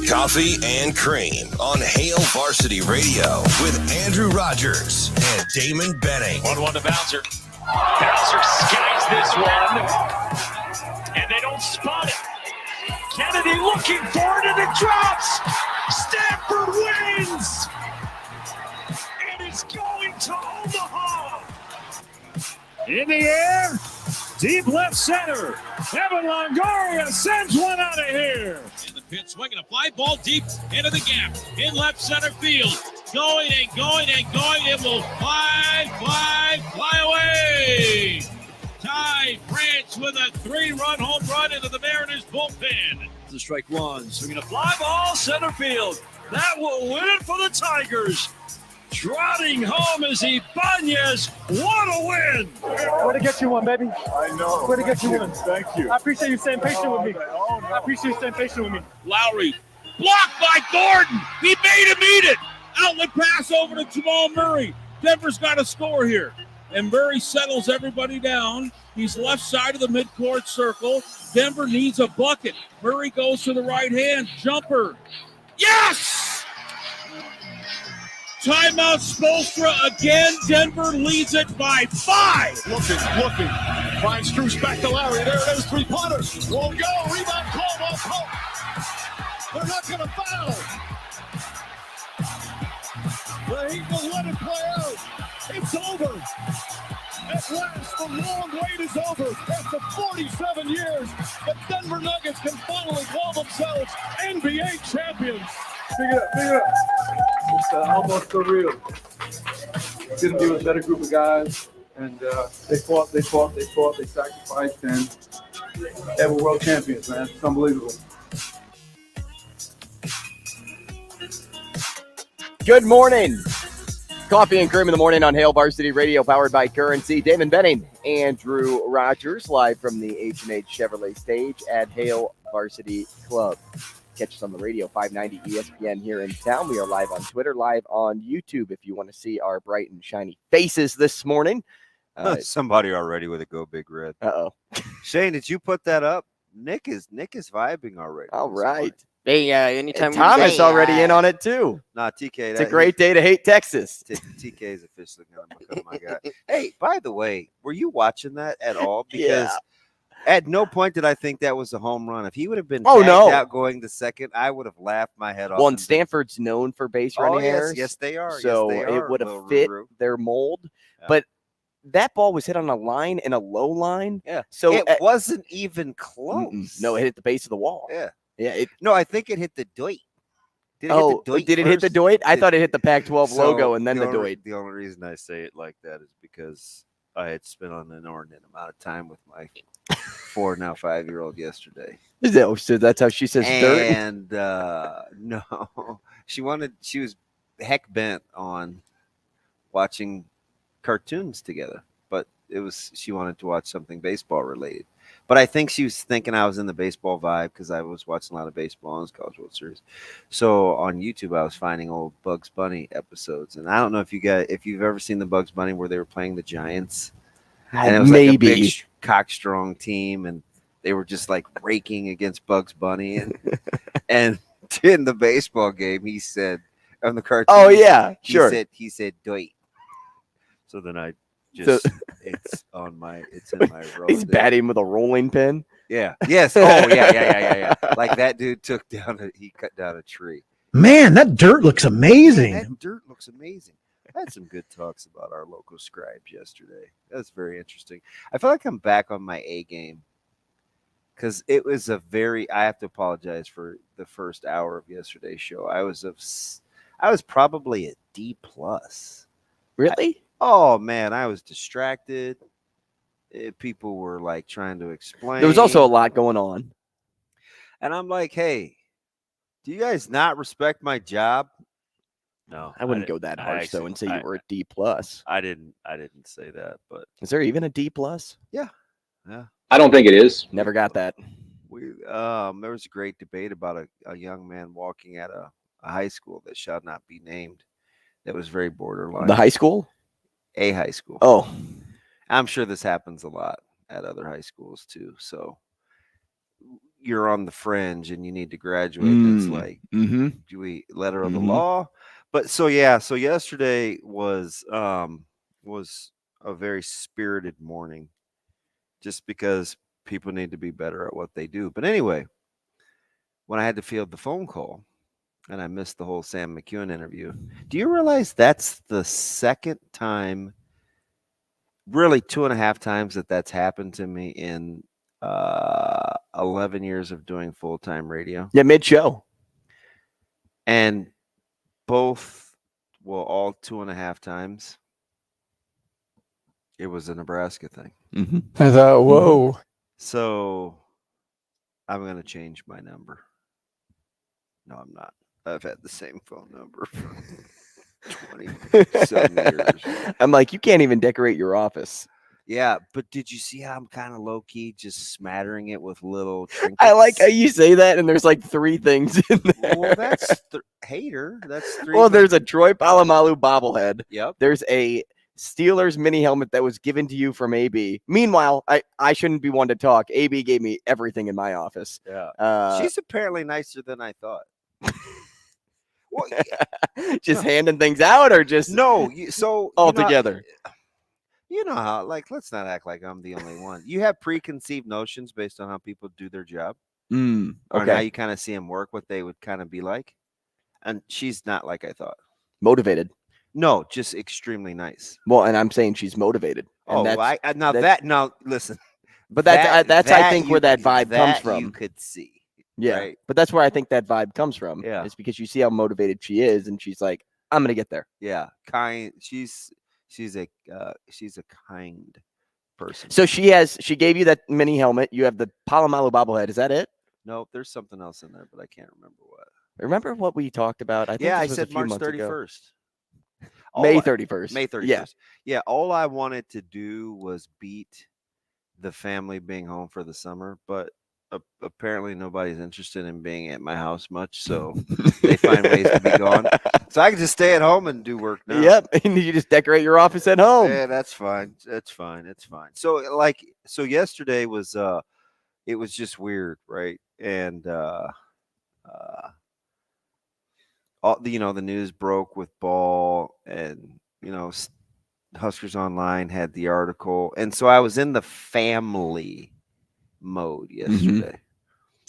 Coffee and Cream on Hail Varsity Radio with Andrew Rogers and Damon Benning. 1-1 to Bowser. Bowser skies this one, and they don't spot it. Kennedy looking for it, and it drops. Stanford wins. It is going to Omaha. In the air, deep left center. Evan Longoria sends one out of here. In the pit, swinging a fly ball deep into the gap. In left center field. Going and going and going. It will fly away. Ty France with a 3-run home run into the Mariners bullpen. The strike one, swinging a fly ball center field. That will win it for the Tigers. Trotting home is Ibanez. What a win! Way to get you one, baby. I know. Way to get you one. Thank you. I appreciate you staying patient with me. Oh, no. I appreciate you staying patient with me. Lowry, blocked by Gordon. He made him eat it. Outlet pass over to Jamal Murray. Denver's got to score here. And Murray settles everybody down. He's left side of the midcourt circle. Denver needs a bucket. Murray goes to the right hand. Jumper. Yes! Timeout Spoelstra again. Denver leads it by 5. Looking. Finds Struce back to Lowry. There it is, 3-pointers. Won't go. Rebound call off Pope. They're not going to foul. The Heat will let it play out. It's over. At last, the long wait is over. After 47 years, the Denver Nuggets can finally call themselves NBA champions. Pick it up. It's almost surreal. Couldn't be with a better group of guys. And they fought, they sacrificed, and they were world champions, man. It's unbelievable. Good morning. Coffee and Cream in the morning on Hail Varsity Radio, powered by Currency. Damon Benning, Andrew Rogers, live from the H&H Chevrolet stage at Hail Varsity Club. Catch us on the radio, 590 ESPN here in town. We are live on Twitter, live on YouTube if you want to see our bright and shiny faces this morning. Somebody already with a Go Big Red. Uh-oh. Shane, did you put that up? Nick is vibing already. All right. Hey, anytime Thomas already in on it too. Nah, TK. It's a great day to hate Texas. TK is officially going to become my guy. Hey, by the way, were you watching that at all? Because at no point did I think that was a home run. If he would have been out going the second, I would have laughed my head off. Well, and Stanford's known for base running errors. Yes, they are. So yes, they are. It would have fit their mold. Yeah. But that ball was hit on a line and a low line. Yeah. So it wasn't even close. No, it hit the base of the wall. Yeah. Yeah. No, I think it hit the Doit. Did it hit the Doit? I thought it hit the Pac-12 logo and then the Doit. The only reason I say it like that is because I had spent an inordinate amount of time with my 4, now 5-year-old yesterday. So that's how she says dirt? And no, she was heck bent on watching cartoons together, but she wanted to watch something baseball related. But I think she was thinking I was in the baseball vibe because I was watching a lot of baseball in the College World Series. So on YouTube, I was finding old Bugs Bunny episodes, and I don't know if you've ever seen the Bugs Bunny where they were playing the Giants, and it was like a big cock-strong team, and they were just like raking against Bugs Bunny, and in the baseball game, he said on the cartoon, "Oh yeah, sure." He said "Doit." So then I. It's in my road. He's batting with a rolling pin. Yeah. Yes. Oh, yeah. Like that dude he cut down a tree. Man, that dirt looks amazing. That dirt looks amazing. I had some good talks about our local scribes yesterday. That was very interesting. I feel like I'm back on my A game because it was I have to apologize for the first hour of yesterday's show. I was probably a D+. Really? Oh, man, I was distracted. People were, like, trying to explain. There was also a lot going on. And I'm like, hey, do you guys not respect my job? No. I wouldn't go that harsh, though, and say you were a D+. I didn't say that, but. Is there even a D+? Yeah. I don't think it is. Never got that. There was a great debate about a young man walking at a high school that shall not be named. That was very borderline. The high school? A high school. Oh, I'm sure this happens a lot at other high schools too. So you're on the fringe and you need to graduate. And it's like, do we letter of the law? But so yesterday was a very spirited morning, just because people need to be better at what they do. But anyway, when I had to field the phone call and I missed the whole Sam McEwen interview, do you realize that's the second time, really 2.5 times that's happened to me in 11 years of doing full-time radio? Yeah, mid-show. And all 2.5 times, it was a Nebraska thing. I thought, whoa. So I'm going to change my number. No, I'm not. I've had the same phone number for 27 years. I'm like, you can't even decorate your office. Yeah, but did you see how I'm kind of low-key just smattering it with little trinkets? I like how you say that, and there's like 3 things in there. Well, that's hater. That's 3. Well, there's a Troy Polamalu bobblehead. Yep. There's a Steelers mini helmet that was given to you from AB. Meanwhile, I shouldn't be one to talk. AB gave me everything in my office. Yeah. She's apparently nicer than I thought. Well, just handing things out, or just all together? You know how, like, let's not act like I'm the only one. You have preconceived notions based on how people do their job. Okay. Or how you kind of see them work, what they would kind of be like. And she's not like I thought. Motivated. No, just extremely nice. Well, and I'm saying she's motivated. Now listen. But that's I think where that vibe comes from. You could see. Yeah. Right? But that's where I think that vibe comes from. Yeah. It's because you see how motivated she is, and she's like, I'm gonna get there. Yeah. Kind. She's a kind person. So she gave you that mini helmet. You have the Polamalu bobblehead. Is that it? No, there's something else in there, but I can't remember what. Remember what we talked about? I think I said March 31st. May 31st. May 31st. Yeah. Yeah. All I wanted to do was beat the family being home for the summer, but apparently nobody's interested in being at my house much, so they find ways to be gone. So I can just stay at home and do work now. Yep, and you just decorate your office at home. Yeah, that's fine. That's fine. It's fine. So yesterday was it was just weird, right? And all the news broke with ball, and Huskers Online had the article, and so I was in the family mode yesterday.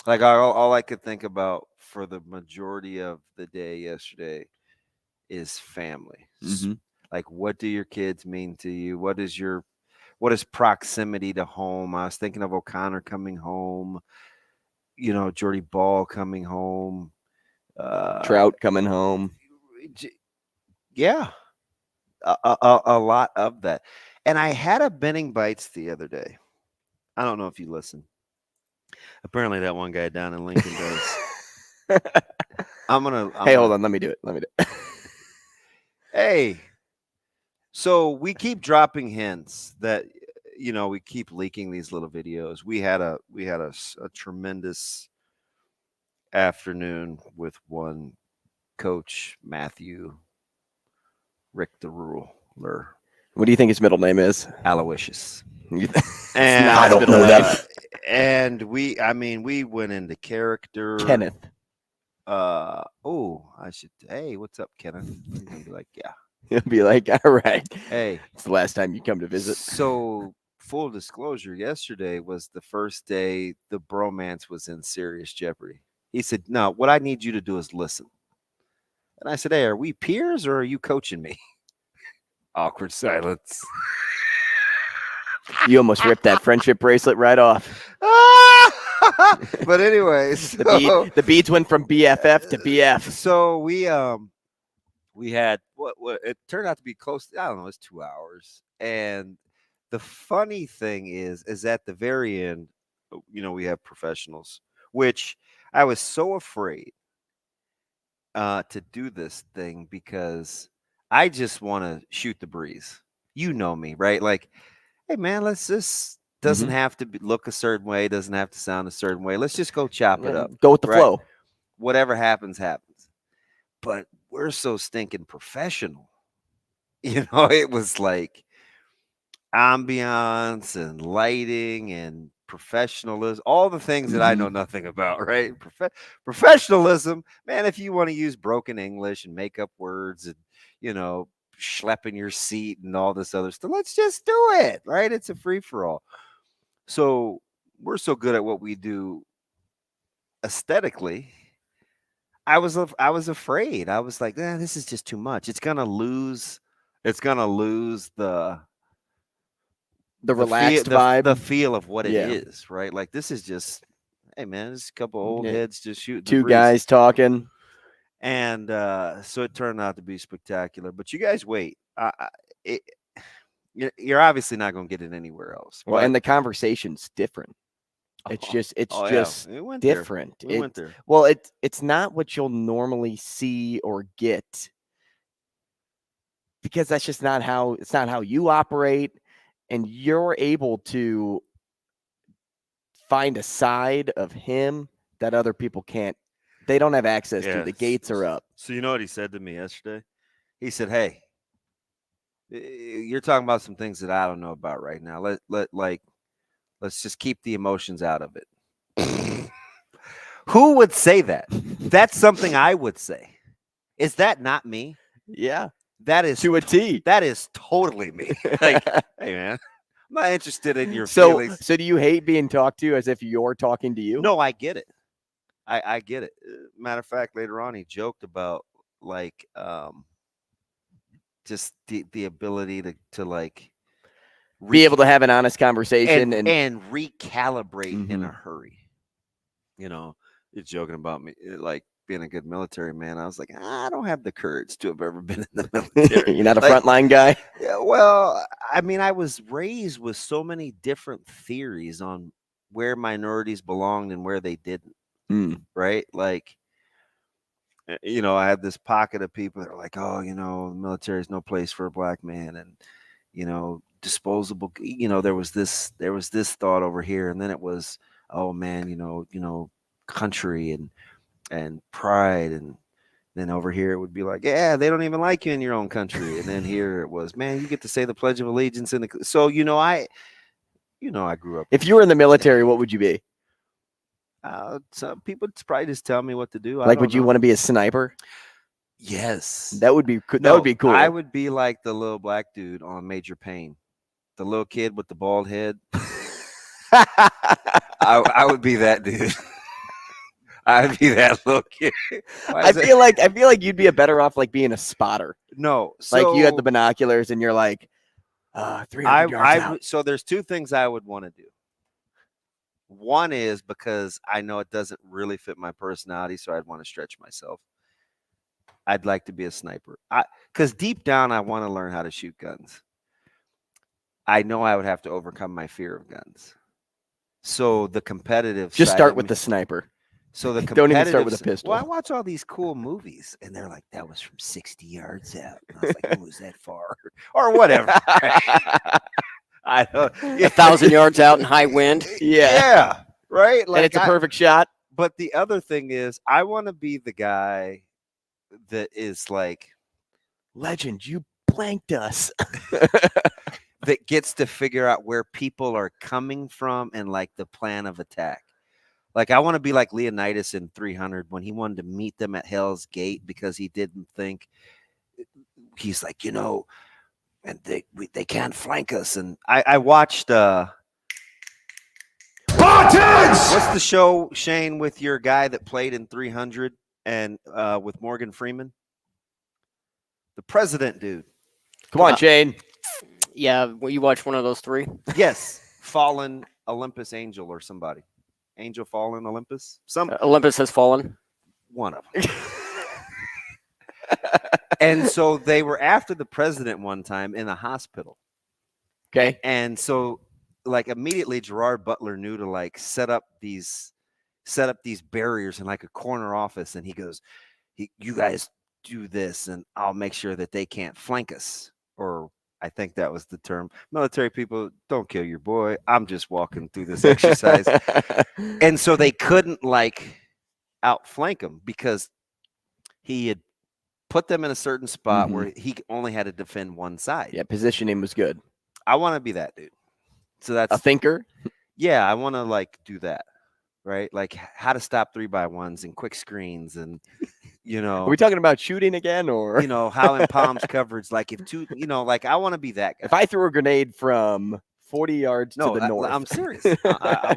Like all I could think about for the majority of the day yesterday is family. Like, what do your kids mean to you? What is proximity to home? I was thinking of O'Connor coming home, Jordy Ball coming home, Trout coming home. Yeah, a lot of that. And I had a Benning Bites the other day. I don't know if you listen. Apparently that one guy down in Lincoln does. Hold on. Let me do it. Hey, so we keep dropping hints that, we keep leaking these little videos. We had a tremendous afternoon with one coach, Matthew Rick the Ruler. What do you think his middle name is? Aloysius. And I don't know that. And we went into character. Kenneth. Hey, what's up, Kenneth? He's gonna be like, yeah. He'll be like, all right. Hey, it's the last time you come to visit. So, full disclosure, yesterday was the first day the bromance was in serious jeopardy. He said, no, what I need you to do is listen. And I said, hey, are we peers or are you coaching me? Awkward silence. You almost ripped that friendship bracelet right off. But anyways, the beads went from BFF to BF. So we had what it turned out to be close. I don't know, it's 2 hours. And the funny thing is at the very end, we have professionals, which I was so afraid to do this thing because I just want to shoot the breeze. You know me, right? Like, hey, man, let's just doesn't have to look a certain way, doesn't have to sound a certain way. Let's just go chop it up. Go with the flow. Whatever happens, happens. But we're so stinking professional. It was like ambiance and lighting and professionalism, all the things that I know nothing about, right? Professionalism, man, if you want to use broken English and make up words and, schlepping your seat and all this other stuff, let's just do it, right? It's a free-for-all. So we're so good at what we do aesthetically. I was afraid. I was like, this is just too much. It's gonna lose the relaxed vibe, the feel of what it is, right? Like, this is just, hey man, this is a couple old heads just shooting two guys talking, and so it turned out to be spectacular. But you guys wait, you're obviously not going to get it anywhere else. Well, and the conversation's different. It's just different. We went there. Well, it's not what you'll normally see or get, because that's just not how you operate, and you're able to find a side of him that other people can't. They don't have access to. The gates are up. So you know what he said to me yesterday? He said, "Hey, you're talking about some things that I don't know about right now. Let's just keep the emotions out of it." Who would say that? That's something I would say. Is that not me? Yeah. That is to a T. That is totally me. Like, hey man, I'm not interested in your feelings. So do you hate being talked to as if you're talking to you? No, I get it. I get it. Matter of fact, later on he joked about just the ability to like be able to have an honest conversation and recalibrate in a hurry. He's joking about me like being a good military man. I was like, I don't have the courage to have ever been in the military. You're not a frontline guy? Yeah, well, I mean, I was raised with so many different theories on where minorities belonged and where they didn't. Right? Like, I had this pocket of people that are like, oh, the military is no place for a black man, and disposable. There was this thought over here, and then it was, oh man, country and pride, and then over here it would be like, yeah, they don't even like you in your own country, and then here it was, man, you get to say the Pledge of Allegiance in the. So I grew up. If you were in the military, what would you be? Some people probably just tell me what to do. Like, would you want to be a sniper? Yes, that would be that would be cool. I would be like the little black dude on Major Payne, the little kid with the bald head. I would be that dude. I'd be that little kid. I feel like you'd be better off like being a spotter. No, like you had the binoculars and you're like, 300 yards out. So there's two things I would want to do. One is because I know it doesn't really fit my personality, so I'd want to stretch myself. I'd like to be a sniper. Because deep down, I want to learn how to shoot guns. I know I would have to overcome my fear of guns. So the competitive just start with the sniper. So the don't even start with a pistol. Well, I watch all these cool movies, and they're like, that was from 60 yards out. And I was like, who was that far? Or whatever. I don't. 1,000 yards out in high wind. Yeah. Right. Like, and it's a perfect shot. But the other thing is, I want to be the guy that is like, legend, you blanked us. That gets to figure out where people are coming from and like the plan of attack. Like, I want to be like Leonidas in 300 when he wanted to meet them at Hell's Gate because he didn't think, he's like, and they can't flank us. And I watched what's the show, Shane, with your guy that played in 300 and with Morgan Freeman? The President dude. Come on, Shane. Yeah, you watch one of those three? Yes. Fallen Olympus Angel or somebody. Angel Fallen Olympus? Olympus Has Fallen. One of them. And so they were after the president one time in a hospital. Okay. And so like immediately Gerard Butler knew to like set up these barriers in like a corner office. And he goes, you guys do this and I'll make sure that they can't flank us. Or I think that was the term. Military people, don't kill your boy. I'm just walking through this exercise. And so they couldn't like outflank him because he had put them in a certain spot where he only had to defend one side. Yeah, positioning was good. I want to be that dude. So that's a thinker. Yeah, I want to like do that, right? Like how to stop 3x1s and quick screens, and Are we talking about shooting again, or how in palms coverage, like if two, like I want to be that guy. if I threw a grenade from 40 yards to the north? I'm serious. I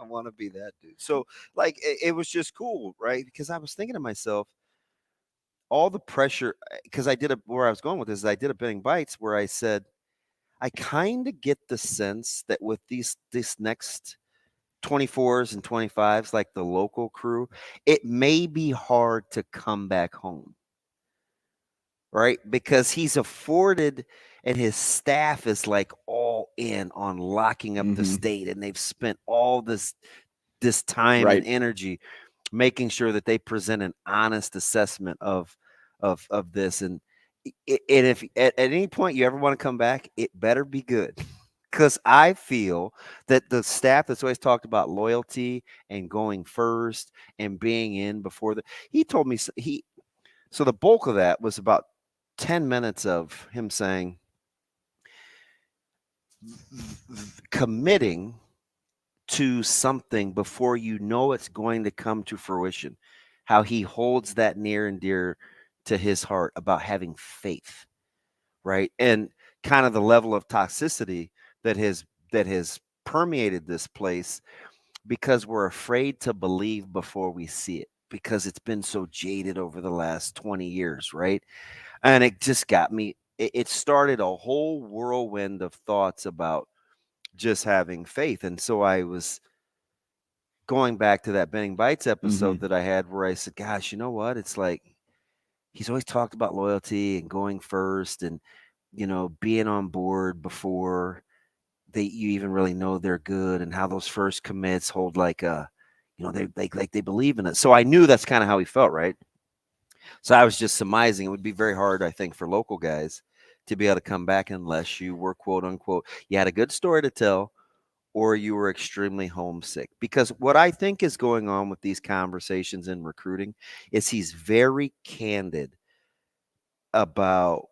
want to be that dude. So like it was just cool, right? Because I was thinking to myself, all the pressure, because where I was going with this is I did a Benning Bites where I said, I kind of get the sense that with this next 24s and 25s, like the local crew, it may be hard to come back home, right? Because he's afforded, and his staff is like all in on locking up the state, and they've spent all this time and energy making sure that they present an honest assessment of this. And if at any point you ever want to come back, it better be good. Because I feel that the staff that's always talked about loyalty and going first and being in before he told me so the bulk of that was about 10 minutes of him saying, committing to something before you know it's going to come to fruition, how he holds that near and dear to his heart about having faith, right? And kind of the level of toxicity that has permeated this place because we're afraid to believe before we see it, because it's been so jaded over the last 20 years, right? And it just got me, it started a whole whirlwind of thoughts about just having faith. And so I was going back to that Benning Bites episode that I had where I said, gosh, you know what? It's like, he's always talked about loyalty and going first and, being on board before you even really know they're good, and how those first commits hold like they believe in it. So I knew that's kind of how he felt, right? So I was just surmising it would be very hard, I think, for local guys to be able to come back unless you were, quote unquote, you had a good story to tell, or you were extremely homesick. Because what I think is going on with these conversations in recruiting is he's very candid about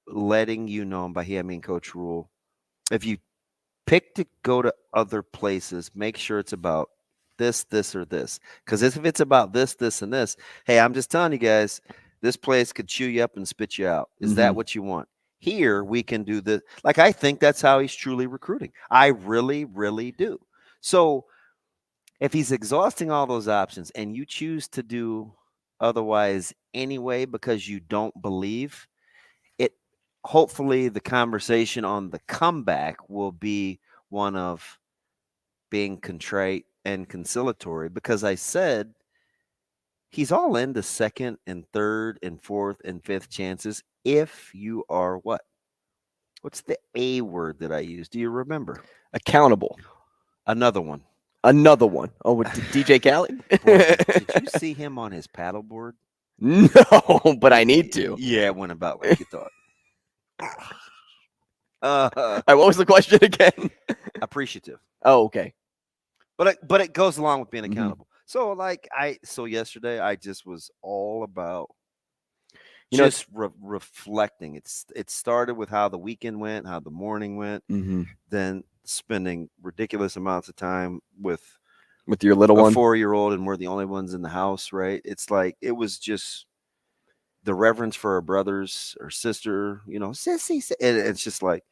letting you know, and by he I mean Coach Rule, if you pick to go to other places, make sure it's about this, or this. Because if it's about this, and this, hey, I'm just telling you guys, this place could chew you up and spit you out. Is that what you want? Here, we can do this. Like, I think that's how he's truly recruiting. I really, really do. So if he's exhausting all those options and you choose to do otherwise anyway because you don't believe it, hopefully the conversation on the comeback will be one of being contrite and conciliatory, because I said he's all into second and third and fourth and fifth chances if you are what? What's the A word that I used? Do you remember? Accountable. Another one. Oh, with DJ Khaled? Did you see him on his paddleboard? No, but I need to. Yeah, it went about like you thought. What was the question again? Appreciative. Oh, okay. But it goes along with being accountable. So so yesterday I just was all about reflecting. It started with how the weekend went, how the morning went, then spending ridiculous amounts of time with your little one, 4-year-old, and we're the only ones in the house, right? It's like it was just the reverence for our brothers or sister, sissy. It's just like,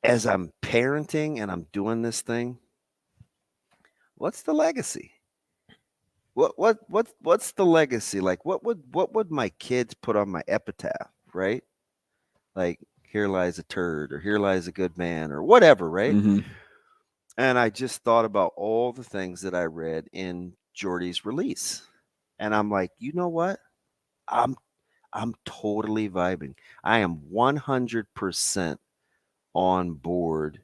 as I'm parenting and I'm doing this thing, what's the legacy? What's the legacy? Like, what would my kids put on my epitaph, right? Like, here lies a turd, or here lies a good man, or whatever, right? And I just thought about all the things that I read in Jordy's release, and I'm like, you know what? I'm totally vibing. I am 100% on board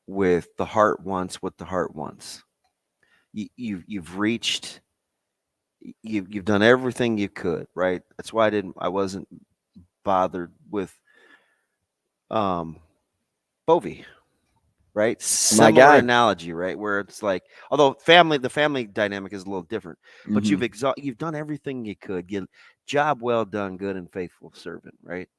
with the heart wants what the heart wants. You've reached, you've done everything you could, right? That's why I wasn't bothered with Bovey, right? Similar analogy, right? Where it's like, although the family dynamic is a little different, but you've done everything you could. Job well done, good and faithful servant, right?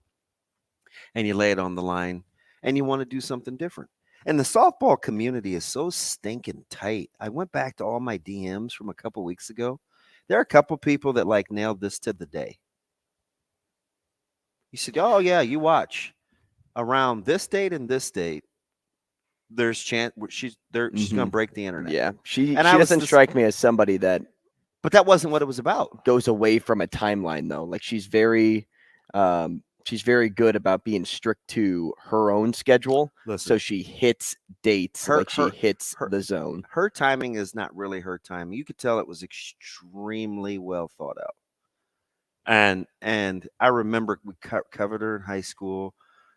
And you lay it on the line. and you want to do something different. And the softball community is so stinking tight. I went back to all my DMs from a couple weeks ago. There are a couple people that like nailed this to the day. He said, "Oh yeah, you watch around this date and this date. There's chance she's going to break the internet." Yeah, she doesn't strike me as somebody that. But that wasn't what it was about. Goes away from a timeline though. Like she's very good about being strict to her own schedule. Listen, so she hits dates. She hits the zone. Her timing is not really her timing. You could tell it was extremely well thought out. And I remember we covered her in high school.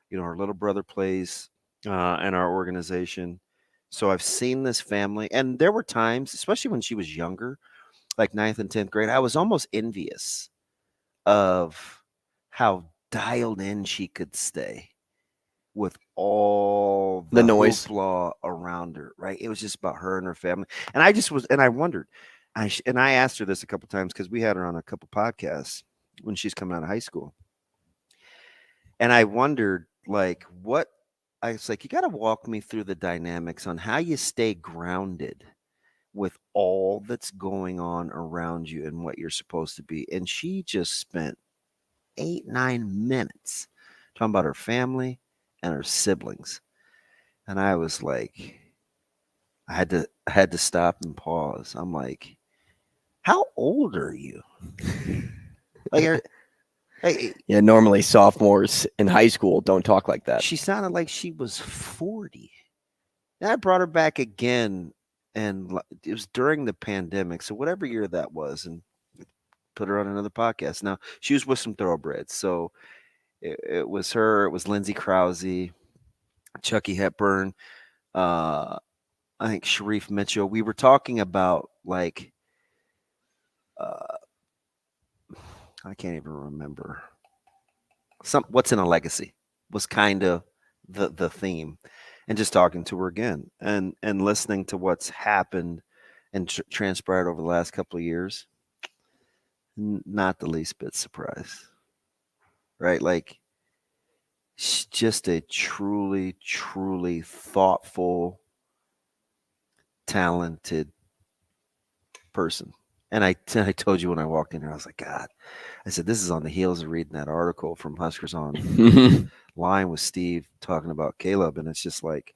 You know, her little brother plays in our organization. So I've seen this family. And there were times, especially when she was younger, like 9th and 10th grade, I was almost envious of how dialed in she could stay with all the noise around her, right? It was just about her and her family. And I wondered, and I asked her this a couple times because we had her on a couple podcasts when she's coming out of high school. And I wondered, I was like, you got to walk me through the dynamics on how you stay grounded with all that's going on around you and what you're supposed to be. And she just spent 8-9 minutes talking about her family and her siblings. And I was like, I had to stop and pause. I'm like, how old are you? Yeah, normally sophomores in high school don't talk like that. She sounded like she was 40. And I brought her back again, and it was during the pandemic. So whatever year that was, and put her on another podcast. Now, she was with some thoroughbreds. So it was her, it was Lindsay Krause, Chucky Hepburn, I think Sharif Mitchell. We were talking about I can't even remember. What's in a legacy was kind of the theme, and just talking to her again and listening to what's happened and transpired over the last couple of years. Not the least bit surprised, right? Like, she's just a truly, truly thoughtful, talented person. And I told you when I walked in here, I was like, God, I said, this is on the heels of reading that article from Huskers Online with Steve talking about Caleb. And it's just like,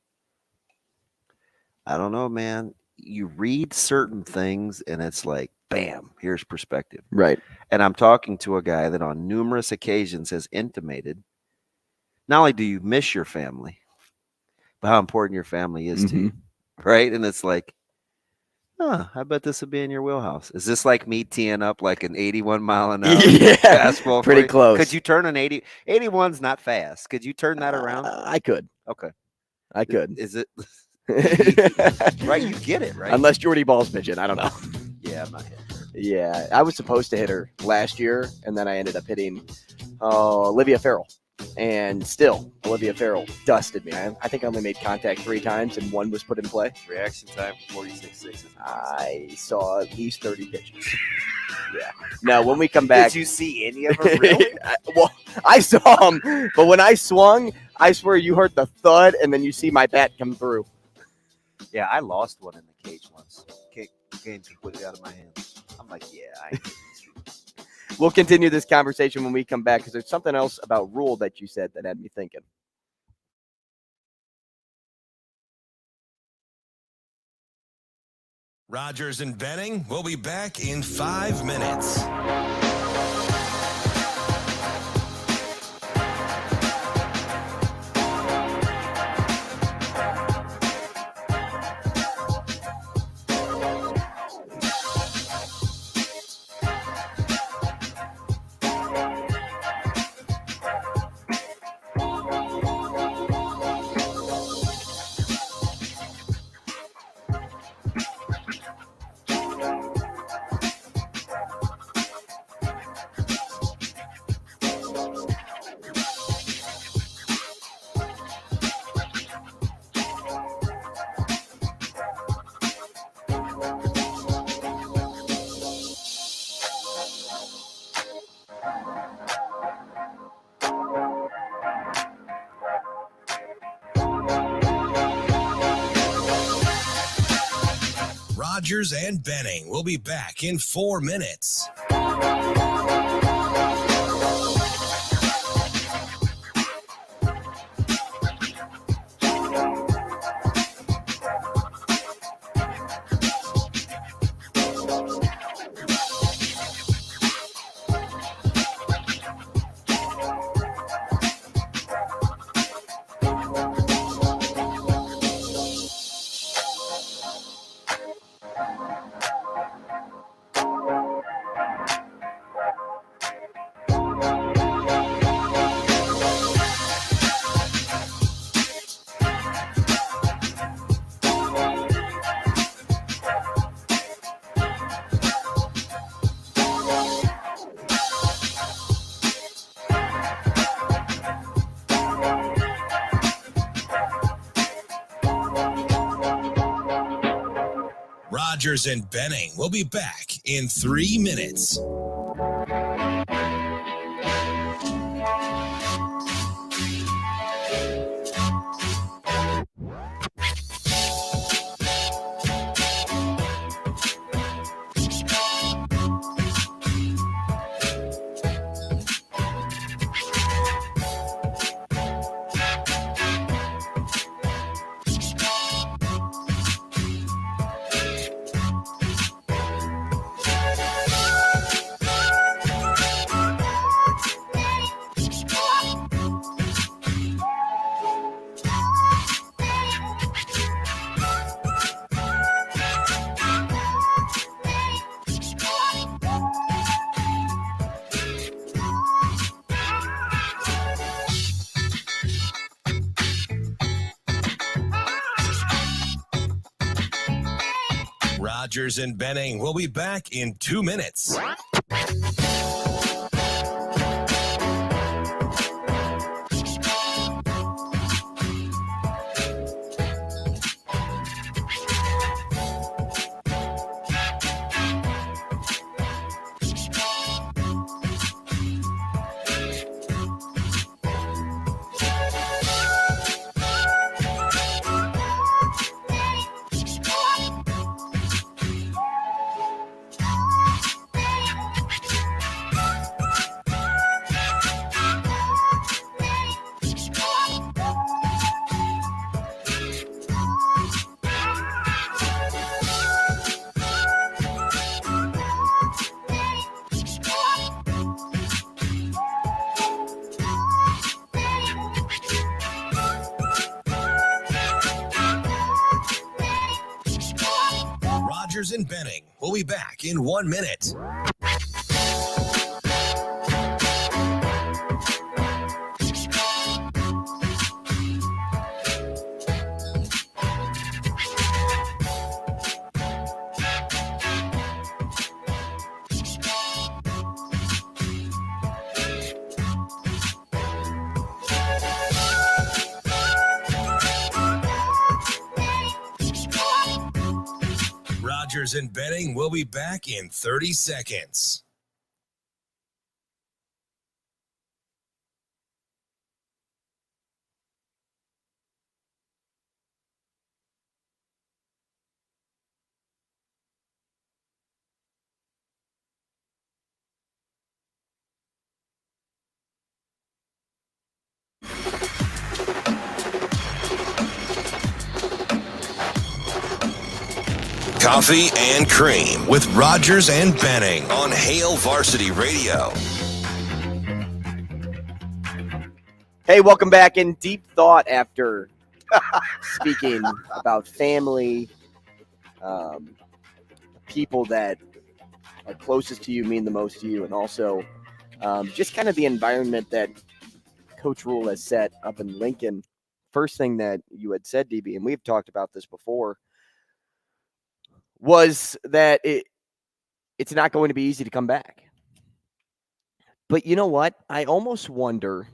I don't know, man. You read certain things and it's like, bam, here's perspective. Right. And I'm talking to a guy that on numerous occasions has intimated, not only do you miss your family, but how important your family is to you. Right. And it's like, I bet this would be in your wheelhouse. Is this like me teeing up like an 81 mile an hour fastball? Pretty close. Could you turn an 80? 81's not fast. Could you turn that around? I could. Okay. I could. Is it? Right. You get it, right? Unless Jordy Ball's pitching. I don't know. Yeah, I'm not hitting her. Yeah. I was supposed to hit her last year, and then I ended up hitting Olivia Farrell. And still, Olivia Farrell dusted me. I think I only made contact 3 times, and 1 was put in play. Reaction time, 46.6. I saw at least 30 pitches. Yeah. Now, when we come back... Did you see any of them, really? Well, I saw them, but when I swung, I swear you heard the thud, and then you see my bat come through. Yeah, I lost one in the cage once. Came completely out of my hands. I'm like, yeah, I ain't getting this. We'll continue this conversation when we come back, because there's something else about Rule that you said that had me thinking. Rogers and Benning will be back in 5 minutes. Rogers and Benning will be back in 4 minutes. Rogers and Benning will be back in 3 minutes. Rogers and Benning will be back in 2 minutes. Rogers and Benning will be back in 1 minute. Rogers and Benning will be back in 30 seconds. Coffee and Cream with Rogers and Benning on Hail Varsity Radio. Hey, welcome back in deep thought after speaking about family, people that are closest to you, mean the most to you, and also just kind of the environment that Coach Rule has set up in Lincoln. First thing that you had said, DB, and we've talked about this before, was that it's not going to be easy to come back. But you know what? I almost wonder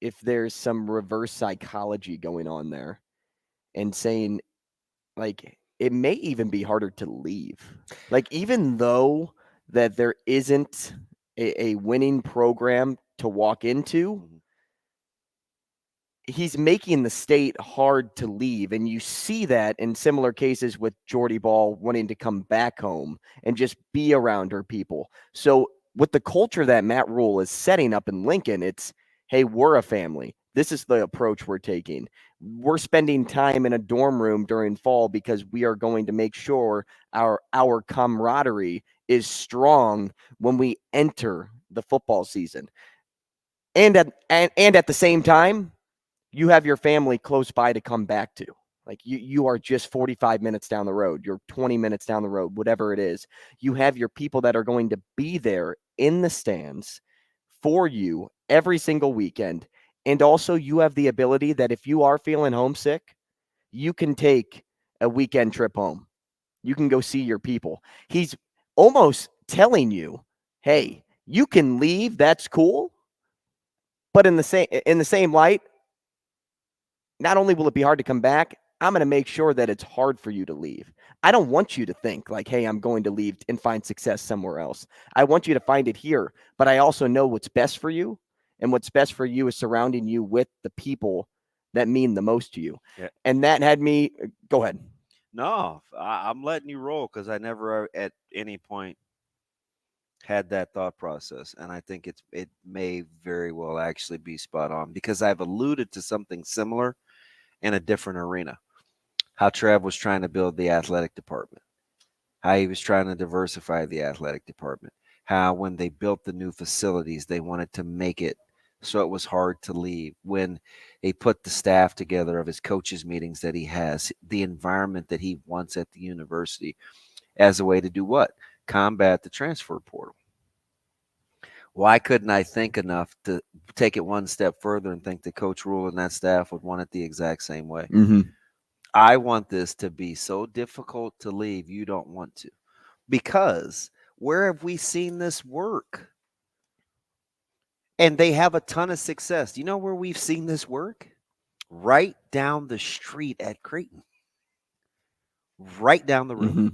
if there's some reverse psychology going on there and saying, like, it may even be harder to leave. Like, even though that there isn't a winning program to walk into, he's making the state hard to leave. And you see that in similar cases with Jordy Ball wanting to come back home and just be around her people. So with the culture that Matt Rule is setting up in Lincoln, it's, hey, we're a family. This is the approach we're taking. We're spending time in a dorm room during fall because we are going to make sure our camaraderie is strong when we enter the football season. And at the same time, you have your family close by to come back to. Like you are just 45 minutes down the road. You're 20 minutes down the road, whatever it is. You have your people that are going to be there in the stands for you every single weekend. And also you have the ability that if you are feeling homesick, you can take a weekend trip home. You can go see your people. He's almost telling you, hey, you can leave. That's cool. But in the same light, not only will it be hard to come back, I'm going to make sure that it's hard for you to leave. I don't want you to think like, hey, I'm going to leave and find success somewhere else. I want you to find it here, but I also know what's best for you, and what's best for you is surrounding you with the people that mean the most to you. Yeah. And that had me – go ahead. No, I'm letting you roll because I never at any point had that thought process. And I think it may very well actually be spot on because I've alluded to something similar in a different arena. How Trev was trying to build the athletic department, how he was trying to diversify the athletic department, how when they built the new facilities, they wanted to make it so it was hard to leave. When he put the staff together of his coaches meetings that he has, the environment that he wants at the university as a way to do what? Combat the transfer portal. Why couldn't I think enough to take it one step further and think that Coach Rule and that staff would want it the exact same way? Mm-hmm. I want this to be so difficult to leave, you don't want to. Because where have we seen this work? And they have a ton of success. Do you know where we've seen this work? Right down the street at Creighton. Right down the road. Mm-hmm.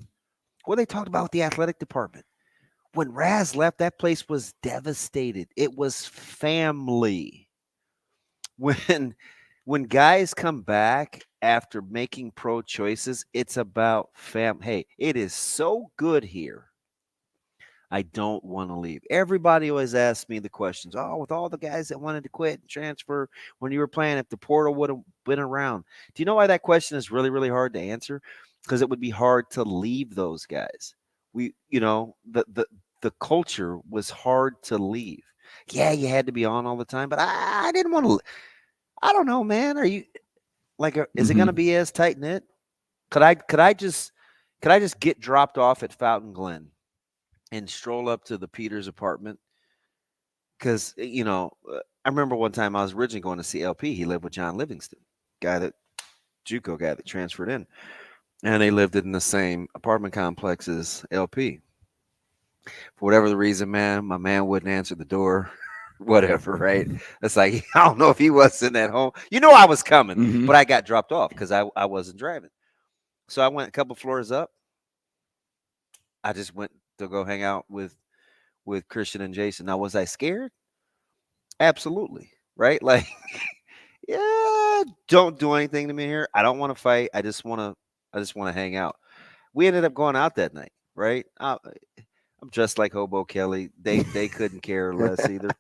What they talked about with the athletic department. When Raz left, that place was devastated. It was family. When guys come back after making pro choices, it's about family. Hey, it is so good here. I don't want to leave. Everybody always asks me the questions. Oh, with all the guys that wanted to quit and transfer when you were playing, if the portal would have been around. Do you know why that question is really, really hard to answer? Because it would be hard to leave those guys. The culture was hard to leave. Yeah, you had to be on all the time, but I didn't want to. I don't know, man. Are you like? Is it going to be as tight knit? Could I just get dropped off at Fountain Glen and stroll up to the Peters apartment? Because I remember one time I was originally going to see LP. He lived with John Livingston, JUCO guy that transferred in, and they lived in the same apartment complex as LP. For whatever the reason, man, my man wouldn't answer the door. Whatever, right? It's like, I don't know if he wasn't at home. I was coming, but I got dropped off because I wasn't driving. So I went a couple floors up. I just went to go hang out with Christian and Jason. Now, was I scared? Absolutely, right? Like, yeah, don't do anything to me here. I don't want to fight. I just want to hang out. We ended up going out that night, right? I'm dressed like Hobo Kelly. They couldn't care less either.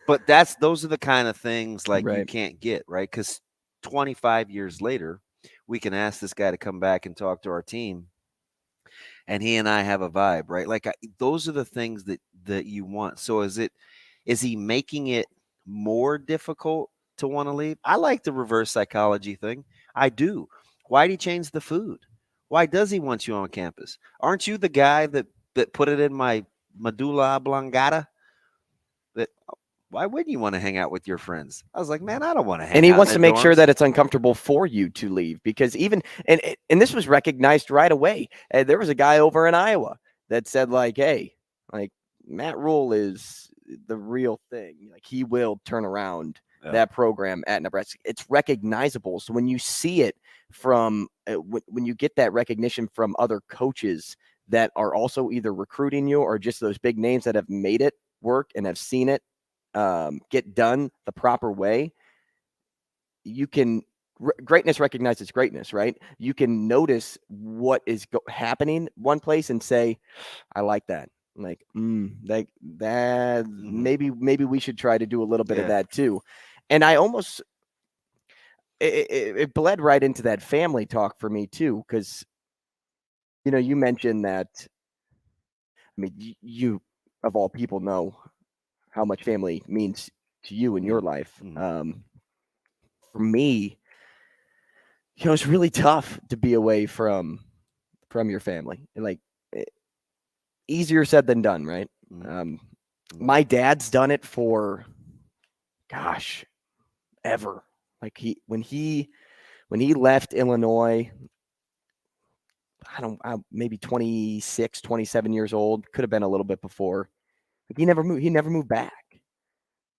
But those are the kind of things like you can't get, right? Because 25 years later, we can ask this guy to come back and talk to our team, and he and I have a vibe, right? Like those are the things that you want. So is he making it more difficult to want to leave? I like the reverse psychology thing. I do. Why did he change the food? Why does he want you on campus? Aren't you the guy that put it in my medulla oblongata? Why wouldn't you want to hang out with your friends? I was like, man, I don't want to hang out. And he wants to make sure dorms. that it's uncomfortable for you to leave, because even and this was recognized right away. There was a guy over in Iowa that said, like, hey, like Matt Rule is the real thing. Like he will turn around that program at Nebraska. It's recognizable. So when you see it from when you get that recognition from other coaches that are also either recruiting you or just those big names that have made it work and have seen it get done the proper way, you can greatness recognizes greatness, right? You can notice what is happening one place and say, I like that. Like, that maybe we should try to do a little bit of that too. And I almost, it bled right into that family talk for me too. Cause you mentioned that, I mean, you of all people know how much family means to you in your life. For me, it's really tough to be away from your family. Like, easier said than done, right? My dad's done it for, gosh, ever. Like when he left Illinois, maybe 26, 27 years old, could have been a little bit before. Like he never moved back.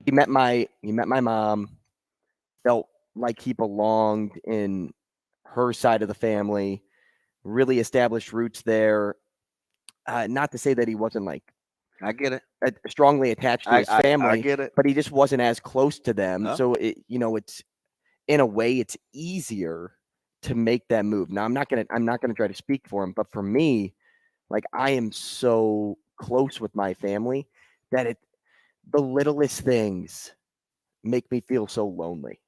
He met my mom, felt like he belonged in her side of the family, really established roots there. Not to say that he wasn't like, I get it, strongly attached to his family. I get it, but he just wasn't as close to them. Oh. So it's in a way it's easier to make that move. Now I'm not gonna try to speak for him, but for me, like I am so close with my family that the littlest things make me feel so lonely.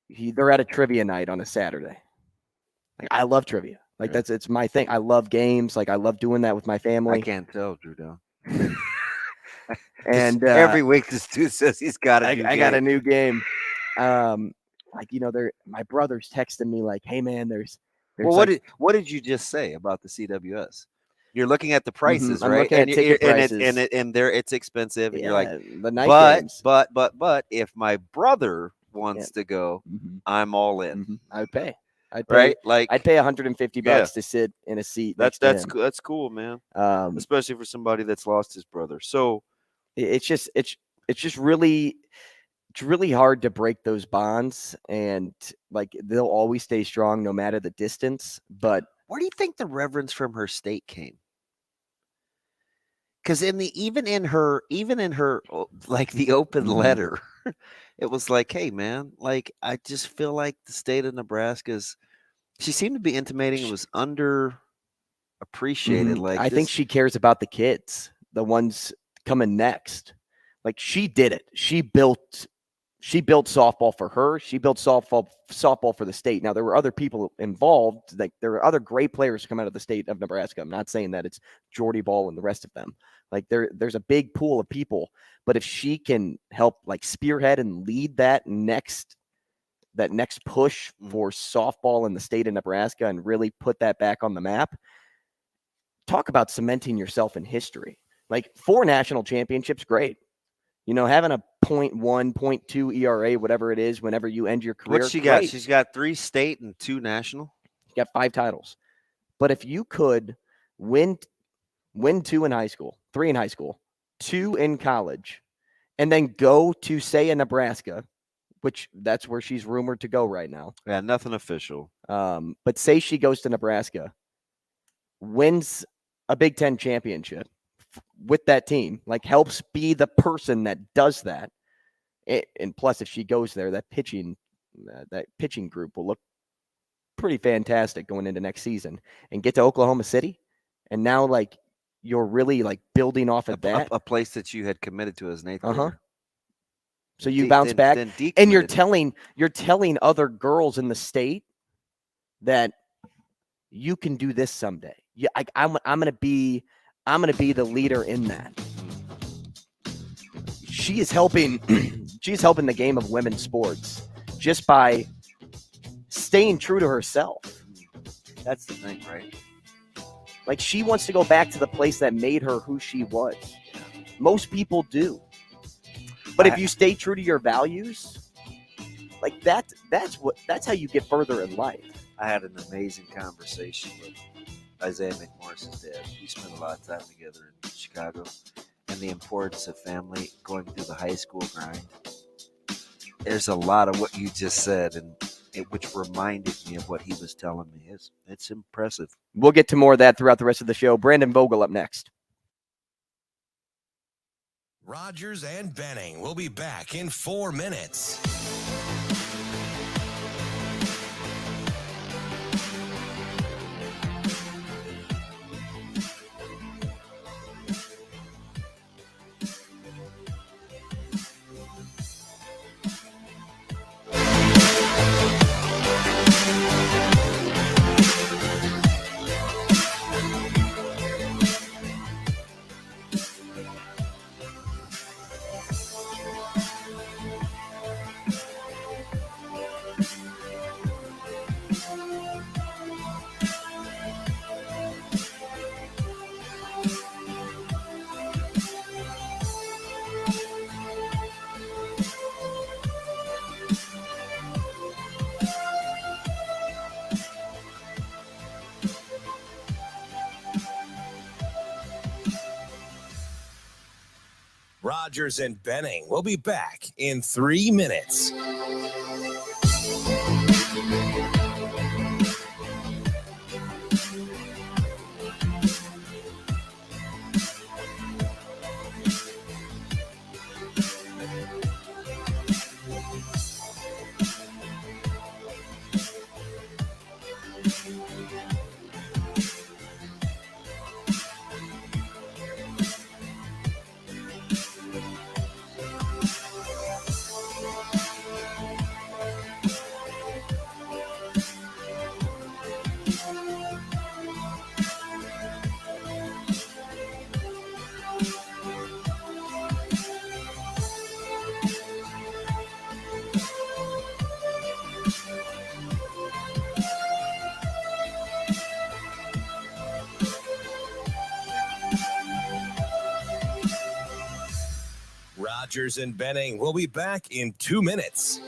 They're at a trivia night on a Saturday. Like I love trivia. Like it's my thing. I love games. Like I love doing that with my family. I can't tell, Drew. And every week this dude says he's got I got a new game. Like my brother's texting me like, "Hey man, there's well, what did you just say about the CWS? You're looking at the prices, I'm right? Looking at ticket prices. And it's expensive, and you're like, the night games. But if my brother wants to go, I'm all in. I'd pay. Right? Like I'd pay $150 to sit in a seat. That's cool, man. Especially for somebody that's lost his brother. So it's just really hard to break those bonds, and like they'll always stay strong no matter the distance. But where do you think the reverence from her state came? Because even in her like the open letter, it was like, hey man, like I just feel like the state of Nebraska's. She seemed to be intimating it was underappreciated. Like I think she cares about the kids, the ones coming next. Like she did it. She built softball for her. She built softball for the state. Now there were other people involved. Like there were other great players come out of the state of Nebraska. I'm not saying that it's Jordy Ball and the rest of them. Like there's a big pool of people. But if she can help like spearhead and lead that next push for softball in the state of Nebraska and really put that back on the map, talk about cementing yourself in history. Like 4 national championships, great. Having a 0.1, 0.2 ERA, whatever it is, whenever you end your career. What's she got? She's got 3 state and 2 national. She got 5 titles. But if you could win 2 in high school, 3 in high school, 2 in college, and then go to, say, a Nebraska, which that's where she's rumored to go right now. Yeah, nothing official. But say she goes to Nebraska, wins a Big Ten championship with that team, like helps be the person that does that. And plus, if she goes there, that pitching group will look pretty fantastic going into next season. And get to Oklahoma City, and now like you're really like building off of that, a place that you had committed to as an 8th grader. So you bounce back, and you're telling other girls in the state that you can do this someday. Yeah, I'm gonna be the leader in that. She is helping. She's helping the game of women's sports just by staying true to herself. That's the thing, right? Like she wants to go back to the place that made her who she was. Most people do. But if you stay true to your values, like that's how you get further in life. I had an amazing conversation with Isaiah McMorris's dad. We spent a lot of time together in Chicago, and the importance of family going through the high school grind. There's a lot of what you just said, which reminded me of what he was telling me. It's impressive. We'll get to more of that throughout the rest of the show. Brandon Vogel up next. Rogers and Benning will be back in 4 minutes. Rogers and Benning will be back in 3 minutes. Rogers and Benning will be back in 2 minutes.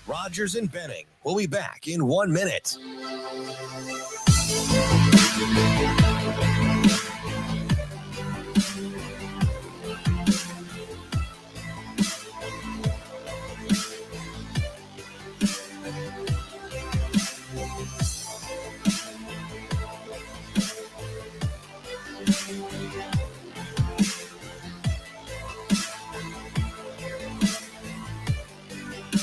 Rogers and Benning will be back in 1 minute.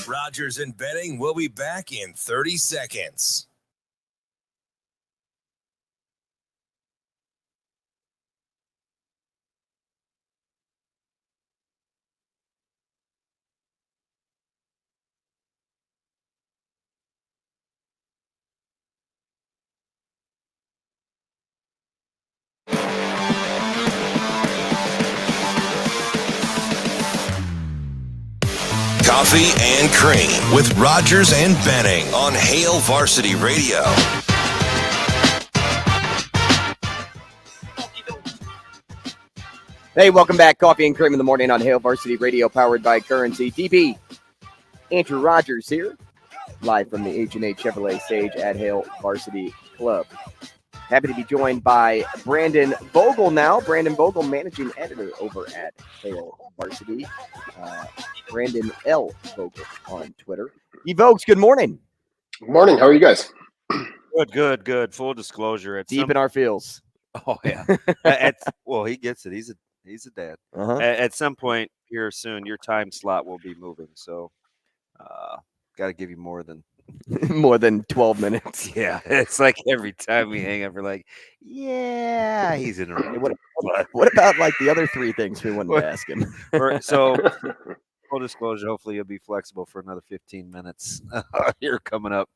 Rogers and Benning will be back in 30 seconds. Coffee and Cream with Rogers and Benning on Hail Varsity Radio. Hey, welcome back. Coffee and Cream in the morning on Hail Varsity Radio, powered by Currency. DB, Andrew Rogers here, live from the H&H Chevrolet stage at Hail Varsity Club. Happy to be joined by Brandon Vogel now. Brandon Vogel, managing editor over at Hail Varsity. Brandon L. Vogel on Twitter. Evokes, good morning. Good morning. How are you guys? Good. Full disclosure. Deep in our feels. Oh, yeah. Well, he gets it. He's a dad. Uh-huh. At some point here soon, your time slot will be moving. So got to give you more than 12 minutes. Yeah, it's like every time we hang up, we're like, yeah, he's in a What about like the other three things we wanted to ask him? So, full disclosure, hopefully you'll be flexible for another 15 minutes here coming up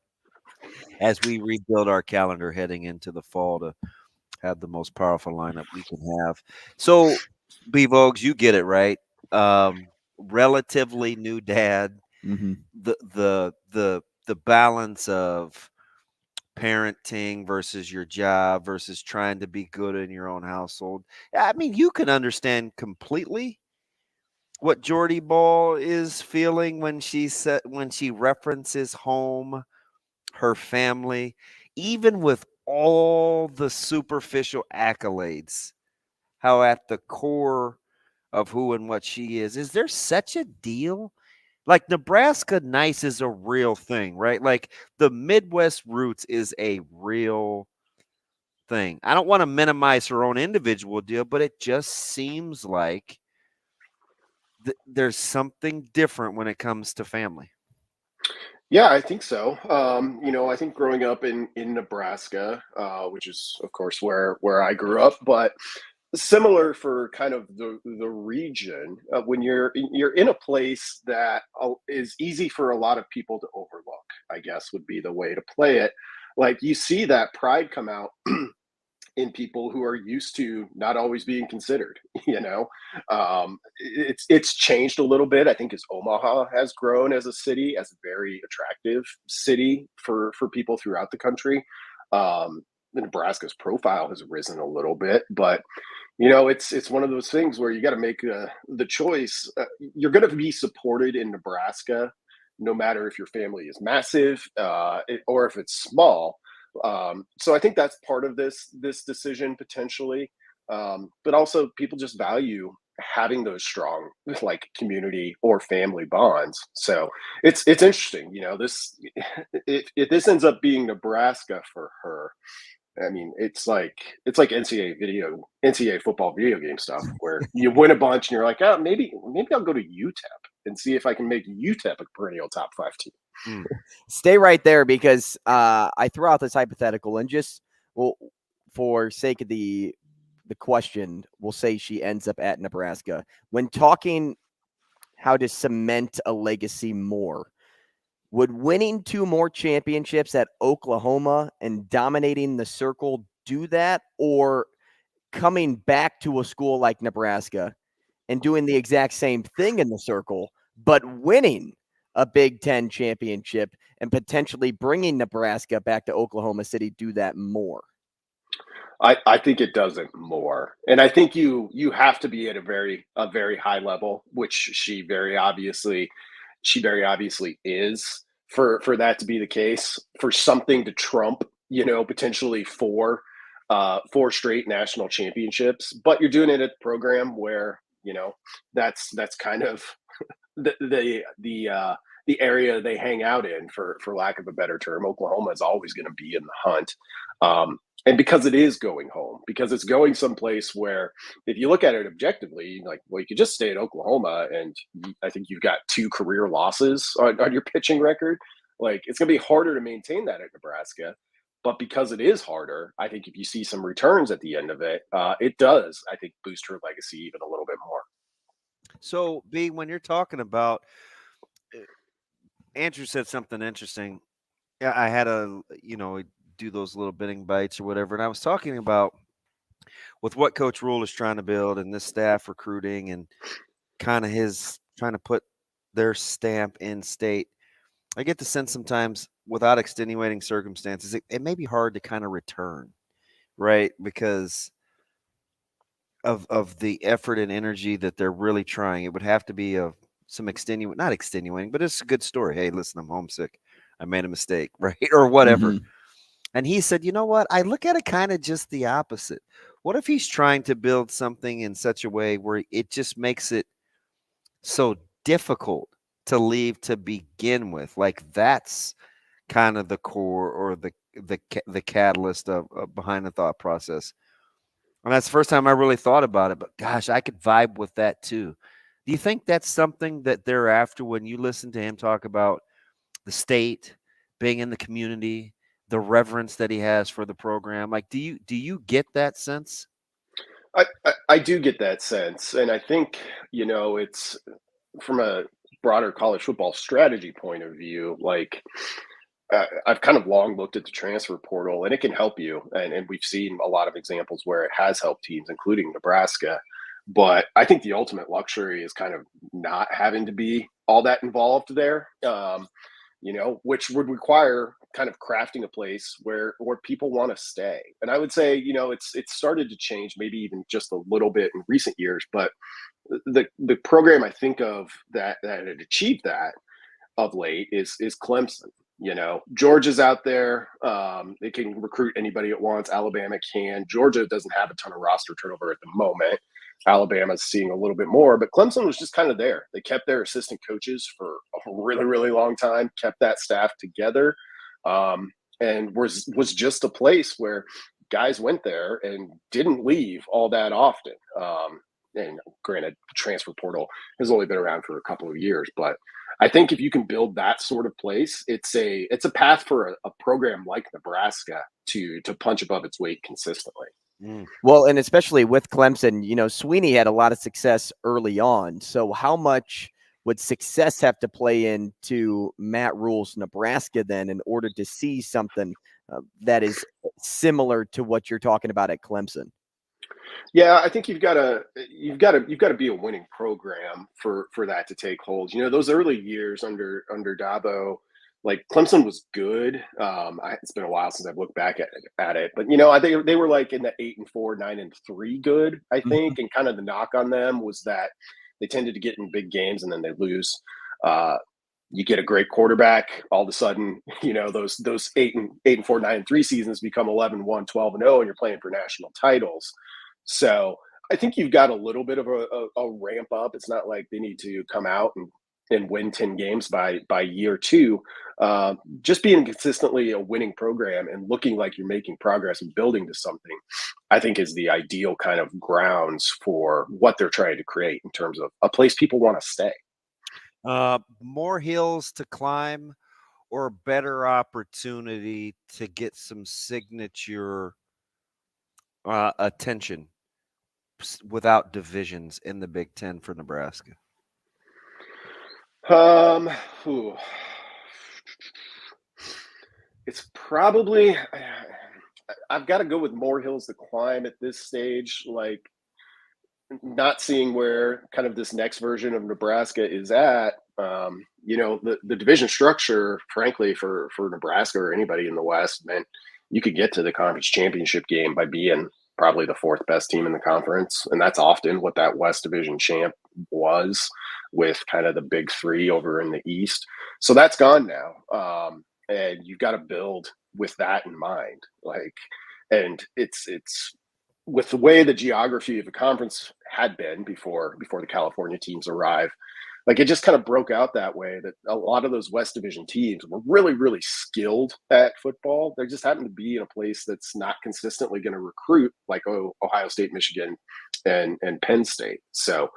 as we rebuild our calendar heading into the fall to have the most powerful lineup we can have. So, B-Vogues, you get it, right? Relatively new dad. Mm-hmm. The balance of parenting versus your job versus trying to be good in your own household. I mean, you can understand completely what Jordy Ball is feeling when she references home, her family, even with all the superficial accolades, how at the core of who and what she is there such a deal? Like Nebraska nice is a real thing, right? Like the Midwest roots is a real thing. I don't want to minimize her own individual deal, but it just seems like there's something different when it comes to family. Yeah, I think so. I think growing up in Nebraska, which is of course where I grew up, but similar for kind of the region, when you're in a place that is easy for a lot of people to overlook, I guess would be the way to play it. Like you see that pride come out in people who are used to not always being considered. It's changed a little bit, I think, as Omaha has grown as a city, as a very attractive city for people throughout the country. Nebraska's profile has risen a little bit, but it's one of those things where you got to make the choice. You're going to be supported in Nebraska no matter if your family is massive or if it's small. So I think that's part of this decision potentially. But also people just value having those strong like community or family bonds. So it's interesting, if this ends up being Nebraska for her. I mean, it's like NCAA football video game stuff where you win a bunch and you're like, oh, maybe I'll go to UTEP and see if I can make UTEP a perennial top 5 team. Stay right there because I threw out this hypothetical and just for sake of the question, we'll say she ends up at Nebraska. When talking how to cement a legacy more, would winning 2 more championships at Oklahoma and dominating the circle do that, or coming back to a school like Nebraska and doing the exact same thing in the circle, but winning a Big Ten championship and potentially bringing Nebraska back to Oklahoma City do that more? I think it does it more. And I think you have to be at a very high level, which she very obviously is, for that to be the case, for something to trump, potentially 4 straight national championships. But you're doing it at a program where, that's kind of the area they hang out in, for lack of a better term. Oklahoma is always going to be in the hunt. And because it is going home, because it's going someplace where, if you look at it objectively, like, well, you could just stay at Oklahoma and I think you've got 2 career losses on your pitching record. Like, it's going to be harder to maintain that at Nebraska. But because it is harder, I think if you see some returns at the end of it, it does, I think, boost her legacy even a little bit more. So, B, when you're talking about, Andrew said something interesting. Yeah, I had do those little Benning bites or whatever. And I was talking about with what Coach Rule is trying to build and this staff recruiting and kind of his trying to put their stamp in state. I get the sense sometimes without extenuating circumstances, it may be hard to kind of return, right? Because of the effort and energy that they're really trying. It would have to be of some not extenuating, but it's a good story. Hey, listen, I'm homesick. I made a mistake, right? Or whatever. Mm-hmm. And he said, you know what? I look at it kind of just the opposite. What if he's trying to build something in such a way where it just makes it so difficult to leave to begin with? Like, that's kind of the core or the catalyst of behind the thought process. And that's the first time I really thought about it. But gosh, I could vibe with that too. Do you think that's something that they're after when you listen to him talk about the state, being in the community, the reverence that he has for the program? Like, do you get that sense? I do get that sense. And I think, it's from a broader college football strategy point of view, like, I've kind of long looked at the transfer portal, and it can help you. And we've seen a lot of examples where it has helped teams, including Nebraska. But I think the ultimate luxury is kind of not having to be all that involved there, which would require kind of crafting a place where people want to stay. And I would say, it's started to change, maybe even just a little bit in recent years. But the program I think of that had achieved that of late is Clemson. Georgia's out there. They can recruit anybody it wants. Alabama can. Georgia doesn't have a ton of roster turnover at the moment. Alabama's seeing a little bit more, but Clemson was just kind of there. They kept their assistant coaches for a really, really long time, kept that staff together, and was just a place where guys went there and didn't leave all that often. and granted, the transfer portal has only been around for a couple of years, but I think if you can build that sort of place, it's a path for a program like Nebraska to punch above its weight consistently. Well, and especially with Clemson, Sweeney had a lot of success early on. So how much would success have to play into Matt Rule's Nebraska then in order to see something that is similar to what you're talking about at Clemson? Yeah, I think you've got to be a winning program for that to take hold. Those early years under Dabo, like Clemson was good. It's been a while since I've looked back at it, but I think they were like in the 8-4, 9-3 good, I think. And kind of the knock on them was that they tended to get in big games and then they lose. You get a great quarterback, all of a sudden, those 8-4, 9-3 seasons become 11-1, 12-0, and you're playing for national titles. So I think you've got a little bit of a ramp up. It's not like they need to come out and win 10 games by year 2. Just being consistently a winning program and looking like you're making progress and building to something, I think is the ideal kind of grounds for what they're trying to create in terms of a place people want to stay. More hills to climb or a better opportunity to get some signature attention without divisions in the Big Ten for Nebraska? It's probably, I've got to go with more hills to climb at this stage. Like, not seeing where kind of this next version of Nebraska is at. The division structure, frankly, for Nebraska or anybody in the West, meant you could get to the conference championship game by being probably the 4th best team in the conference. And that's often what that West Division champ was, with kind of the big 3 over in the East. So that's gone now. And you've got to build with that in mind. And it's with the way the geography of the conference had been before the California teams arrive, it just kind of broke out that way, that a lot of those West Division teams were really, really skilled at football. They just happen to be in a place that's not consistently going to recruit like Ohio State, Michigan, and Penn State. So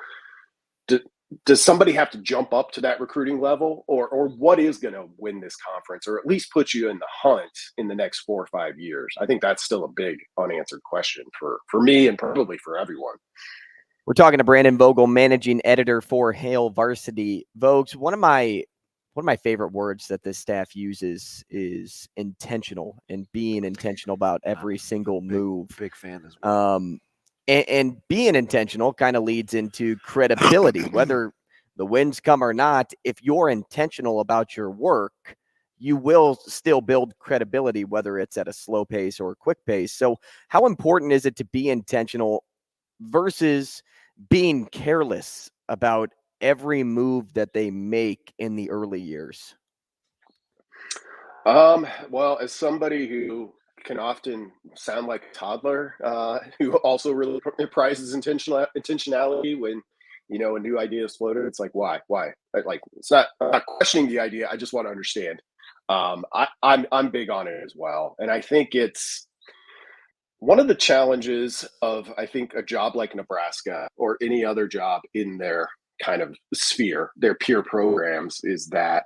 does somebody have to jump up to that recruiting level, or what is going to win this conference, or at least put you in the hunt in the next 4 or 5 years? I think that's still a big unanswered question for me and probably for everyone. We're talking to Brandon Vogel, managing editor for Hail Varsity. Vogues, one of my favorite words that this staff uses is intentional, and being intentional about every single move. Big fan as well. And being intentional kind of leads into credibility, whether the wins come or not. If you're intentional about your work, you will still build credibility, whether it's at a slow pace or a quick pace. So how important is it to be intentional versus being careless about every move that they make in the early years? Well, as somebody who can often sound like a toddler, who also really prizes intentionality when, a new idea is floated, it's like, why? Like, I'm not questioning the idea. I just want to understand. I'm big on it as well. And I think it's one of the challenges of, I think, a job like Nebraska or any other job in their kind of sphere, their peer programs, is that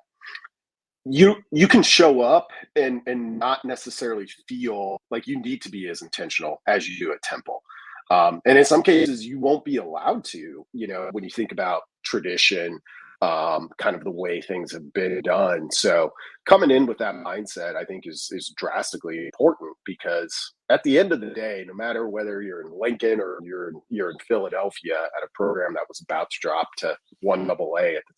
you can show up and not necessarily feel like you need to be as intentional as you do at Temple. And in some cases, you won't be allowed to, when you think about tradition, kind of the way things have been done. So coming in with that mindset, I think is drastically important, because at the end of the day, no matter whether you're in Lincoln or you're in Philadelphia at a program that was about to drop to 1AA at the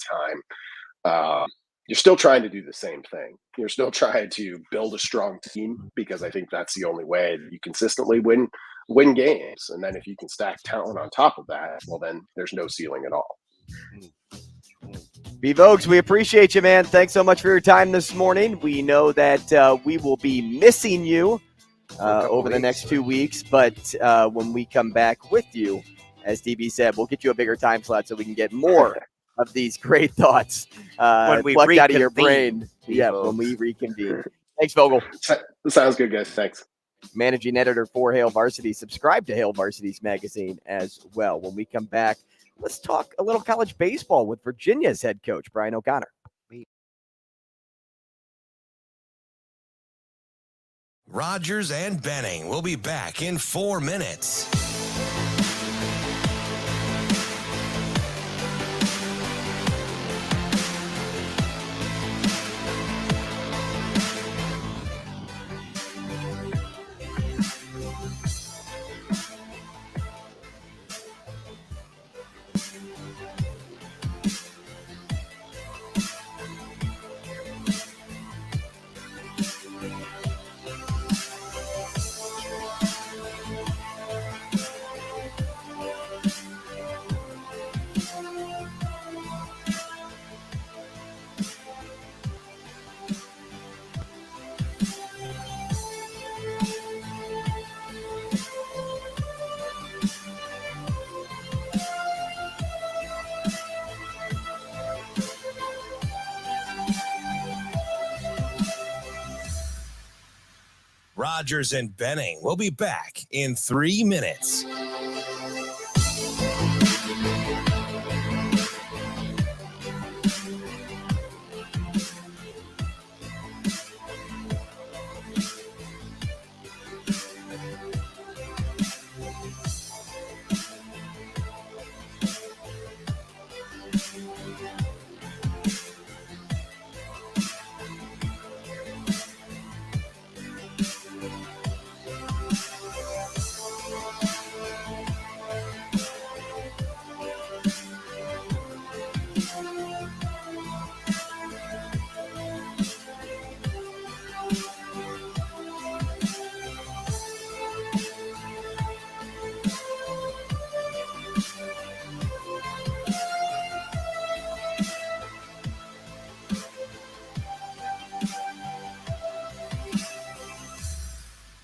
time, you're still trying to do the same thing. You're still trying to build a strong team, because I think that's the only way that you consistently win games. And then if you can stack talent on top of that, well, then there's no ceiling at all. B. Vogues, we appreciate you, man. Thanks so much for your time this morning. We know that we will be missing you over the next 2 weeks, but when we come back with you, as DB said, we'll get you a bigger time slot so we can get more of these great thoughts plucked out of your brain. Yeah, when we reconvene. Thanks, Vogel. Sounds good, guys. Thanks. managing editor for Hail Varsity. Subscribe to Hail Varsity's magazine as well. When we come back, let's talk a little college baseball with Virginia's head coach, Brian O'Connor. Rogers and Benning will be back in 4 minutes. Rogers and Benning will be back in 3 minutes.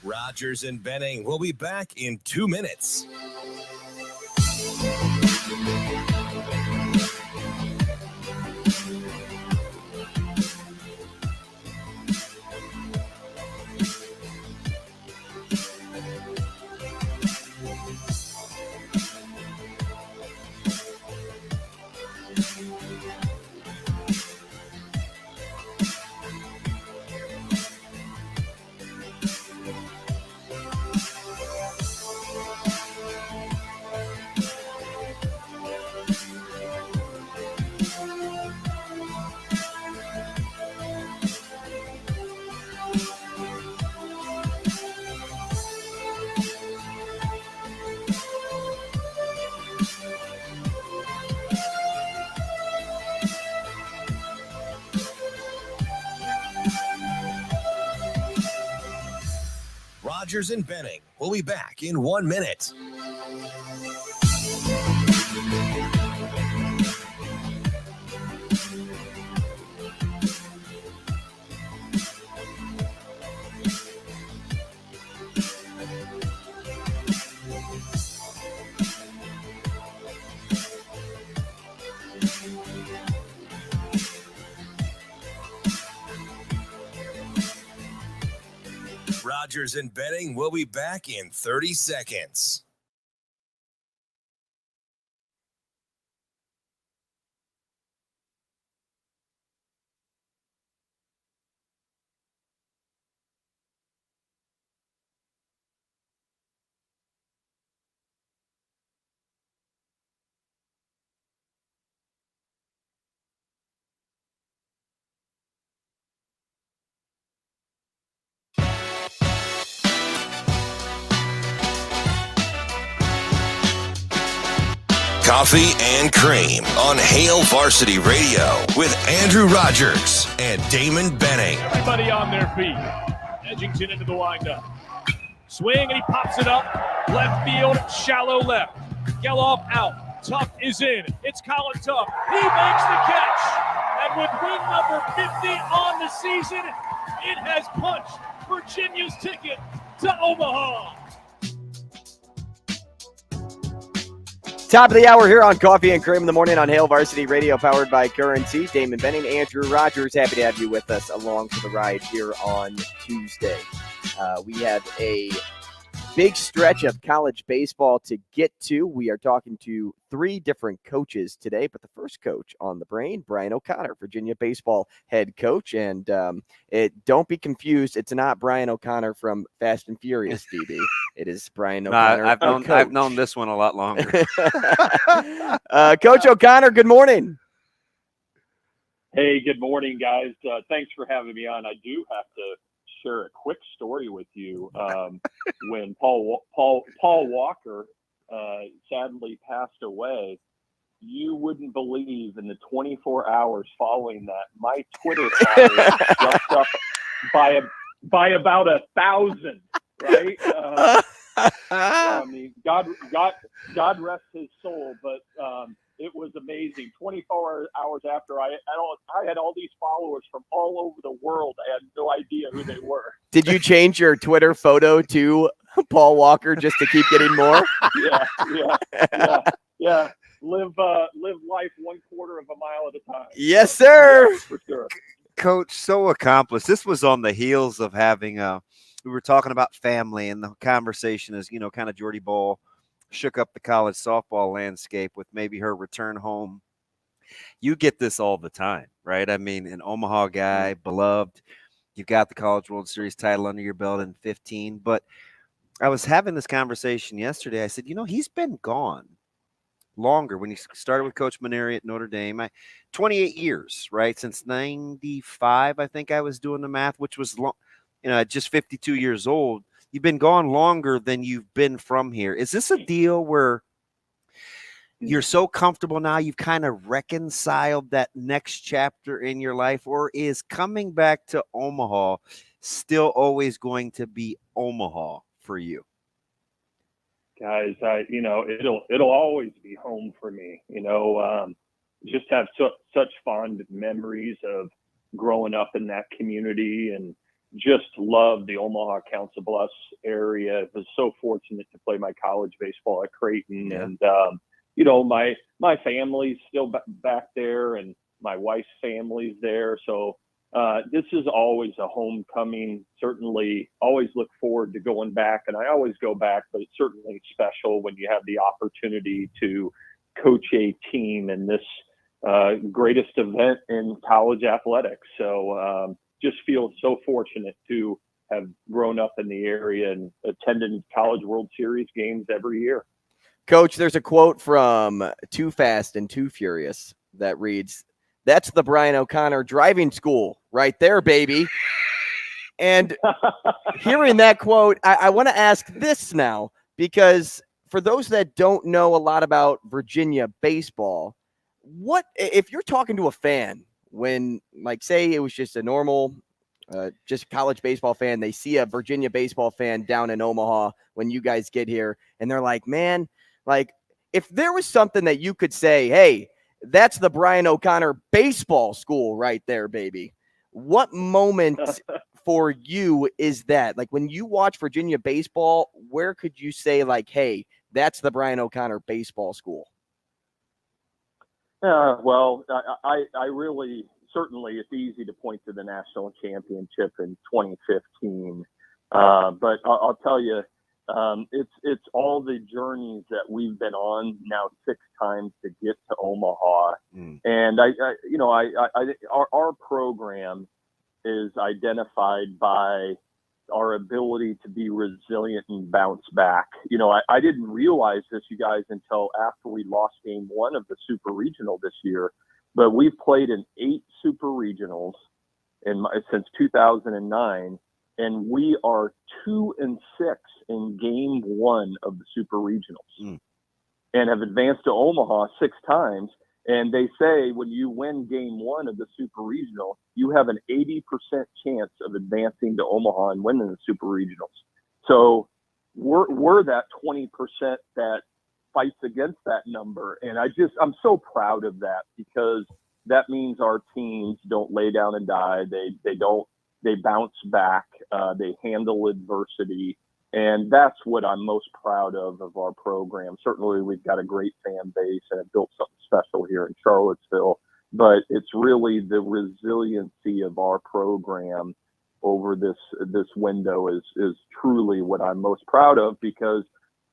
Rogers and Benning will be back in 2 minutes. Rogers and Benning will be back in 1 minute. Rogers and Benning will be back in 30 seconds. Coffee and Cream on Hail Varsity Radio with Andrew Rogers and Damon Benning. Everybody on their feet. Edgington into the windup. Swing, and he pops it up. Left field, shallow left. Geloff out. Tuck is in. It's Colin Tuck. He makes the catch. And with win number 50 on the season, it has punched Virginia's ticket to Omaha. Top of the hour here on Coffee and Cream in the morning on Hail Varsity Radio, powered by Currency. Damon Benning, Andrew Rogers, happy to have you with us along for the ride here on Tuesday. We have a big stretch of college baseball to get to. We are talking to 3 different coaches today, but the first coach on the brain, Brian O'Connor, Virginia baseball head coach. And don't be confused. It's not Brian O'Connor from Fast and Furious, DB. It is Brian O'Connor. I've known this one a lot longer. Coach O'Connor, good morning. Hey, good morning, guys. Thanks for having me on. I do have to share a quick story with you. When Paul Walker sadly passed away, you wouldn't believe in the 24 hours following that, my Twitter followers jumped up by about 1,000. Right? I mean, God rest his soul, but it was amazing. 24 hours after I had all these followers from all over the world. I had no idea who they were. Did you change your Twitter photo to Paul Walker just to keep getting more? Yeah. Live life 1/4 of a mile at a time. Yes, sir. Yeah, for sure. Coach, so accomplished. This was on the heels of having we were talking about family, and the conversation is, kind of Jordy Ball shook up the college softball landscape with maybe her return home. You get this all the time, right? I mean, an Omaha guy, beloved. You've got the College World Series title under your belt in 15. But I was having this conversation yesterday. I said, he's been gone longer. When he started with Coach Maneri at Notre Dame, 28 years, right? Since 95, I think I was doing the math, which was long, just 52 years old. You've been gone longer than you've been from here. Is this a deal where you're so comfortable now you've kind of reconciled that next chapter in your life, or is coming back to Omaha still always going to be Omaha for you? Guys, it'll always be home for me. Just have such fond memories of growing up in that community, and just love the Omaha Council Bluffs area. I was so fortunate to play my college baseball at Creighton. Yeah. And, my family's still back there, and my wife's family's there. So this is always a homecoming. Certainly always look forward to going back, and I always go back, but it's certainly special when you have the opportunity to coach a team in this greatest event in college athletics. So, just feel so fortunate to have grown up in the area and attended College World Series games every year. Coach, there's a quote from Too Fast and Too Furious that reads, "That's the Brian O'Connor driving school right there, baby." And hearing that quote, I want to ask this now, because for those that don't know a lot about Virginia baseball, what if you're talking to a fan when, like, say it was just a normal, just college baseball fan, they see a Virginia baseball fan down in Omaha when you guys get here, and they're like, man, like, if there was something that you could say, hey, that's the Brian O'Connor baseball school right there, baby. What moment for you is that? Like, when you watch Virginia baseball, where could you say, like, hey, that's the Brian O'Connor baseball school? Well, I really, certainly it's easy to point to the national championship in 2015. But I'll tell you, it's all the journeys that we've been on now 6 times to get to Omaha. And our program is identified by our ability to be resilient and bounce back. I didn't realize this, you guys, until after we lost game 1 of the Super Regional this year, but we've played in 8 Super Regionals since 2009, and we are 2-6 in game 1 of the Super Regionals, and have advanced to Omaha 6 times. And they say when you win game 1 of the Super Regional, you have an 80% chance of advancing to Omaha and winning the Super Regionals. So we're that 20% that fights against that number. And I'm so proud of that, because that means our teams don't lay down and die. They bounce back. They handle adversity. And that's what I'm most proud of our program. Certainly, we've got a great fan base and have built something special here in Charlottesville. But it's really the resiliency of our program over this window is truly what I'm most proud of, because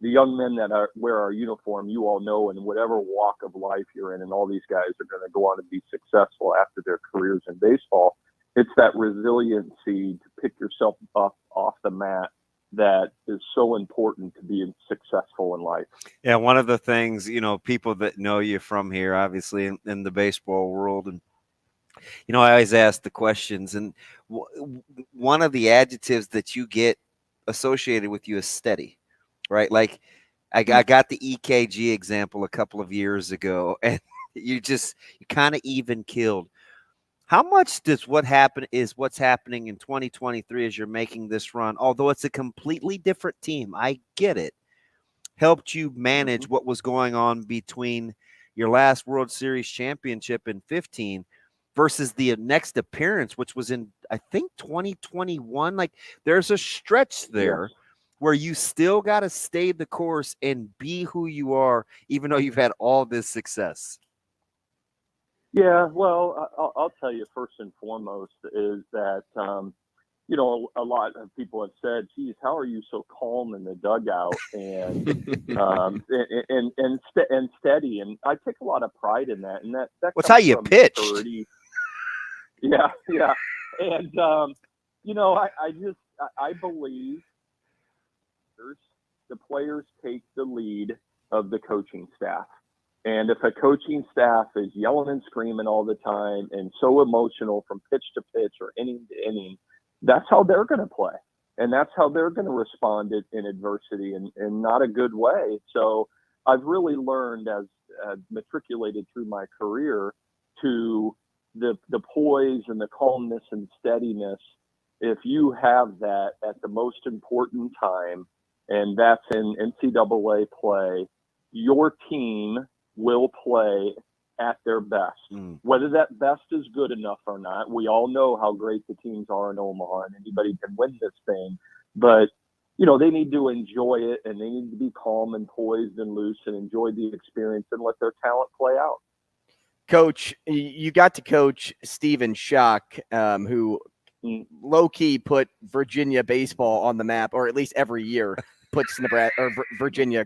the young men that wear our uniform, you all know, in whatever walk of life you're in, and all these guys are going to go on to be successful after their careers in baseball. It's that resiliency to pick yourself up off the mat that is so important to being successful in life. Yeah, one of the things, people that know you from here, obviously in the baseball world, and I always ask the questions, and one of the adjectives that you get associated with you is steady, right? Like I got the EKG example a couple of years ago, and you kind of even killed. How much does what's happening in 2023 as you're making this run, although it's a completely different team, I get it, helped you manage what was going on between your last World Series championship in 2015 versus the next appearance, which was in, I think, 2021? Like, there's a stretch there where you still got to stay the course and be who you are, even though you've had all this success. Yeah, well, I'll tell you first and foremost is that, a lot of people have said, geez, how are you so calm in the dugout and and steady? And I take a lot of pride in that. And that What's how you pitch? Yeah. And, I believe the players take the lead of the coaching staff. And if a coaching staff is yelling and screaming all the time and so emotional from pitch to pitch or inning to inning, that's how they're going to play. And that's how they're going to respond in adversity in not a good way. So I've really learned, as matriculated through my career, to the poise and the calmness and steadiness. If you have that at the most important time, and that's in NCAA play, your team will play at their best. Whether that best is good enough or not, we all know how great the teams are in Omaha, and anybody can win this thing. But, they need to enjoy it, and they need to be calm and poised and loose and enjoy the experience and let their talent play out. Coach, you got to coach Stephen Schoch, who low-key put Virginia baseball on the map, or at least every year puts Virginia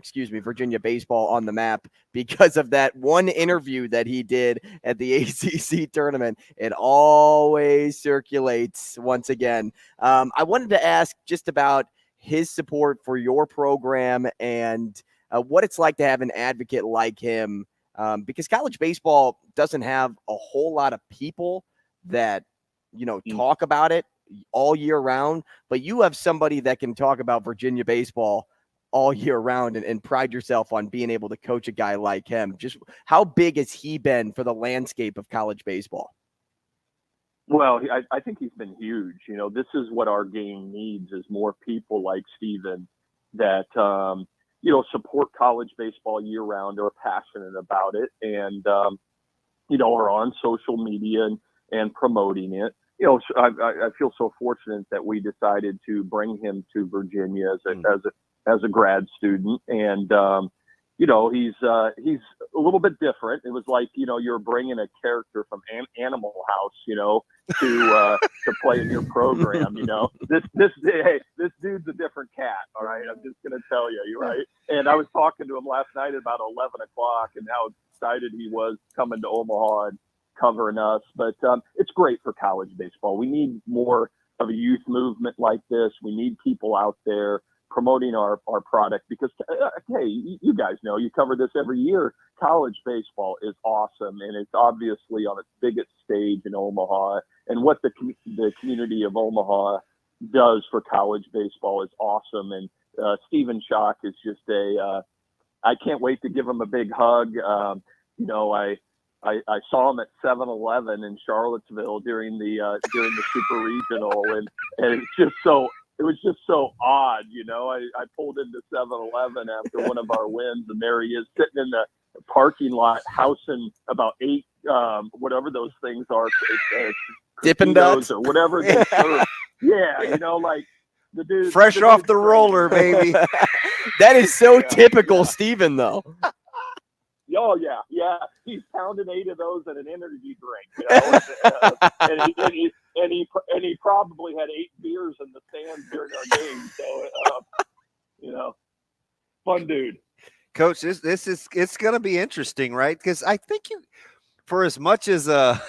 baseball on the map because of that one interview that he did at the ACC tournament. It always circulates once again. I wanted to ask just about his support for your program and what it's like to have an advocate like him, because college baseball doesn't have a whole lot of people that, talk about it all year round, but you have somebody that can talk about Virginia baseball all year round and pride yourself on being able to coach a guy like him. Just how big has he been for the landscape of college baseball? Well, I think he's been huge. This is what our game needs, is more people like Stephen that, support college baseball year round, are passionate about it, and, are on social media and promoting it. I feel so fortunate that we decided to bring him to Virginia as a grad student, and he's a little bit different. It was like you're bringing a character from Animal House, to play in your program. This dude's a different cat. All right, I'm just gonna tell you, you're right. And I was talking to him last night at about 11 o'clock, and how excited he was coming to Omaha and covering us. But it's great for college baseball. We need more of a youth movement like this. We need people out there promoting our product, because hey, you guys know, you cover this every year. College baseball is awesome, and it's obviously on its biggest stage in Omaha, and what the community of Omaha does for college baseball is awesome. And Stephen Schoch is just I can't wait to give him a big hug. I saw him at 7-Eleven in Charlottesville during the Super Regional, and it was just so odd. I pulled into 7-Eleven after one of our wins, and there he is sitting in the parking lot, housing about 8 whatever those things are, Dippin' Dots or whatever they serve. Yeah, like the dude fresh off the roller, baby. That is so typical, Stephen, though. Oh yeah, he's pounding 8 of those in an energy drink, he probably had 8 beers in the stands during our game. So, fun dude. Coach, it's going to be interesting, right? Because I think for as much as a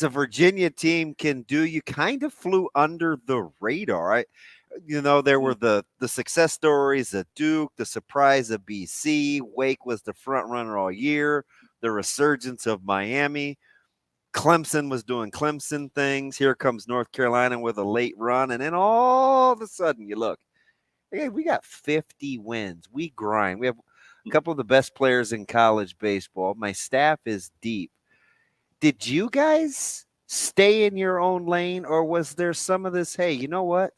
Virginia team can do, you kind of flew under the radar, right? There were the success stories of Duke, the surprise of BC, Wake was the front runner all year, the resurgence of Miami, Clemson was doing Clemson things. Here comes North Carolina with a late run, and then all of a sudden you look, hey, we got 50 wins. We grind. We have a couple of the best players in college baseball. My staff is deep. Did you guys stay in your own lane, or was there some of this, hey, you know what?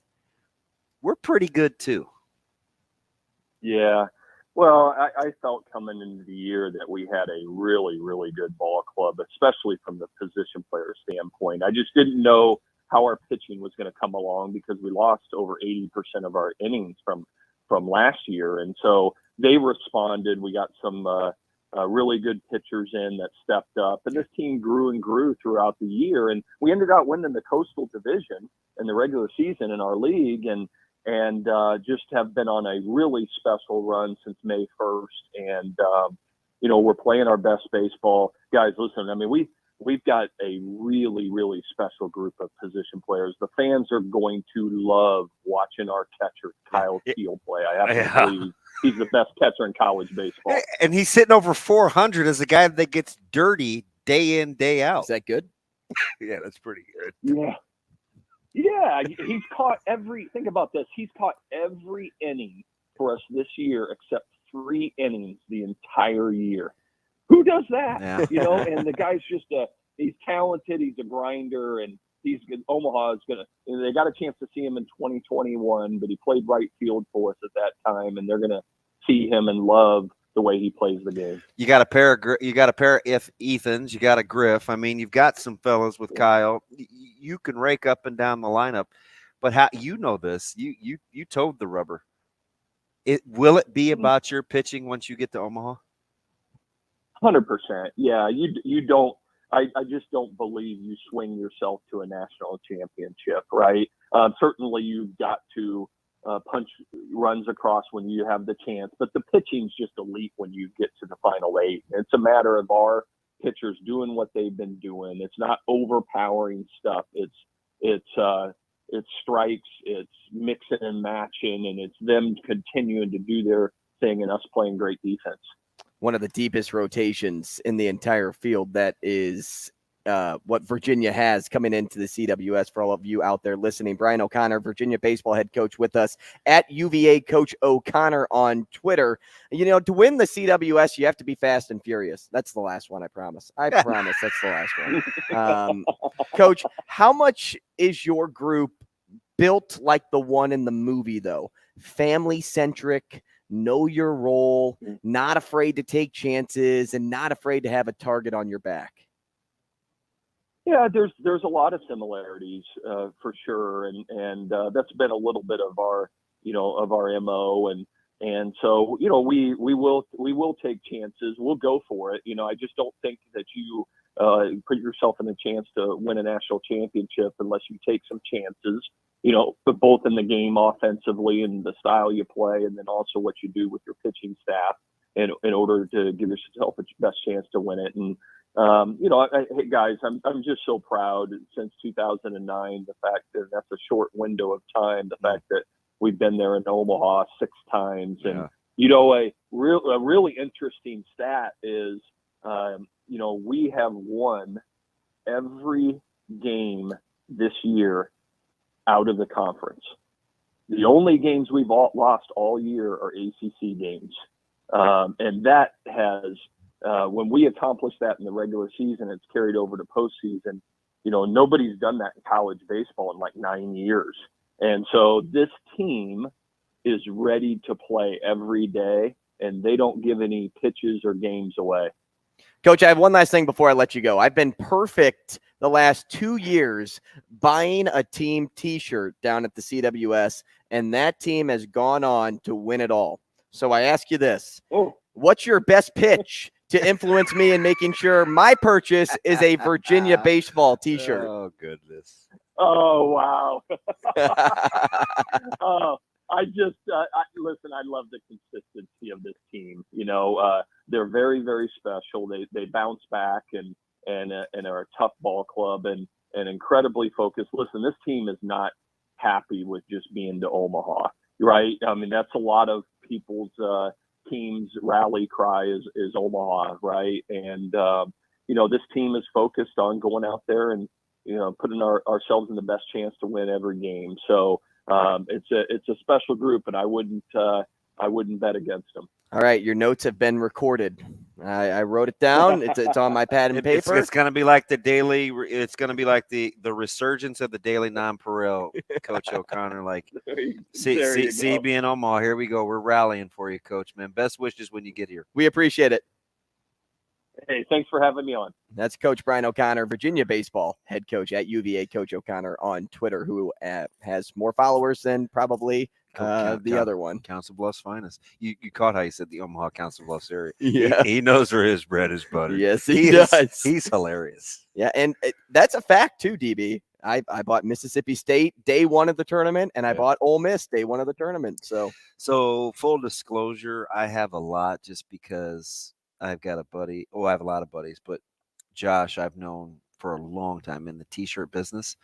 We're pretty good too. Yeah. Well, I felt coming into the year that we had a really, really good ball club, especially from the position player standpoint. I just didn't know how our pitching was going to come along because we lost over 80% of our innings from last year. And so they responded. We got some really good pitchers in that stepped up, and this team grew and grew throughout the year. And we ended up winning the Coastal Division in the regular season in our league, and just have been on a really special run since May 1st. And, we're playing our best baseball. Guys, listen, I mean, we've got a really, really special group of position players. The fans are going to love watching our catcher, Kyle Steele, play. I have to believe he's the best catcher in college baseball. And he's sitting over 400 as a guy that gets dirty day in, day out. Is that good? Yeah, that's pretty good. Yeah. Yeah, he's caught think about this. He's caught every inning for us this year except 3 innings the entire year. Who does that? Yeah. And the guy's just he's talented. He's a grinder, and he's good. Omaha is they got a chance to see him in 2021, but he played right field for us at that time, and they're going to see him and love the way he plays the game. You got a pair of Ethans. You got a Griff. I mean, you've got some fellas with Kyle. You can rake up and down the lineup, but how this? You towed the rubber. Will it be about your pitching once you get to Omaha? 100%. Yeah, you don't. I just don't believe you swing yourself to a national championship, right? Certainly, you've got to punch runs across when you have the chance, but the pitching's just elite when you get to the final 8. It's a matter of our pitchers doing what they've been doing. It's not overpowering stuff. It's strikes, it's mixing and matching, and it's them continuing to do their thing and us playing great defense. One of the deepest rotations in the entire field. That is what Virginia has coming into the CWS. For all of you out there listening, Brian O'Connor, Virginia baseball head coach, with us at UVA Coach O'Connor on Twitter. To win the CWS, you have to be fast and furious. That's the last one, I promise. I promise that's the last one. Coach, how much is your group built like the one in the movie, though? Family-centric, know your role, not afraid to take chances, and not afraid to have a target on your back? Yeah, there's a lot of similarities for sure, and that's been a little bit of our MO, and so we will take chances, we'll go for it. I just don't think that you put yourself in a chance to win a national championship unless you take some chances. But both in the game offensively and the style you play, and then also what you do with your pitching staff in order to give yourself the best chance to win it. And hey guys, I'm just so proud since 2009, the fact that that's a short window of time, the fact that we've been there in Omaha 6 times. And, a really interesting stat is, we have won every game this year out of the conference. The only games we've lost all year are ACC games. And that has, when we accomplish that in the regular season, it's carried over to postseason. Nobody's done that in college baseball in like 9 years. And so this team is ready to play every day, and they don't give any pitches or games away. Coach, I have one last thing before I let you go. I've been perfect the last 2 years buying a team T-shirt down at the CWS, and that team has gone on to win it all. So I ask you this. What's your best pitch to influence me in making sure my purchase is a Virginia baseball T-shirt. Oh, goodness. Oh, wow. Listen, I love the consistency of this team. They're very, very special. They bounce back and are a tough ball club and incredibly focused. Listen, this team is not happy with just being to Omaha, right? I mean, that's a lot of people's team's rally cry is Omaha, right? And, this team is focused on going out there and, putting ourselves in the best chance to win every game. So it's a special group, and I wouldn't bet against them. All right, your notes have been recorded. I wrote it down. It's on my pad and paper. It's going to be like the daily. It's going to be like the resurgence of the daily nonpareil, Coach O'Connor. Like, CB in Omaha. Here we go. We're rallying for you, Coach. Man, best wishes when you get here. We appreciate it. Hey, thanks for having me on. That's Coach Brian O'Connor, Virginia baseball head coach at UVA. Coach O'Connor on Twitter, who has more followers than probably the other one. Council Bluffs finest. You caught how he said the Omaha Council Bluffs area. Yeah. He knows where his bread is buttered. Yes, he does. He's hilarious. Yeah, and that's a fact too, DB. I bought Mississippi State day one of the tournament, and I bought Ole Miss day one of the tournament. So full disclosure, I have a lot just because I've got a buddy. Oh, I have a lot of buddies, but Josh I've known for a long time in the T-shirt business.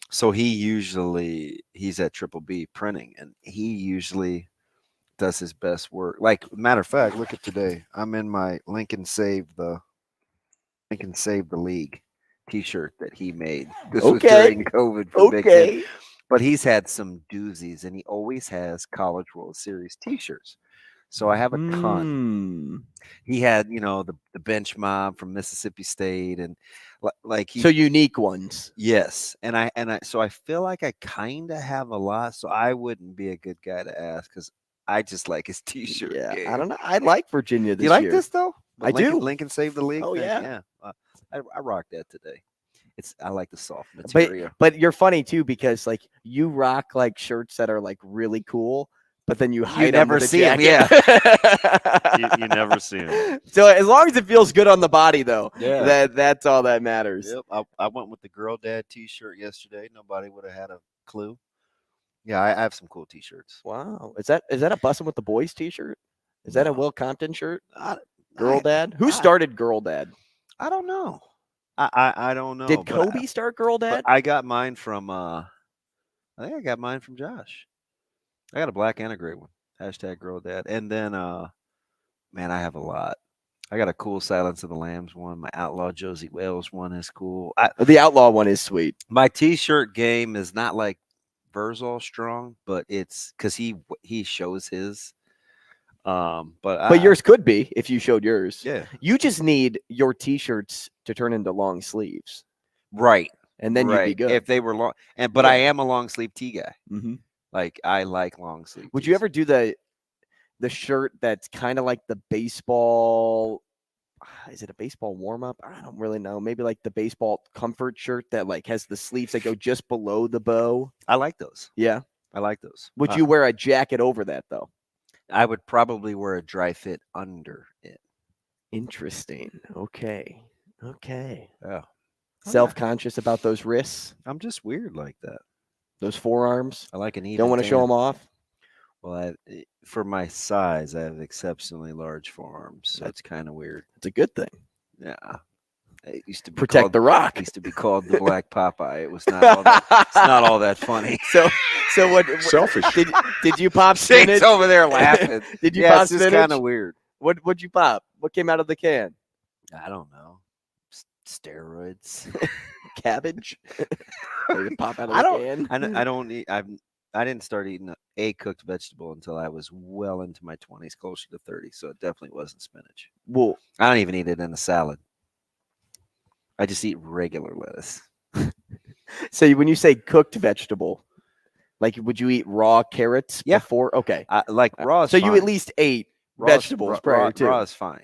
So he's at Triple B printing, and he usually does his best work. Like, matter of fact, look at today. I'm in my Lincoln Save the League T-shirt that he made. This was during COVID for Big Ten. But he's had some doozies, and he always has College World Series T-shirts. So I have a ton. He had, the bench mob from Mississippi State, and so unique ones. Yes, and I so I feel like I kind of have a lot. So I wouldn't be a good guy to ask because I just like his T-shirt. Yeah, game. I don't know. I like Virginia this year. You like year. this though? I do. Lincoln Save the League. Oh yeah. I rock that today. I like the soft material. But you're funny too because like you rock like shirts that are like really cool. But then you never see them, yeah. you never see them. So as long as it feels good on the body, though, yeah, that's all that matters. Yep. I went with the Girl Dad T-shirt yesterday. Nobody would have had a clue. Yeah, I have some cool T-shirts. Wow, is that a Bussin' with the Boys T-shirt? Is that a Will Compton shirt? Girl Dad? Who started Girl Dad? I don't know. I don't know. Did Kobe start Girl Dad? I got mine from. I think I got mine from Josh. I got a black and a gray one. # Girl Dad. And then, man, I have a lot. I got a cool Silence of the Lambs one. My Outlaw Josie Wales one is cool. The Outlaw one is sweet. My T-shirt game is not like Verzal strong, but it's because he shows his. But yours could be if you showed yours. Yeah. You just need your T-shirts to turn into long sleeves. Right. And then you'd be good. If they were long. But I am a long sleeve tee guy. Mm-hmm. Like, I like long sleeve. Would you ever do the shirt that's kind of like the baseball? Is it a baseball warm up? I don't really know. Maybe like the baseball comfort shirt that like has the sleeves that go just below the bow. I like those. Yeah, I like those. Would you wear a jacket over that though? I would probably wear a dry fit under it. Interesting. Okay. Yeah. Self-conscious about those wrists. I'm just weird like that. Those forearms. I like an even. Don't want to show them off. Well, for my size, I have exceptionally large forearms, so it's kind of weird. It's a good thing. Yeah. It used to be Protect called, the Rock. It used to be called the Black Popeye. It was not all that. It's not all that funny. So what? Selfish. Did you pop spinach? Shane's over there laughing. Did you pop it's spinach? It's kind of weird. What'd you pop? What came out of the can? I don't know. Steroids. Cabbage. Pop out of the can. I don't eat. I didn't start eating a cooked vegetable until I was well into my 20s, closer to 30. So it definitely wasn't spinach. Well, I don't even eat it in a salad. I just eat regular lettuce. So when you say cooked vegetable, like would you eat raw carrots before? Okay. Like raw is So fine. you at least ate vegetables prior to. Raw is fine.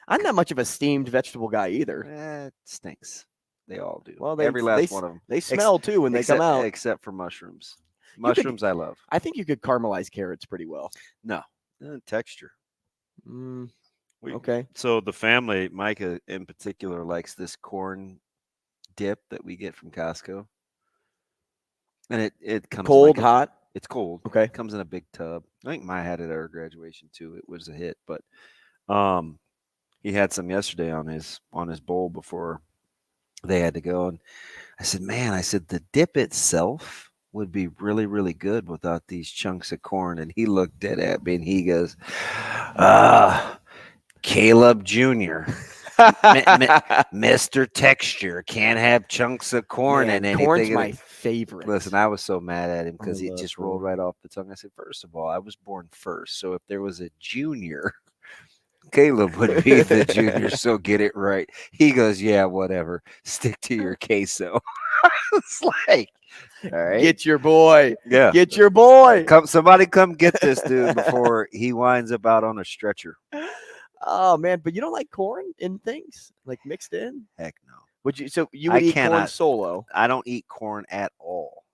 I'm not much of a steamed vegetable guy either. It stinks. They all do. Well, every last one of them. They smell too when they come out. Except for mushrooms. Mushrooms I love. I think you could caramelize carrots pretty well. No. Texture. Okay. So the family, Micah in particular, likes this corn dip that we get from Costco. And it comes Cold, like hot? It's cold. Okay. It comes in a big tub. I think Maya had it at our graduation too. It was a hit, but he had some yesterday on his bowl before they had to go. And I said, the dip itself would be really, really good without these chunks of corn. And he looked dead at me and he goes, Caleb Jr., Mr. Texture, can't have chunks of corn in anything. Corn's my favorite. Listen, I was so mad at him because it just rolled corn. right off the tongue. I said, first of all, I was born first. So if there was a junior, Caleb would be the junior. So get it right. He goes, yeah, whatever. Stick to your queso. It's like, all right. Get your boy. Yeah. Get your boy. Somebody come get this dude before he winds up out on a stretcher. Oh man, but you don't like corn in things like mixed in? Heck no. Would you? So you would eat corn solo? I don't eat corn at all.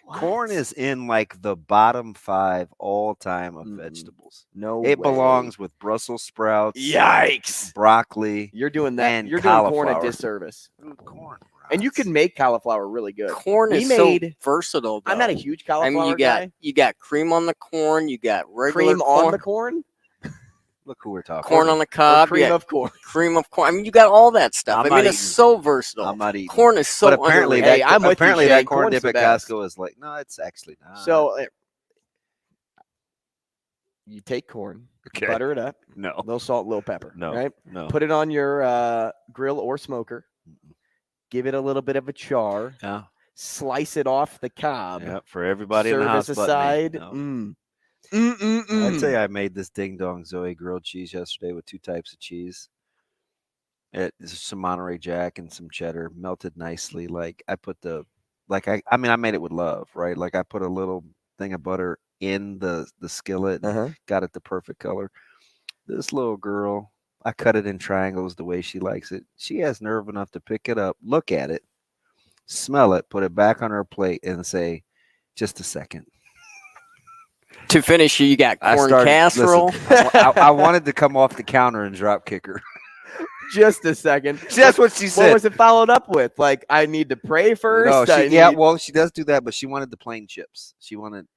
What? Corn is in like the bottom 5 all time of vegetables. No, it way. belongs with Brussels sprouts. Yikes! Broccoli. You're doing that. And You're doing corn a cauliflower. disservice. Dude, corn. And you can make cauliflower really good. Corn is so versatile. Though. I'm not a huge cauliflower guy. You got cream on the corn. You got regular cream corn. on the corn. Look who we're talking. Corn on the cob. Cream of corn. Cream of corn. I mean, you got all that stuff. It's so versatile. I'm not eating. Corn is so. But apparently, underrated. that corn dip at Costco is like, no, it's actually not. So you take corn, butter it up. No. Little salt, little pepper. No. Right. No. Put it on your grill or smoker. Give it a little bit of a char. Yeah. Slice it off the cob. Yeah. For everybody in the house, service but me. aside. No. Mm. I'd say I made this Ding Dong Zoe grilled cheese yesterday with 2 types of cheese. Some Monterey Jack and some cheddar, melted nicely. Like I put I made it with love, right? Like I put a little thing of butter in the skillet, got it the perfect color. This little girl, I cut it in triangles the way she likes it. She has nerve enough to pick it up, look at it, smell it, put it back on her plate, and say, "Just a second." To finish, you got corn casserole. Listen, I wanted to come off the counter and drop kick her. Just a second. That's what she said. What was it followed up with? Like, I need to pray first. No, well, she does do that, but she wanted the plain chips. She wanted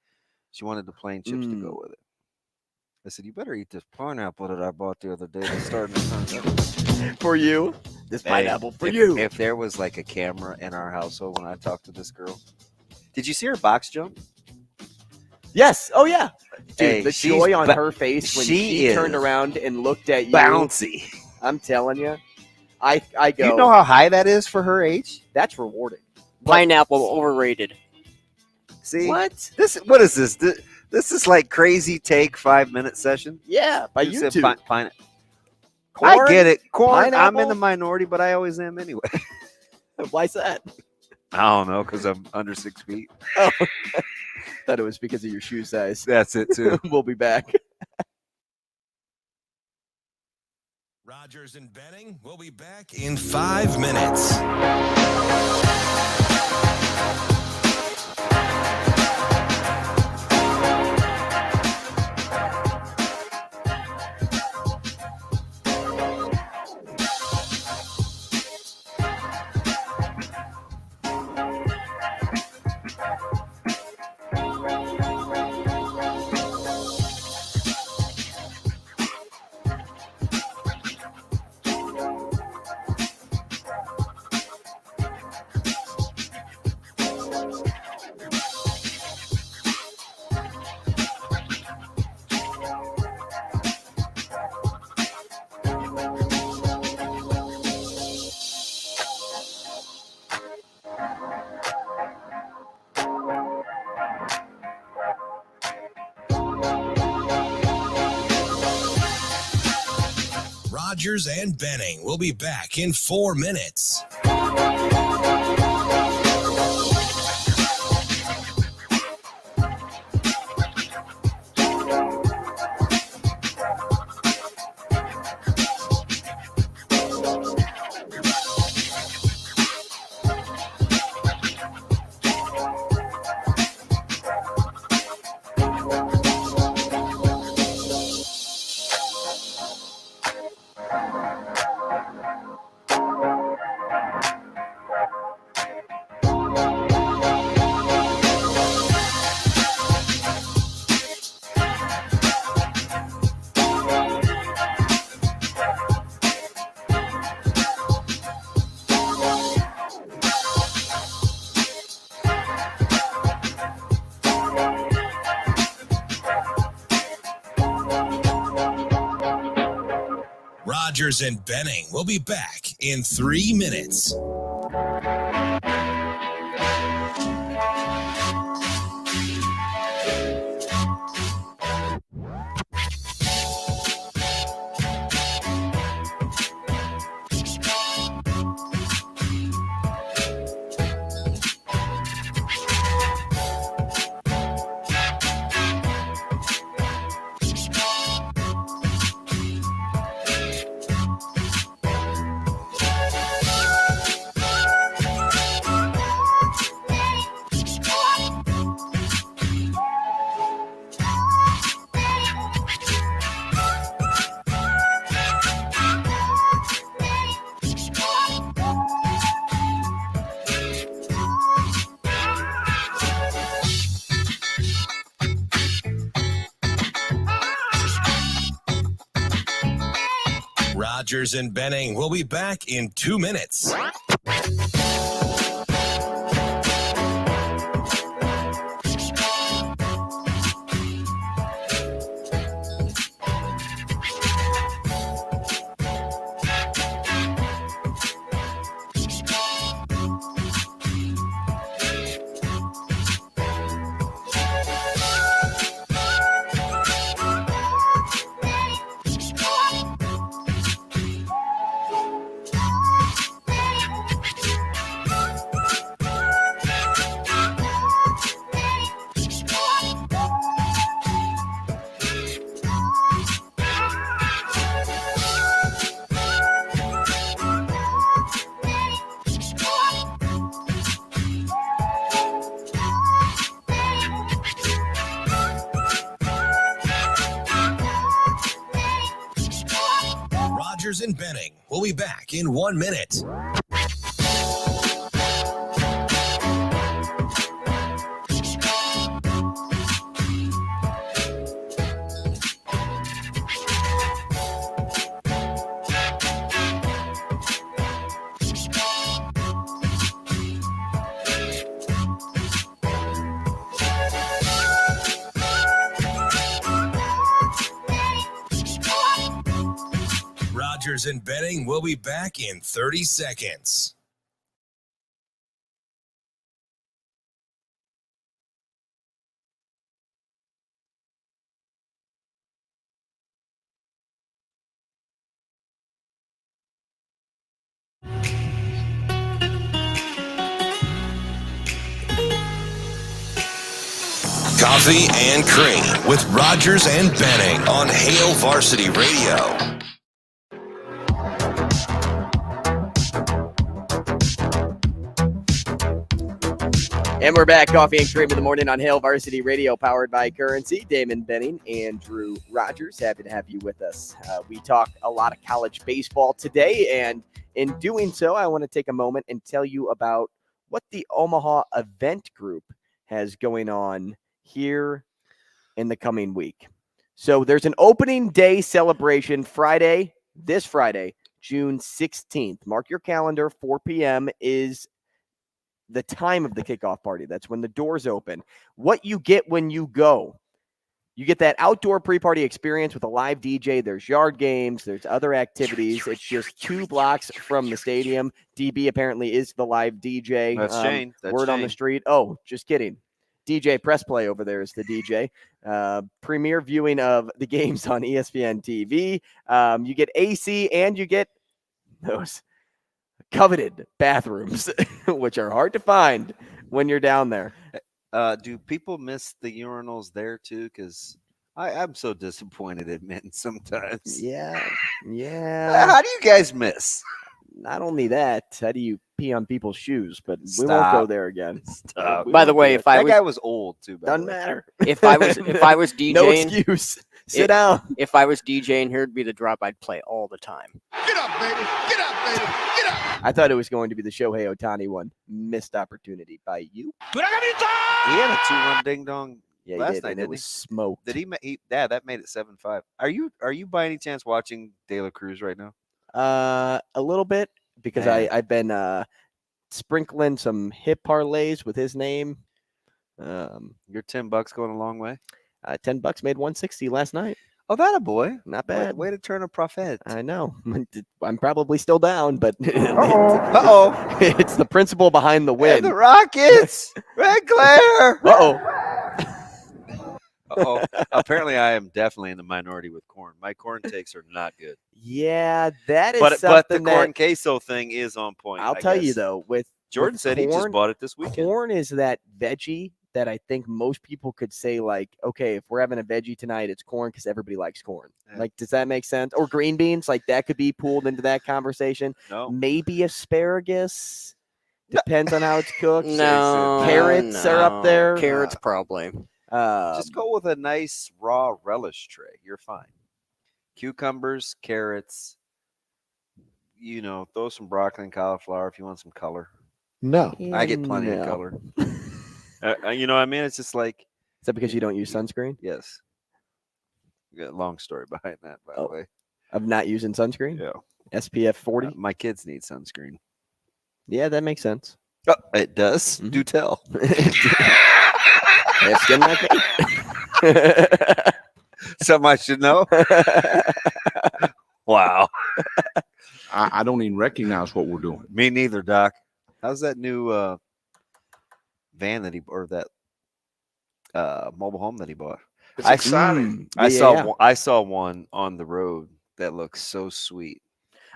the plain chips to go with it. I said, you better eat this pineapple that I bought the other day that's starting to turn up. For you. This pineapple for you. If there was like a camera in our household when I talked to this girl. Did you see her box jump? Yes. Oh, yeah. Dude, Hey, the she's joy on her face when she turned around and looked at you. Bouncy. I'm telling you. I go. You know how high that is for her age? That's rewarding. Pineapple overrated. See? What? What is this? This is like crazy take 5-minute session. Yeah, by You said YouTube. corn? Corn? I get it. Corn, I'm Pineapple? in the minority, but I always am anyway. Why's that? I don't know, because I'm under 6 feet. Oh, thought it was because of your shoe size. That's it, too. We'll be back. Rogers and Benning will be back in 5 minutes. Rogers and Benning will be back in 4 minutes. Rogers and Benning will be back in 3 minutes. Rogers and Benning will be back in 2 minutes. Rogers and Benning will be back in 1 minute. Rogers and Benning will be back in 30 seconds. Coffee and Cream with Rogers and Benning on Hail Varsity Radio. And we're back, Coffee and Cream in the morning on Hail Varsity Radio, powered by Currency. Damon Benning, Andrew Rogers, happy to have you with us. We talk a lot of college baseball today, and in doing so, I want to take a moment and tell you about what the Omaha Event Group has going on here in the coming week. So there's an opening day celebration this Friday, June 16th. Mark your calendar, 4 p.m. is the time of the kickoff party. That's when the doors open. What you get when you go, you get that outdoor pre-party experience with a live DJ. There's yard games. There's other activities. It's just 2 blocks from the stadium. DB apparently is the live DJ. That's Shane. That's word Shane. On the street. Oh, just kidding. DJ Press Play over there is the DJ. Premier viewing of the games on ESPN TV. You get AC and you get those coveted bathrooms, which are hard to find when you're down there. Do people miss the urinals there too? Because I'm so disappointed in men sometimes. Yeah. How do you guys miss? Not only that, how do you pee on people's shoes? But we won't go there again. By the way, that guy was old too. Doesn't matter. If I was DJing, no excuse. Sit down. If I was DJing, here would be the drop I'd play all the time. Get up, baby. Get up, baby. Get up. I thought it was going to be the Shohei Ohtani one. Missed opportunity by you. He had a 2-run ding dong. Yeah, last he did, night, and it was smoked. Did he? Yeah, that made it 7-5. Are you by any chance watching De La Cruz right now? A little bit, because I've been sprinkling some hip parlays with his name. Your $10 going a long way. $10 made 160 last night. Oh, that a boy. Not bad. Way to turn a prophet. I know. I'm probably still down, but Uh-oh. It's the principle behind the win. And the Rockets. Red glare. Uh-oh. Apparently, I am definitely in the minority with corn. My corn takes are not good. Yeah, that is But the something corn queso thing is on point. I'll tell you, though, with Jordan said he just bought it this weekend. Corn is that veggie that I think most people could say, like, okay, if we're having a veggie tonight, it's corn because everybody likes corn. Yeah. Like, does that make sense? Or green beans, like that could be pulled into that conversation. No. Maybe asparagus. Depends on how it's cooked. No. Carrots are up there. Carrots probably. Just go with a nice raw relish tray. You're fine. Cucumbers, carrots, throw some broccoli and cauliflower if you want some color. No. I get plenty of color. It's just like. Is that because you don't use sunscreen? Yes. Got a long story behind that, by the way. Of not using sunscreen? Yeah. SPF 40? My kids need sunscreen. Yeah, that makes sense. Oh, it does? Mm-hmm. Do tell. They have skin like that? Something I should know? Wow. I don't even recognize what we're doing. Me neither, Doc. How's that new van that that mobile home that he bought? It's exciting. I saw one on the road that looks so sweet.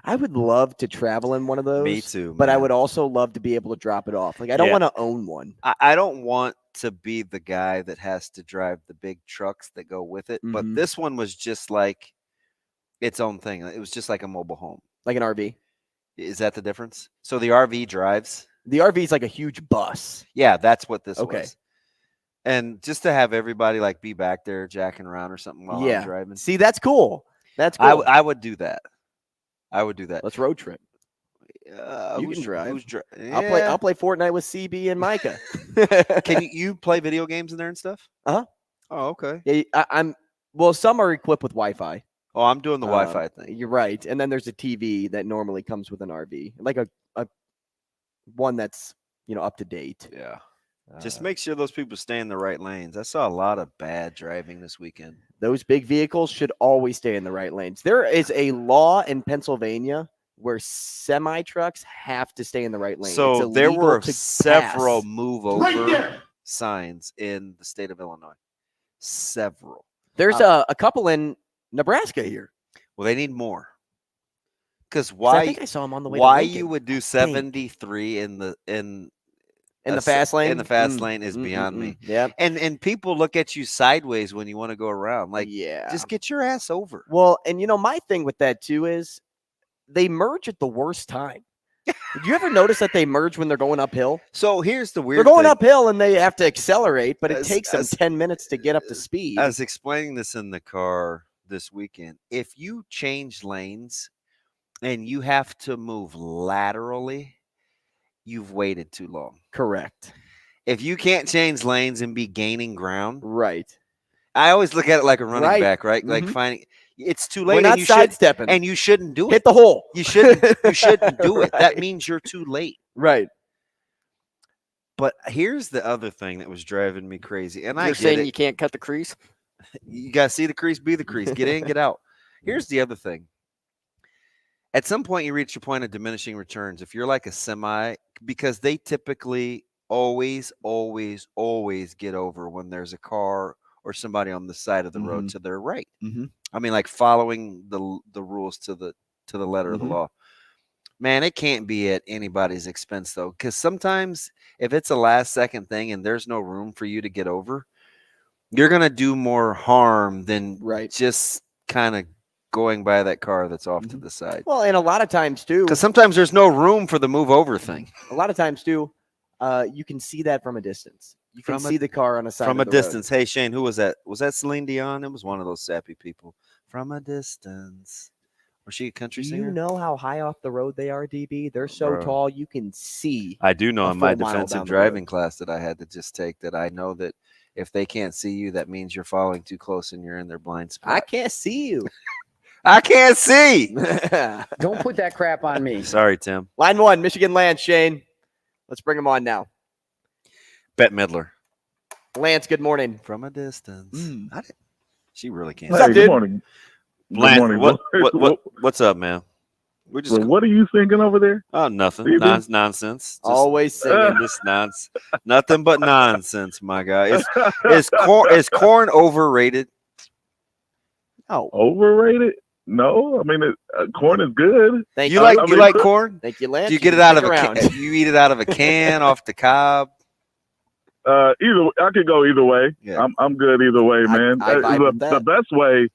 I would love to travel in one of those. Me too, but I man. would also love to be able to drop it off. Like, I don't want to own one. I don't want to be the guy that has to drive the big trucks that go with it. But this one was just like its own thing. It was just like a mobile home. Like an RV. Is that the difference? So the RV drives? The RV is like a huge bus. Yeah, that's what this was. And just to have everybody like be back there jacking around or something while I'm driving. See, that's cool. That's cool. I would do that. I would do that. Let's road trip. You can drive. Yeah. I'll play Fortnite with CB and Micah. Can you play video games in there and stuff? Uh-huh. Oh, okay. Yeah, well, some are equipped with Wi-Fi. Oh, I'm doing the Wi-Fi thing. You're right. And then there's a TV that normally comes with an RV, like a one that's up to date. Yeah. Just make sure those people stay in the right lanes. I saw a lot of bad driving this weekend. Those big vehicles should always stay in the right lanes. There is a law in Pennsylvania where semi trucks have to stay in the right lane. So there were several move over signs in the state of Illinois. Several. There's a couple in Nebraska here. Well, they need more. Because I think I saw them on the way. Why to Lincoln. you would do 73 in the fast lane? In the fast lane is beyond me. Yeah. And people look at you sideways when you want to go around. Like, just get your ass over. Well, and my thing with that too is they merge at the worst time. Did you ever notice that they merge when they're going uphill? So here's the weird thing. They're going thing. uphill and they have to accelerate, but it takes them 10 minutes to get up to speed. I was explaining this in the car this weekend. If you change lanes and you have to move laterally, you've waited too long. Correct. If you can't change lanes and be gaining ground. Right. I always look at it like a running back, right? Mm-hmm. Like finding it's too late. We're not sidestepping. And you shouldn't do it. Hit the hole. You shouldn't do it. Right. That means you're too late. Right. But here's the other thing that was driving me crazy. And You're saying you can't cut the crease? You got to see the crease, be the crease. Get in, get out. Here's the other thing. At some point, you reach your point of diminishing returns. If you're like a semi, because they typically always get over when there's a car or somebody on the side of the road to their right. Mm-hmm. I mean, like following the rules to the letter of the law. Man, it can't be at anybody's expense, though, because sometimes if it's a last-second thing and there's no room for you to get over, you're going to do more harm than just kind of going by that car that's off to the side. Well, and a lot of times, too. Because sometimes there's no room for the move over thing. A lot of times, too, you can see that from a distance. You can see the car on a side from of a the distance. Hey, Shane, who was that? Was that Celine Dion? It was one of those sappy people. From a distance. Was she a country singer? You know how high off the road they are, DB? They're so tall, you can see. I do know in my defensive driving class that I had to just take that. I know that if they can't see you, that means you're following too close and you're in their blind spot. I can't see you. I can't see. Don't put that crap on me. Sorry, Tim. Line 1, Michigan Lance, Shane. Let's bring him on now. Bette Midler. Lance, good morning. From a distance. She really can't. Hey, good morning. Lance, Good morning. What's up, man? We're just. What are you thinking over there? Oh, nothing. Nonsense. Just always singing. This nonsense. Nothing but nonsense, my guy. Is corn overrated? Oh, overrated? No, I mean corn is good. You like corn? Thank you, Lance. Do you get it out of a can? You eat it out of a can off the cob? Either I could go either way. Yeah. I'm good either way, man. The best way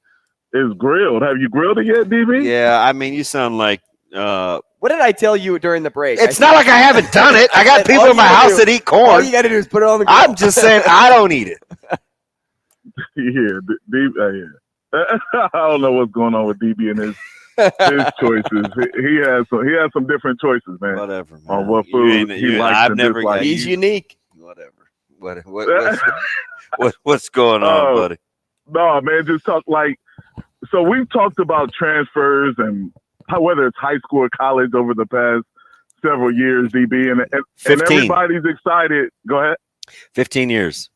is grilled. Have you grilled it yet, DB? Yeah, I mean, you sound like. What did I tell you during the break? It's not like I haven't done it. I got people in my house that eat corn. All you got to do is put it on the grill. I'm just saying I don't eat it. Yeah, I don't know what's going on with DB and his choices. He has some different choices, man. Whatever, man. On what food he likes and dislikes. He's unique. Whatever. What's going on, buddy? No, man, just talk like. So we've talked about transfers and whether it's high school or college over the past several years, DB, and everybody's excited. Go ahead. 15 years.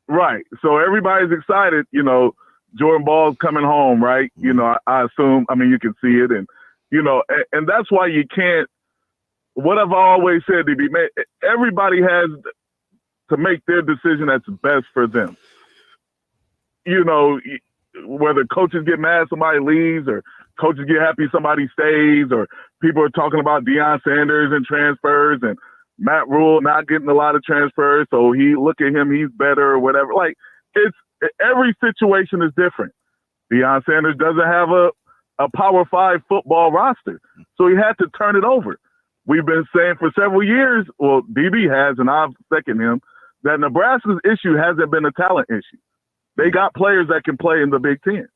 Right. So everybody's excited, Jordan Ball's coming home, right? I assume, you can see it. And, and that's why you can't, what I've always said, DB, man, everybody has to make their decision that's best for them. Whether coaches get mad somebody leaves or coaches get happy somebody stays, or people are talking about Deion Sanders and transfers and Matt Rule not getting a lot of transfers. So look at him, he's better or whatever. Like every situation is different. Deion Sanders doesn't have a Power 5 football roster. So he had to turn it over. We've been saying for several years, well, DB has, and I'll second him, that Nebraska's issue hasn't been a talent issue. They got players that can play in the Big Ten.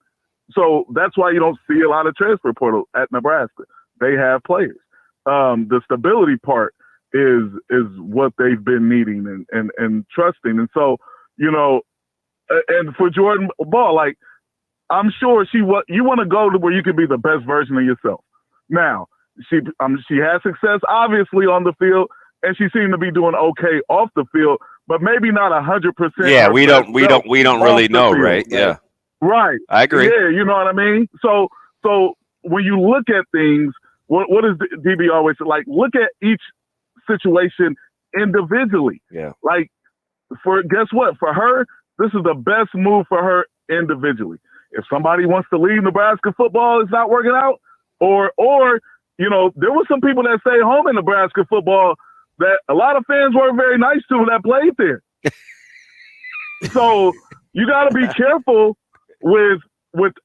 So that's why you don't see a lot of transfer portal at Nebraska. They have players. The stability part is what they've been needing and trusting. And so, and for Jordan Ball, like, I'm sure you want to go to where you can be the best version of yourself. Now, she has success obviously on the field, and she seemed to be doing okay off the field, but maybe not 100%. Yeah, we don't really know, right? Yeah. Right. I agree. Yeah, you know what I mean? So when you look at things, what does DB always say? Like, look at each situation individually. Yeah. Like, guess what? For her, this is the best move for her individually. If somebody wants to leave Nebraska football, it's not working out, or there were some people that stayed home in Nebraska football that a lot of fans weren't very nice to that played there. So you got to be careful with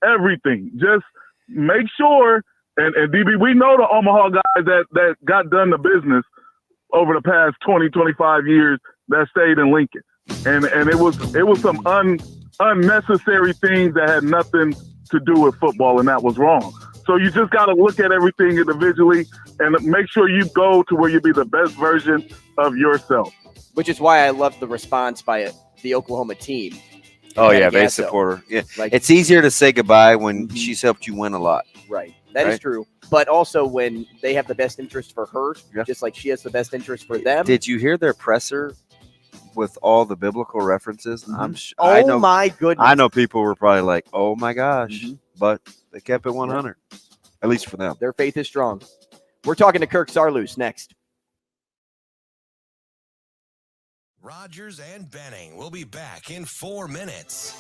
everything. Just make sure, and DB, we know the Omaha guys that got done the business over the past 20, 25 years that stayed in Lincoln. And it was some unnecessary things that had nothing to do with football, and that was wrong. So you just got to look at everything individually and make sure you go to where you be the best version of yourself. Which is why I love the response by the Oklahoma team. Oh, yeah, they support her. Yeah. It's easier to say goodbye when she's helped you win a lot. Right. That is true. But also when they have the best interest for her, just like she has the best interest for them. Did you hear their presser with all the biblical references? Mm-hmm. My goodness. I know people were probably like, oh, my gosh. Mm-hmm. But they kept it 100, at least for them. Their faith is strong. We're talking to Kirk Saarloos next. Rogers and Benning will be back in 4 minutes.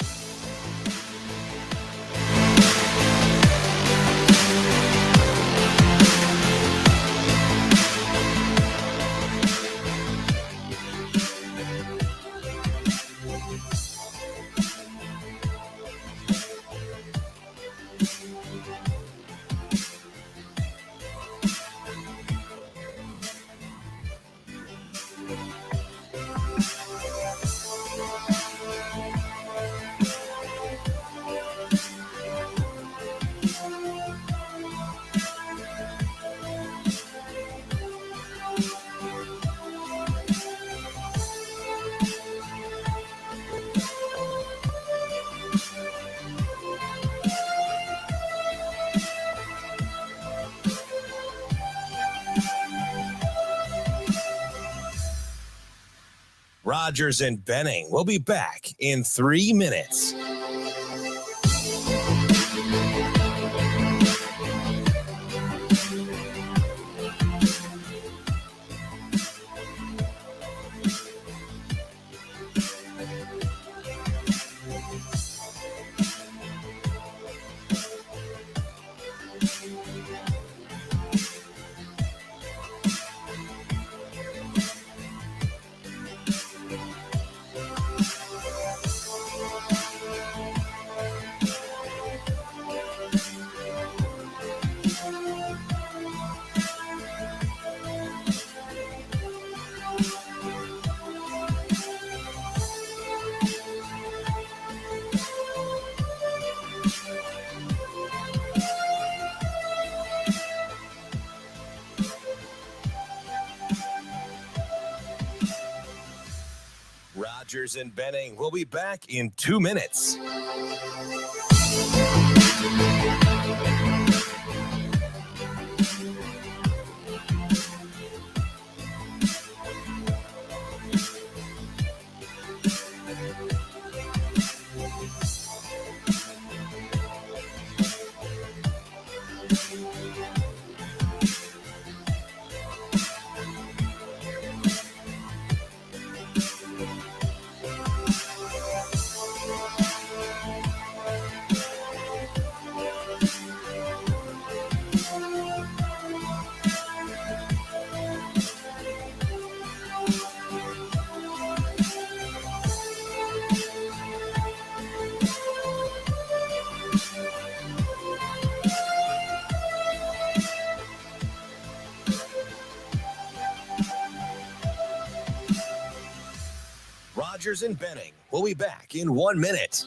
Rogers and Benning will be back in 3 minutes. Rogers and Benning will be back in 2 minutes. Rogers and Benning will be back in 1 minute.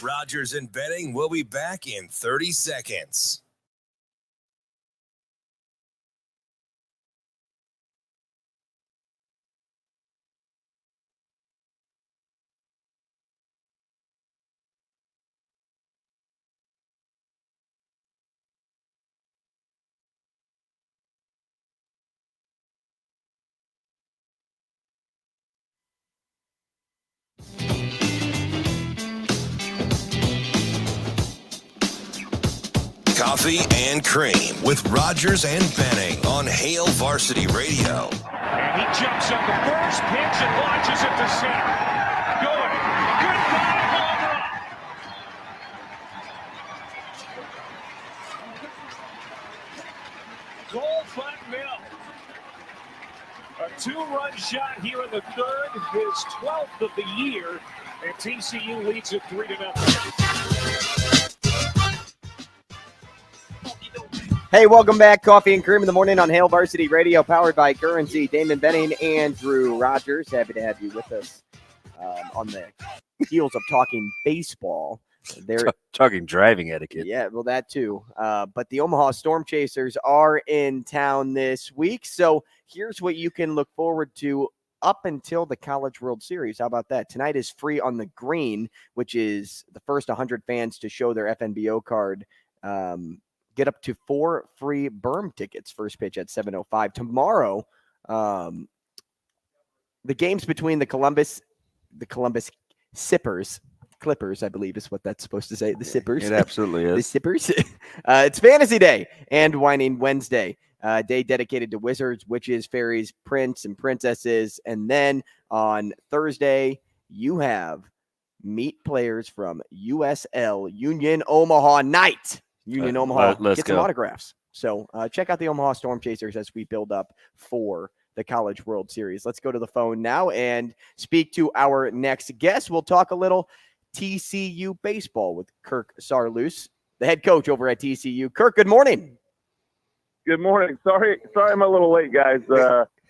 Rogers and Benning will be back in 30 seconds. Coffee and Cream with Rogers and Benning on Hail Varsity Radio. And he jumps on the first pitch and launches it to center. Good. Goodbye, home run. Goal butt mill. A 2-run shot here in the third, his 12th of the year, and TCU leads it 3-0. Hey, welcome back. Coffee and Cream in the morning on Hail Varsity Radio, powered by Currency. Damon Benning, Andrew Rogers. Happy to have you with us on the heels of talking baseball. They're talking driving etiquette. Yeah, well, that too. But the Omaha Storm Chasers are in town this week. So here's what you can look forward to up until the College World Series. How about that? Tonight is Free on the Green, which is the first 100 fans to show their FNBO card. Get up to 4 free berm tickets. First pitch at 7:05 tomorrow. The games between the Columbus Clippers, I believe is what that's supposed to say. The Sippers. It absolutely is. The Sippers. It's Fantasy Day and Whining Wednesday. Day dedicated to wizards, witches, fairies, prince, and princesses. And then on Thursday, you have meet players from USL Union Omaha Night. Union Omaha, get some autographs. So check out the Omaha Storm Chasers as we build up for the College World Series. Let's go to the phone now and speak to our next guest. We'll talk a little TCU baseball with Kirk Saarloos, the head coach over at TCU. Kirk, good morning. Good morning. Sorry, I'm a little late, guys.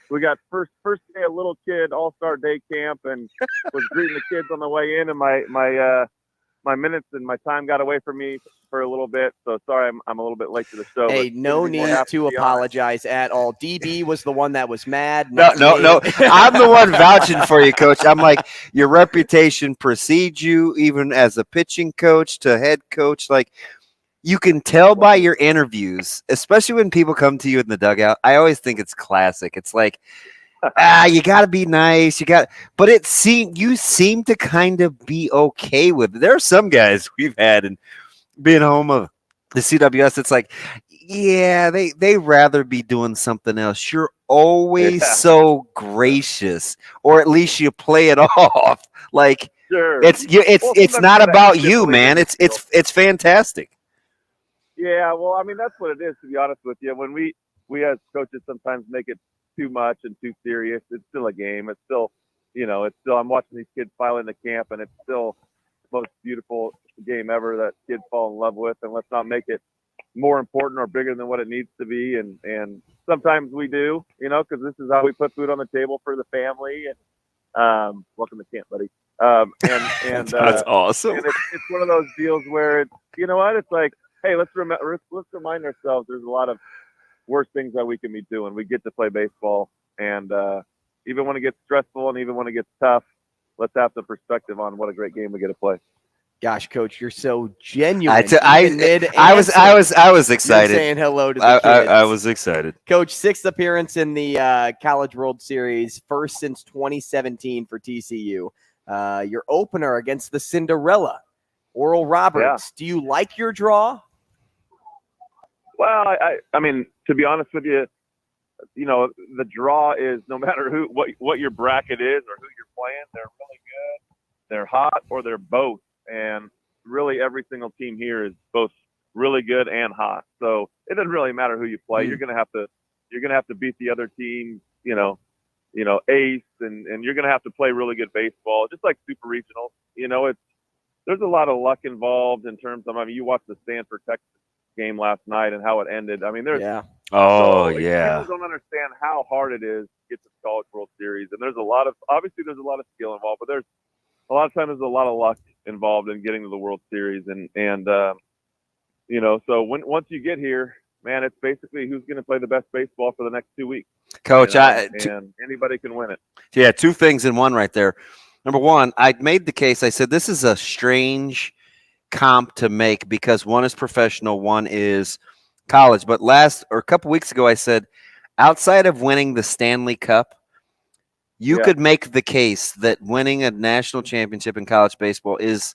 We got first day of little kid all-star day camp, and was greeting the kids on the way in, and my minutes and my time got away from me for a little bit. So sorry, I'm a little bit late to the show. Hey, no need to apologize at all. DB was the one that was mad. No. I'm the one vouching for you, Coach. I'm like, your reputation precedes you, even as a pitching coach to head coach. Like, you can tell by your interviews, especially when people come to you in the dugout. I always think it's classic. It's like, you got to be nice. But you seem to kind of be okay with it. There are some guys we've had, and being home of the CWS, it's like, yeah, they rather be doing something else. You're always so gracious, or at least you play it off. Like, sure. It's not about you, man. It's fantastic. Yeah, well, I mean, that's what it is, to be honest with you. When we as coaches sometimes make it too much and too serious, it's still a game. It's still, I'm watching these kids file into camp, and it's still most beautiful game ever that kids fall in love with, and let's not make it more important or bigger than what it needs to be. And sometimes we do, because this is how we put food on the table for the family. And welcome to camp, buddy. And That's awesome. And it's one of those deals where it's, you know what? It's like, hey, let's remind ourselves there's a lot of worse things that we can be doing. We get to play baseball, and even when it gets stressful and even when it gets tough, let's have the perspective on what a great game we get to play. Gosh, Coach, you're so genuine. I was excited. You're saying hello to the kids. I was excited. Coach, 6th appearance in the College World Series, first since 2017 for TCU. Your opener against the Cinderella, Oral Roberts. Yeah. Do you like your draw? Well, I mean, to be honest with you, the draw is no matter what your bracket is or who you're playing, they're really good, they're hot, or they're both. And really every single team here is both really good and hot. So it doesn't really matter who you play. You're gonna have to beat the other team, ace, and you're gonna have to play really good baseball, just like super regionals. There's a lot of luck involved in terms of, you watched the Stanford Texas game last night and how it ended. I mean, there's yeah. People don't understand how hard it is to get to the College World Series, and there's a lot of skill involved, but there's a lot of times there's a lot of luck involved in getting to the World Series, and so once you get here, man, it's basically who's going to play the best baseball for the next 2 weeks. Coach, and anybody can win it. Yeah, two things in one right there. Number one, I made the case. I said this is a strange comp to make because one is professional, one is college. But a couple weeks ago, I said outside of winning the Stanley Cup, you could make the case that winning a national championship in college baseball is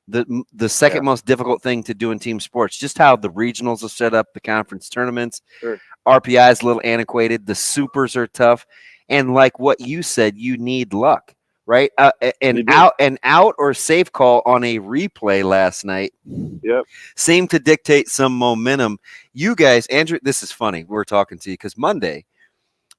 the second most difficult thing to do in team sports. Just how the regionals are set up, the conference tournaments, RPI is a little antiquated, the supers are tough, and like what you said, you need luck, right? An out or safe call on a replay last night seemed to dictate some momentum. You guys, Andrew, this is funny. We're talking to you because Monday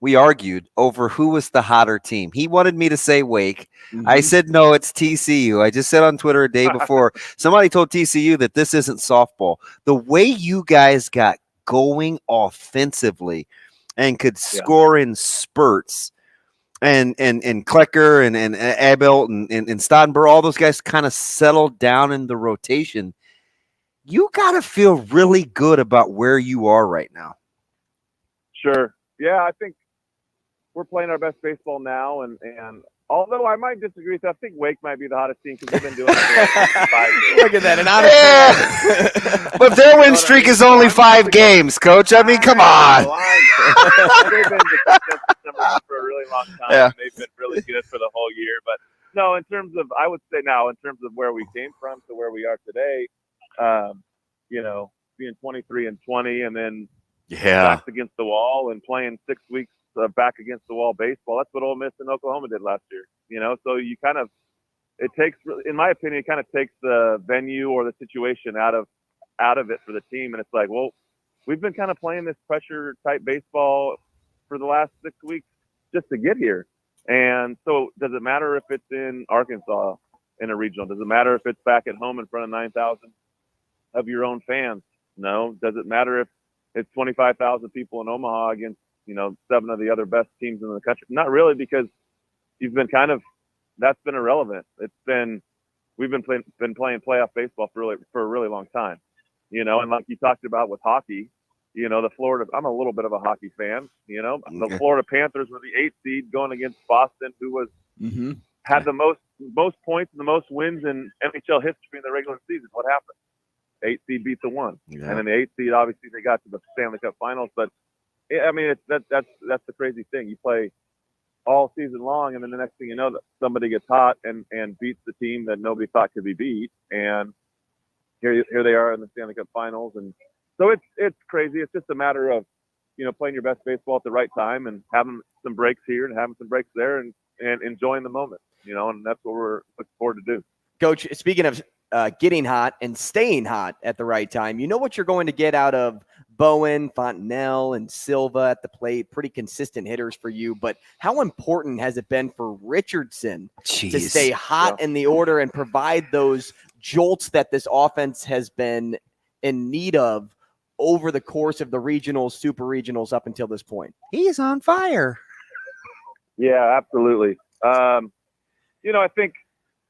we argued over who was the hotter team. He wanted me to say Wake. Mm-hmm. I said, no, it's TCU. I just said on Twitter a day before, somebody told TCU that this isn't softball. The way you guys got going offensively and could score in spurts, and Klecker and Abel and Stottenberg, all those guys kind of settled down in the rotation. You got to feel really good about where you are right now. Sure. Yeah, I think we're playing our best baseball now, and although I might disagree with that, I think Wake might be the hottest team because they've been doing it for 5 years. Look at that, and honestly, but their win streak is only 5 games, Coach. I mean, come on. They've been the for a really long time. Yeah. They've been really good for the whole year. But no, in terms of where we came from to where we are today, being 23-20, and then backs against the wall and playing 6 weeks back against the wall baseball. That's what Ole Miss and Oklahoma did last year. So you it takes, in my opinion, it kind of takes the venue or the situation out of it for the team. And it's like, well, we've been kind of playing this pressure type baseball for the last 6 weeks just to get here. And so does it matter if it's in Arkansas in a regional? Does it matter if it's back at home in front of 9,000 of your own fans? No. Does it matter if it's 25,000 people in Omaha against, 7 of the other best teams in the country? Not really, because you've been that's been irrelevant. We've been playing playoff baseball for a really long time, and like you talked about with hockey, I'm a little bit of a hockey fan, the Florida Panthers were the 8th seed going against Boston, who was, had the most points and the most wins in NHL history in the regular season. What happened? 8th seed beat the 1, and then the 8th seed, obviously they got to the Stanley Cup Finals. But I mean, that's the crazy thing. You play all season long, and then the next thing you know, that somebody gets hot and beats the team that nobody thought could be beat, and here they are in the Stanley Cup Finals. And so it's crazy. It's just a matter of playing your best baseball at the right time and having some breaks here and having some breaks there and enjoying the moment. And that's what we're looking forward to do. Coach, speaking of getting hot and staying hot at the right time, you know what you're going to get out of Bowen, Fontenelle, and Silva at the plate, pretty consistent hitters for you. But how important has it been for Richardson to stay hot in the order and provide those jolts that this offense has been in need of over the course of the regionals, super regionals up until this point? He's on fire. Yeah, absolutely. I think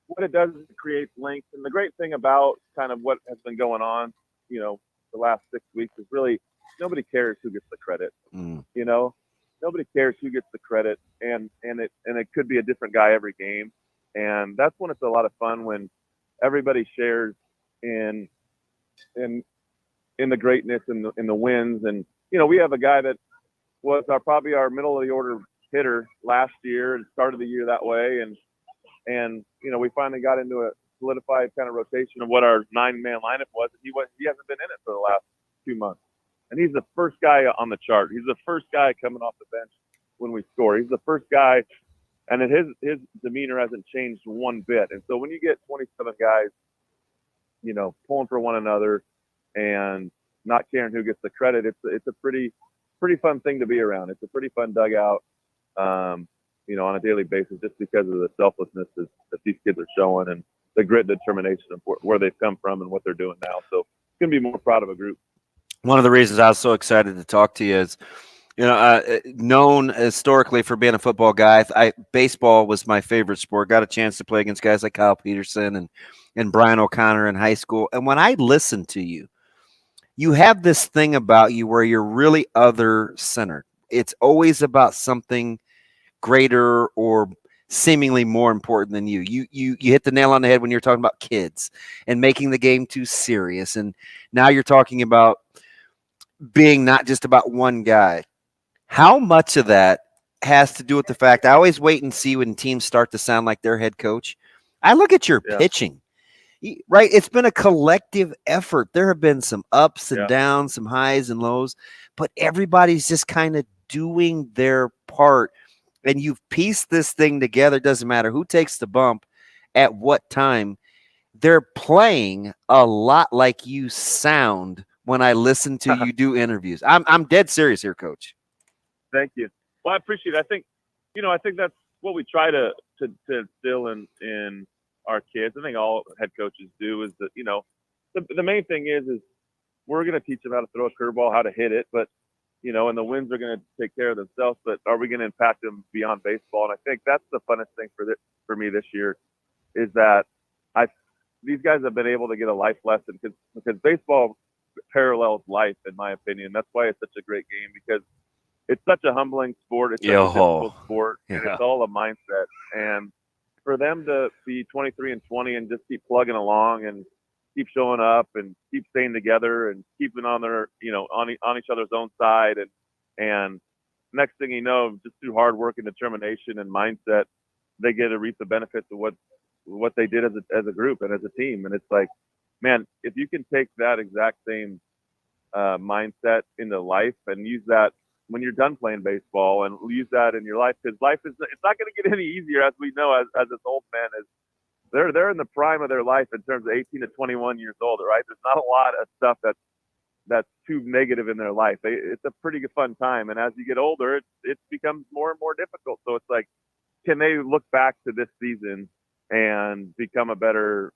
what it does is it creates length. And the great thing about kind of what has been going on, the last 6 weeks is really nobody cares who gets the credit. Nobody cares who gets the credit, and it could be a different guy every game. And that's when it's a lot of fun, when everybody shares in the greatness and the wins. And we have a guy that was probably our middle of the order hitter last year and started the year that way, and we finally got into a solidified kind of rotation of what our 9-man lineup was. He hasn't been in it for the last 2 months, and he's the first guy on the chart. He's the first guy coming off the bench when we score. He's the first guy, and his demeanor hasn't changed one bit. And so when you get 27 guys, pulling for one another and not caring who gets the credit, it's a pretty fun thing to be around. It's a pretty fun dugout, on a daily basis, just because of the selflessness that these kids are showing and the grit and determination of where they've come from and what they're doing now. So couldn't be more proud of a group. One of the reasons I was so excited to talk to you is, known historically for being a football guy. Baseball was my favorite sport. Got a chance to play against guys like Kyle Peterson and Brian O'Connor in high school. And when I listen to you, you have this thing about you where you're really other-centered. It's always about something greater or seemingly more important than you. You hit the nail on the head when you're talking about kids and making the game too serious. And now you're talking about being not just about one guy. How much of that has to do with the fact I always wait and see when teams start to sound like their head coach? I look at your pitching, right? It's been a collective effort. There have been some ups and downs, some highs and lows, but everybody's just kind of doing their part. And you've pieced this thing together. Doesn't matter who takes the bump at what time. They're playing a lot like you sound when I listen to you do interviews. I'm dead serious here, Coach. Thank you. Well, I appreciate it. I think that's what we try to instill in our kids. I think all head coaches do is that, the main thing is we're going to teach them how to throw a curveball, how to hit it, but and the wins are going to take care of themselves, but are we going to impact them beyond baseball? And I think that's the funnest thing for me this year is that these guys have been able to get a life lesson because baseball parallels life, in my opinion. That's why it's such a great game, because it's such a humbling sport. It's such a difficult sport. And it's all a mindset. And for them to be 23-20 and just keep plugging along and keep showing up and keep staying together and keeping on their, on each other's own side. And next thing you know, just through hard work and determination and mindset, they get to reap the benefits of what they did as a group and as a team. And it's like, man, if you can take that exact same mindset into life and use that when you're done playing baseball and use that in your life, because it's not going to get any easier, as we know, as this old man is. They're in the prime of their life in terms of 18 to 21 years old, right? There's not a lot of stuff that's too negative in their life. It's a pretty good fun time. And as you get older, it becomes more and more difficult. So it's like, can they look back to this season and become a better,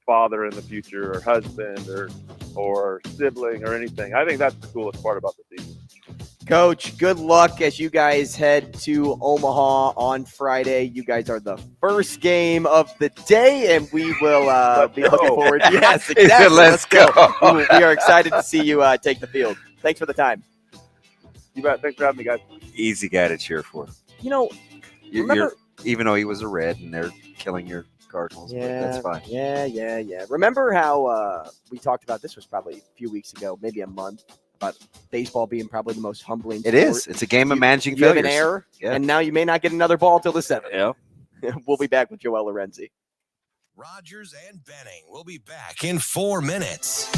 father in the future or husband or sibling or anything? I think that's the coolest part about the season. Coach, good luck as you guys head to Omaha on Friday. You guys are the first game of the day, and we will be looking forward. Yes, exactly. Let's go. We are excited to see you take the field. Thanks for the time. You bet. Thanks for having me, guys. Easy guy to cheer for. Remember, even though he was a Red and they're killing your Cardinals, but that's fine. Yeah. Remember how we talked about this was probably a few weeks ago, maybe a month, about baseball being probably the most humbling sport. It is. It's a game of managing failures. failures. You have an error, and now you may not get another ball till the 7th. Yeah. We'll be back with Joel Lorenzi. Rogers and Benning will be back in 4 minutes.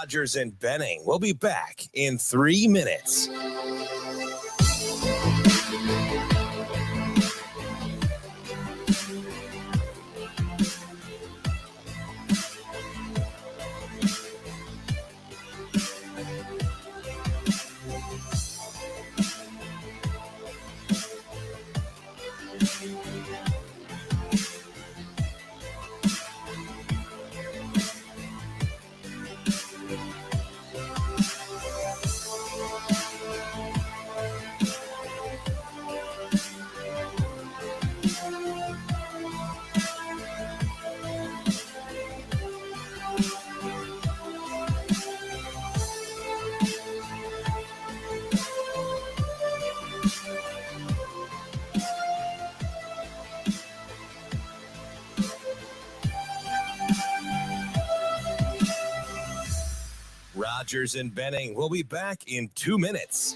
Rogers and Benning will be back in 3 minutes. Rogers and Benning will be back in 2 minutes.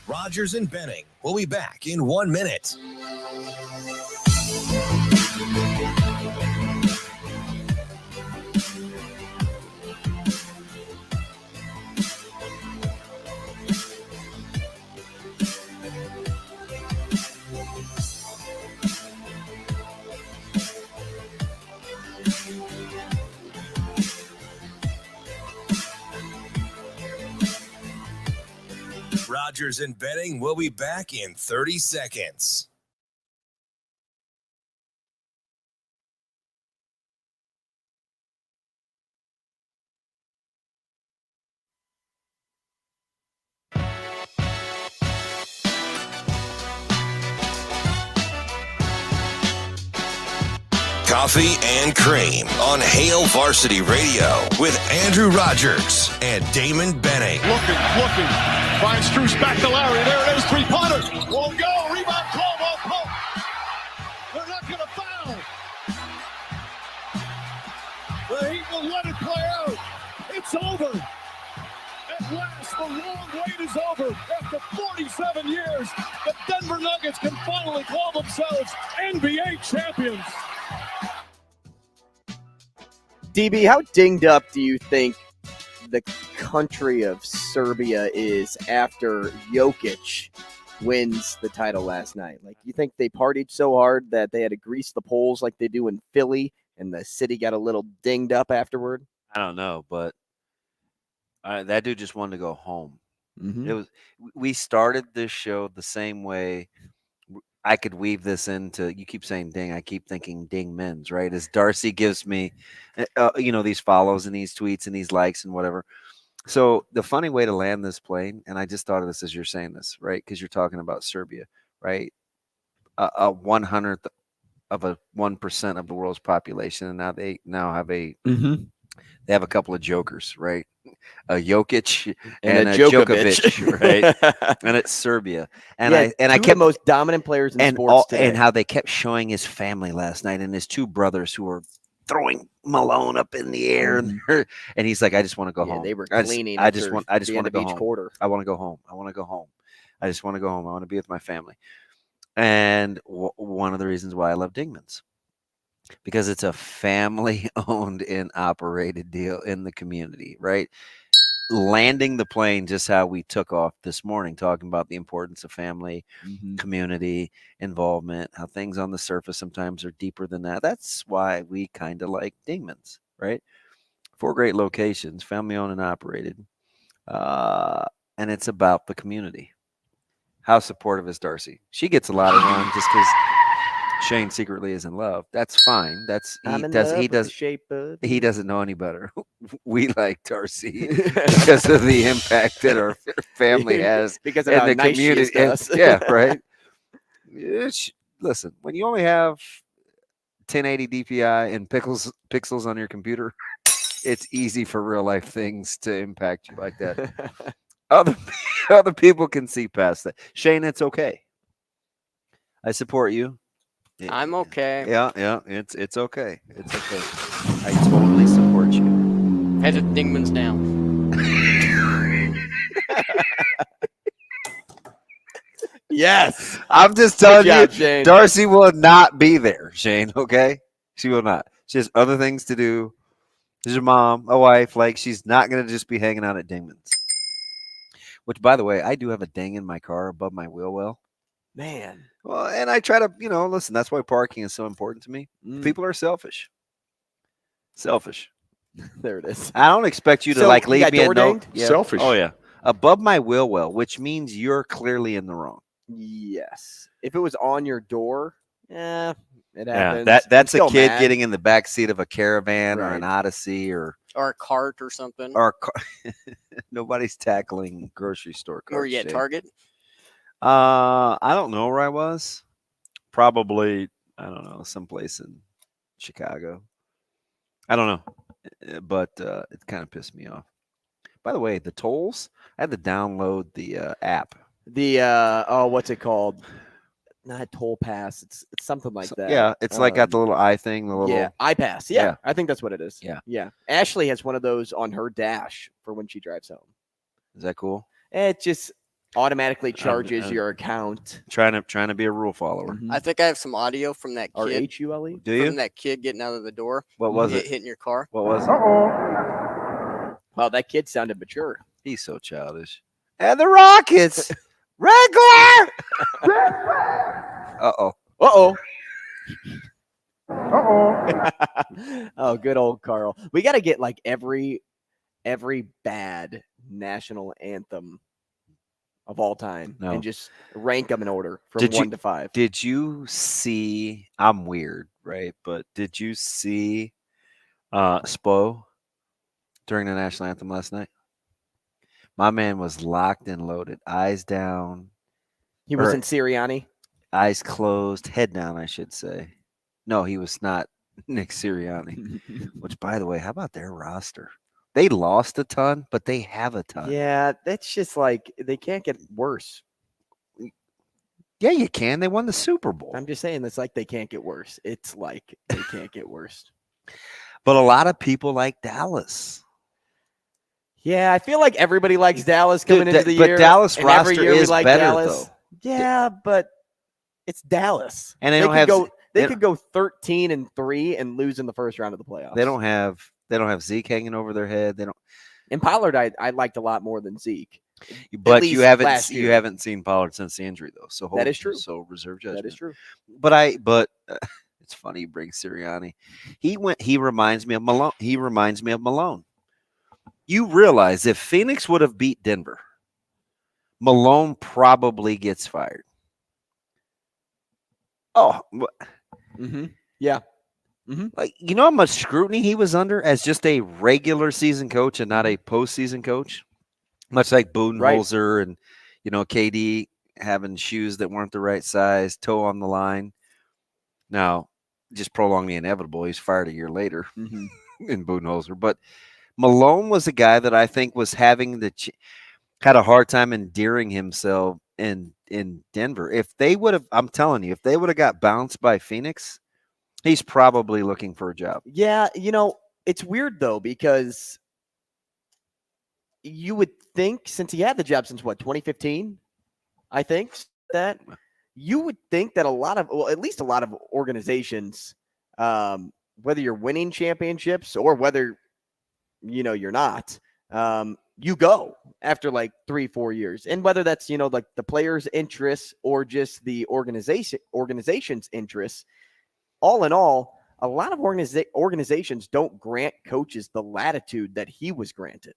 Rogers and Benning will be back in 1 minute. Rogers and Benning will be back in 30 seconds. Coffee and Cream on Hail Varsity Radio with Andrew Rogers and Damon Benning. Looking. Finds Struce back to Larry. There it is. Three-pointer. Won't go. Rebound. Caldwell Pope. They're not going to foul. The Heat will let it play out. It's over. At last, the long wait is over. After 47 years, the Denver Nuggets can finally call themselves NBA champions. DB, how dinged up do you think the country of Serbia is after Jokic wins the title last night? Like, you think they partied so hard that they had to grease the poles like they do in Philly and the city got a little dinged up afterward? I don't know, but that dude just wanted to go home. Mm-hmm. We started this show the same way. I could weave this into, you keep saying ding, I keep thinking ding men's, right? As Darcy gives me, these follows and these tweets and these likes and whatever. So the funny way to land this plane, and I just thought of this as you're saying this, right? Because you're talking about Serbia, right? A 100th of a 1% of the world's population, and now they have a they have a couple of jokers, right? A Jokic and a Djokovic, right? And it's Serbia, and I kept the most dominant players in sports today. And how they kept showing his family last night and his two brothers who were throwing Malone up in the air, and he's like, I just want to go home. They were cleaning. I just want to go home. Quarter. I want to go home. I want to go home. I just want to go home. I want to be with my family. And one of the reasons why I love Dingman's, because it's a family-owned and operated deal in the community, right? Landing the plane just how we took off this morning, talking about the importance of family, community involvement, how things on the surface sometimes are deeper than that. That's why we kind of like Dingman's, right? 4 great locations, family-owned and operated, and it's about the community. How supportive is Darcy? She gets a lot of run just because Shane secretly is in love. That's fine. He doesn't know any better. We like Darcy because of the impact that our family has because of in how the nice community. she is to us. Yeah, right. Listen, when you only have 1080 DPI and pixels on your computer, it's easy for real life things to impact you like that. Other people can see past that. Shane, it's okay. I support you. I'm okay. Yeah, it's okay. It's okay. I totally support you. Heads at Dingman's down. Yes. I'm just telling Good job, you, Shane. Darcy will not be there, Shane, okay? She will not. She has other things to do. She's a mom, a wife. Like, she's not going to just be hanging out at Dingman's. Which, by the way, I do have a ding in my car above my wheel well. Man. Well, and I try to, listen, that's why parking is so important to me. People are selfish. Selfish. There it is. I don't expect you to, leave me a note. Yeah. Selfish. Oh, yeah. Above my wheel well, which means you're clearly in the wrong. Yes. If it was on your door, it happens. Yeah, that's I'm a still kid mad. getting in the back seat of a Caravan or an Right. Odyssey or Or a cart or something. Nobody's tackling grocery store carts. Were you at Shane. Target? I don't know where I was. Probably, I don't know, someplace in Chicago. I don't know, but it kind of pissed me off. By the way, the tolls, I had to download the app. The what's it called? Not Toll Pass. It's something like that. Yeah, it's like got the little eye thing, the little iPass. Yeah, Yeah. I think that's what it is. Yeah. Ashley has one of those on her dash for when she drives home. Is that cool? It just automatically charges your account. Trying to be a rule follower. I think I have some audio from that Or kid. HULE. Do you? From that kid getting out of the door. What was it? Hitting your car. What was it? Wow, that kid sounded mature. He's so childish. And the Rockets. Regular. Uh-oh. Uh-oh. Oh, good old Carl. We got to get like every bad national anthem of all time and just rank them in order from 1 to 5. Did you see? I'm weird, right? But did you see Spo during the national anthem last night? My man was locked and loaded, eyes down. He wasn't Sirianni? Eyes closed, head down, I should say. No, he was not Nick Sirianni. Which, by the way, how about their roster? They lost a ton, but they have a ton. Yeah, that's just like they can't get worse. Yeah, you can. They won the Super Bowl. I'm just saying it's like they can't get worse. It's like they can't get worse. But a lot of people like Dallas. Yeah, I feel like everybody likes Dallas coming into the but year. Dallas and every roster year we is like better, Dallas. though. Yeah, but it's Dallas. And they don't have They could go 13-3 and lose in the first round of the playoffs. They don't have Zeke hanging over their head. They don't. And Pollard, I liked a lot more than Zeke. But you haven't seen Pollard since the injury though. So that is true. So reserve judgment. That is true. But it's funny you bring Sirianni. He reminds me of Malone. You realize if Phoenix would have beat Denver, Malone probably gets fired. Oh, yeah. Like, you know how much scrutiny he was under as just a regular season coach and not a postseason coach? Much like Budenholzer and, KD having shoes that weren't the right size, toe on the line. Now, just prolong the inevitable. He's fired a year later in Budenholzer. But Malone was a guy that I think was had a hard time endearing himself in Denver. If they would have, I'm telling you, if they would have got bounced by Phoenix, he's probably looking for a job. Yeah, it's weird though because you would think since he had the job since 2015, I think that you would think that at least a lot of organizations, whether you're winning championships or whether you're not, you go after like 3-4 years, and whether that's like the players' interests or just the organization's interests. All in all, a lot of organizations don't grant coaches the latitude that he was granted.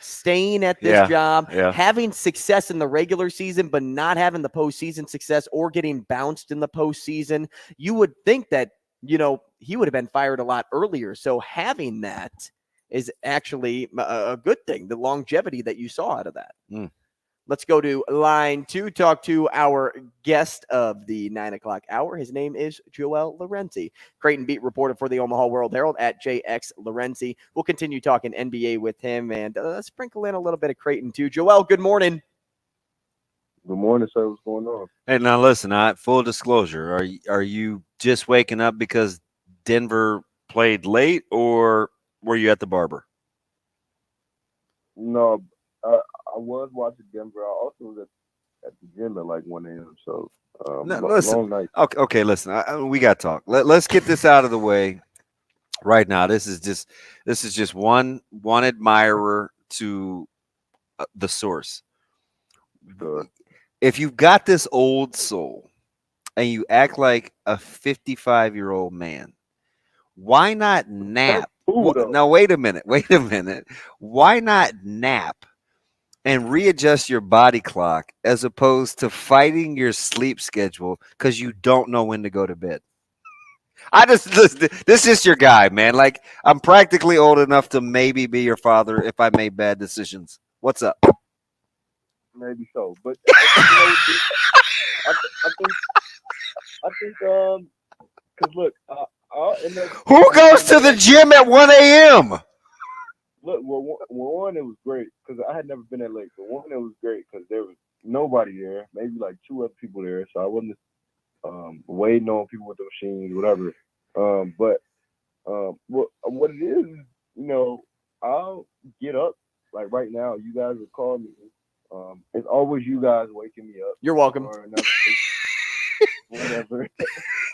staying at this job, having success in the regular season, but not having the postseason success or getting bounced in the postseason, you would think that, he would have been fired a lot earlier. So having that is actually a good thing, the longevity that you saw out of that. Let's go to line 2, talk to our guest of the 9 o'clock hour. His name is Joel Lorenzi, Creighton beat reporter for the Omaha World-Herald at JX Lorenzi. We'll continue talking NBA with him and sprinkle in a little bit of Creighton too. Joel, good morning. Good morning, sir. What's going on? Hey, now listen, full disclosure, are you just waking up because Denver played late, or were you at the barber? No, I was watching Denver. I also was at the gym at like 1 a.m. So listen, long night. Okay, listen, we got to talk. Let's get this out of the way right now. This is just one admirer to the source. Sure. If you've got this old soul and you act like a 55-year-old man, why not nap? Now, wait a minute. Why not nap and readjust your body clock as opposed to fighting your sleep schedule because you don't know when to go to bed? This is your guy, man. Like, I'm practically old enough to maybe be your father if I made bad decisions. What's up? Maybe so, but I think because look, who goes to the gym at 1 a.m.? Look, well, one, it was great because I had never been that late. But one, it was great because there was nobody there, maybe like 2 other people there, so I wasn't waiting on people with the machines, whatever. But what it is, I'll get up. Like right now, you guys would call me. It's always you guys waking me up. You're welcome. Whatever.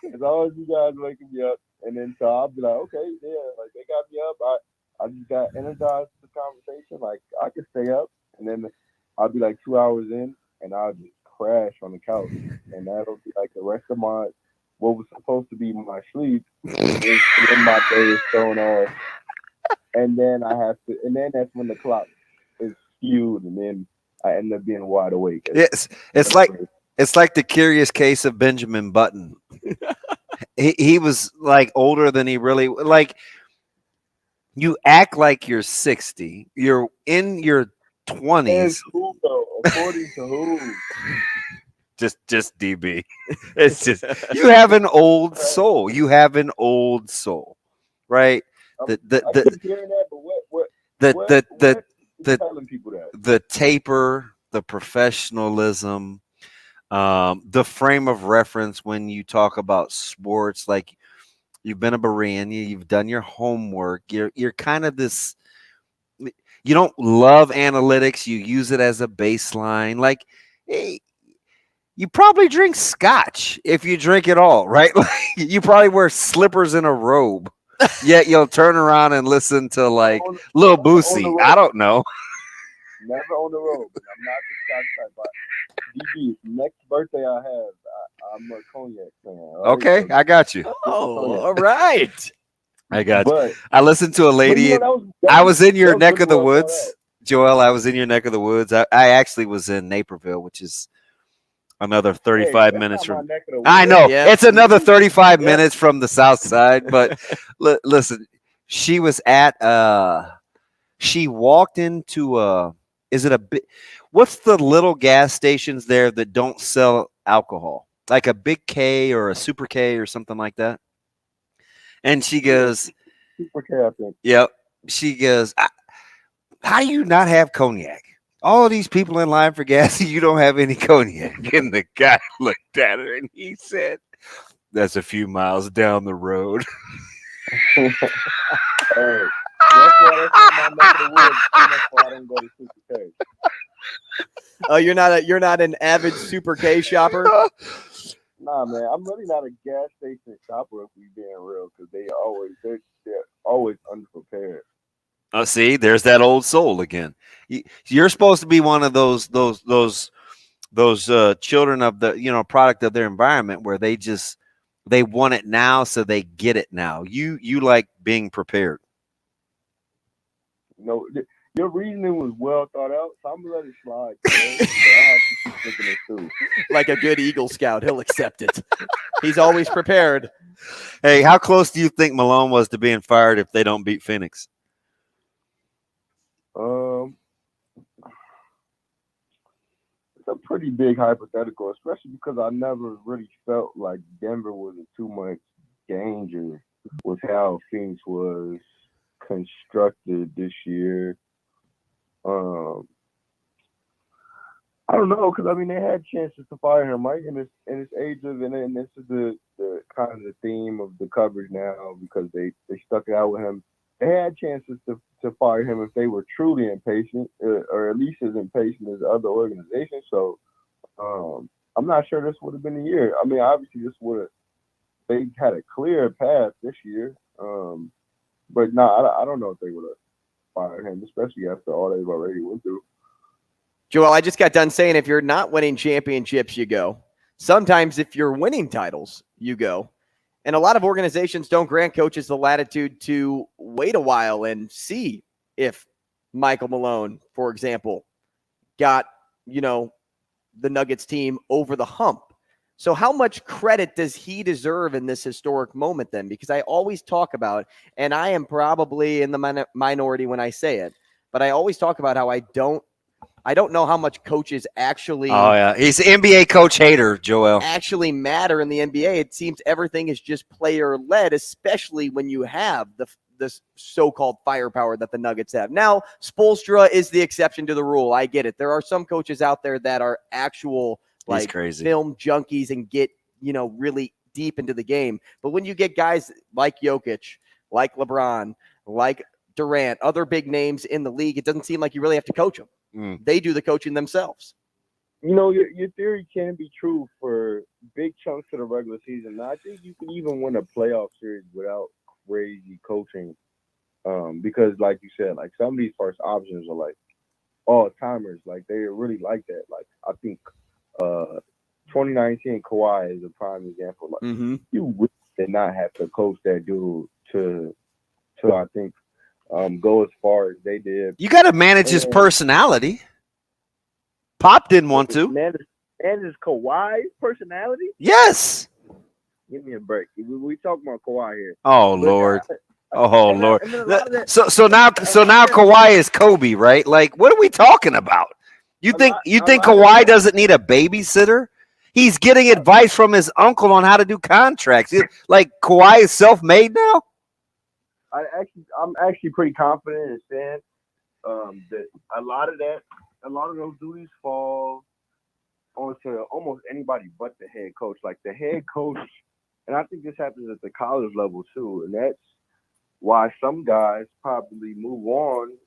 It's always you guys waking me up, and then so I'll be like, okay, yeah, like they got me up. I just got energized to the conversation. Like I could stay up, and then I'll be like 2 hours in, and I'll just crash on the couch, and that'll be like the rest of what was supposed to be my sleep, and then my day is thrown off, and then and then that's when the clock is skewed, and then I end up being wide awake. Yes, it's like the curious case of Benjamin Button. he was like older than he really like. You act like you're 60. You're in your 20s. Who though? According to who? Just DB. It's just you have an old soul. You have an old soul, right? I keep hearing that, but what telling people that? The taper, the professionalism, the frame of reference when you talk about sports, like you've been a Berean, you've done your homework, you're kind of this, you don't love analytics, you use it as a baseline. Like, hey, you probably drink scotch if you drink it all, right? Like, you probably wear slippers and a robe, yet you'll turn around and listen to like Lil Boosie. I don't know. Never on the road, but I'm not the scotch type. But DB, next birthday I have, I'm a cognac fan. Right? Okay, I got you. Oh, all right. I got you. I listened to a lady. I was in your neck of the woods, Joel. I was in your neck of the woods. I actually was in Naperville, which is another 35 minutes from. I know it's another 35 minutes from the south side. But listen, she was at. She walked into Is it a bit? What's the little gas stations there that don't sell alcohol? Like a Big K or a Super K or something like that. And she goes, Super K, I think. Yep. She goes, how do you not have cognac? All of these people in line for gas, you don't have any cognac. And the guy looked at her and he said, that's a few miles down the road. Hey, that's why my neck of the woods. That's why I didn't go to Super K. Oh, you're not an avid Super K shopper? Nah, man, I'm really not a gas station shopper if we being real, because they're always underprepared. Oh, see, there's that old soul again. You're supposed to be one of those children of the product of their environment where they want it now, so they get it now. You like being prepared. No, Your reasoning was well thought out, so I'm gonna let it slide. But I have to keep thinking it through. Like a good Eagle Scout, he'll accept it. He's always prepared. Hey, how close do you think Malone was to being fired if they don't beat Phoenix? It's a pretty big hypothetical, especially because I never really felt like Denver was in too much danger with how Phoenix was constructed this year. I don't know, because I mean they had chances to fire him, right? And it's age of, and this is the kind of the theme of the coverage now, because they stuck it out with him. They had chances to fire him if they were truly impatient, or at least as impatient as other organizations. So I'm not sure this would have been the year. I mean, obviously this would have, they had a clear path this year. But no, I don't know if they would have fired him, especially after all they've already went through. Joel, I just got done saying if you're not winning championships, you go. Sometimes if you're winning titles, you go. And a lot of organizations don't grant coaches the latitude to wait a while and see if Michael Malone, for example, got, the Nuggets team over the hump. So how much credit does he deserve in this historic moment then? Because I always talk about, and I am probably in the minority when I say it, but I always talk about how I don't know how much coaches actually. Oh yeah, he's an NBA coach hater, Joel. Actually matter in the NBA. It seems everything is just player led, especially when you have this so-called firepower that the Nuggets have. Now, Spoelstra is the exception to the rule. I get it. There are some coaches out there that are actual film junkies and get really deep into the game. But when you get guys like Jokic, like LeBron, like Durant, other big names in the league, it doesn't seem like you really have to coach them. They do the coaching themselves. Your theory can be true for big chunks of the regular season. I think you can even win a playoff series without crazy coaching, because, like you said, like some of these first options are like all timers. Like they're really like that. Like I think 2019 Kawhi is a prime example. Like you really did not have to coach that dude to I think go as far as they did. You got to manage his personality. Pop didn't want to. Manage Kawhi's personality? Yes. Give me a break. We talking about Kawhi here. Oh Lord. Lord. So now Kawhi is Kobe, right? Like, what are we talking about? You think Kawhi doesn't need a babysitter? He's getting advice from his uncle on how to do contracts. Like Kawhi is self-made now? I'm actually pretty confident in saying that a lot of those duties fall onto almost anybody but the head coach. Like the head coach, and I think this happens at the college level too, and that's why some guys probably move on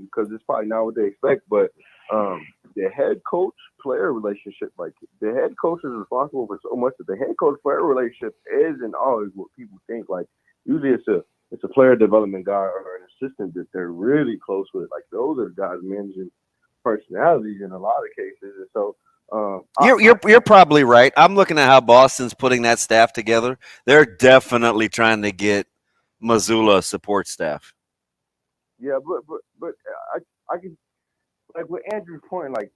because it's probably not what they expect. But the head coach player relationship, like the head coach is responsible for so much that the head coach player relationship isn't always what people think. Like usually it's a player development guy or an assistant that they're really close with. Like those are the guys managing personalities in a lot of cases. And so you're probably right. I'm looking at how Boston's putting that staff together. They're definitely trying to get Mazzulla support staff. Yeah, but I can, like with Andrew's point, like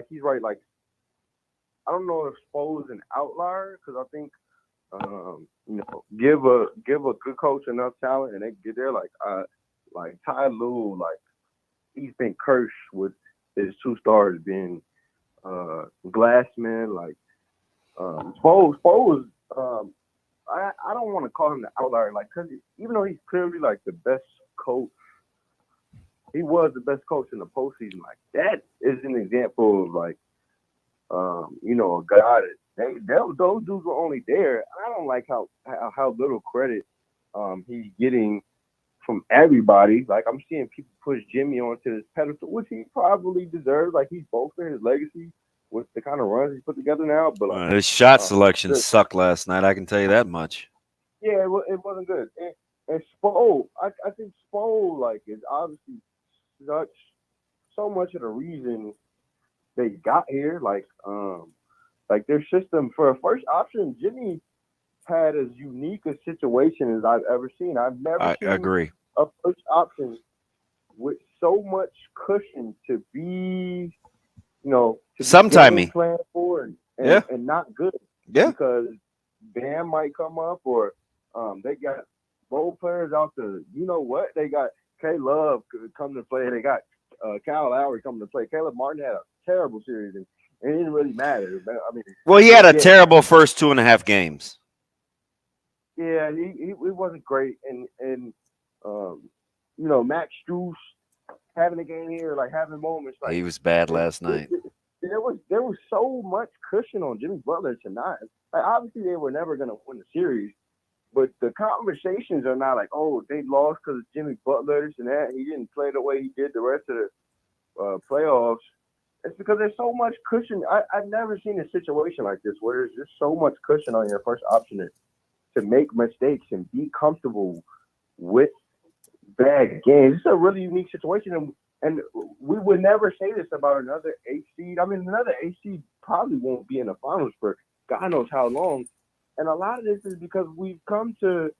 he's right. Like I don't know if Spo is an outlier because I think give a good coach enough talent and they get there. Like Ty Lue, like he's been cursed with his 2 stars being Glassman. Like Spo was I don't want to call him the outlier, like because even though he's clearly like the best coach, he was the best coach in the postseason. Like that is an example of like a guy that those dudes were only there. I don't like how little credit he's getting from everybody. Like I'm seeing people push Jimmy onto this pedestal, which he probably deserves. Like he's bolstering his legacy with the kind of runs he put together now. But like, his shot selection sucked last night. I can tell you that much. Yeah, it wasn't good. And Spo, I think Spo like is obviously so much of the reason they got here. Like their system for a first option, Jimmy had as unique a situation as I've ever seen. I've never seen agree. a first option with so much cushion to be, to sometimey playing for and not good. Yeah. Because Bam might come up, or they got role players out there. You know what? They got K Love coming to play. They got Kyle Lowry coming to play. Caleb Martin had a terrible series, and it didn't really matter. I mean, well, he had a terrible first 2.5 games. Yeah, he wasn't great, and Max Strus having a game here, like having moments. Like He was bad last night. There was so much cushion on Jimmy Butler tonight. Like, obviously, they were never going to win the series, but the conversations are not like, oh, they lost because of Jimmy Butler, this and that. He didn't play the way he did the rest of the playoffs. It's because there's so much cushion. I've never seen a situation like this where there's just so much cushion on your first option to make mistakes and be comfortable with bad games. It's a really unique situation, and we would never say this about another 8 seed. I mean, another 8 seed probably won't be in the finals for God knows how long. And a lot of this is because we've come to,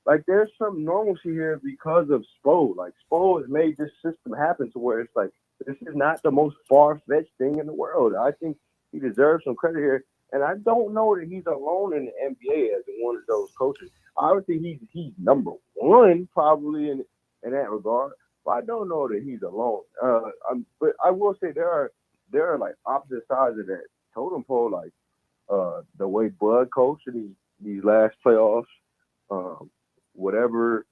like, there's some normalcy here because of Spo. Like, Spo has made this system happen to where it's like, this is not the most far-fetched thing in the world. I think he deserves some credit here. And I don't know that he's alone in the NBA as one of those coaches. Obviously, he's number one probably in that regard. But I don't know that he's alone. But I will say there are like opposite sides of that totem pole, like the way Bud coached in these last playoffs, whatever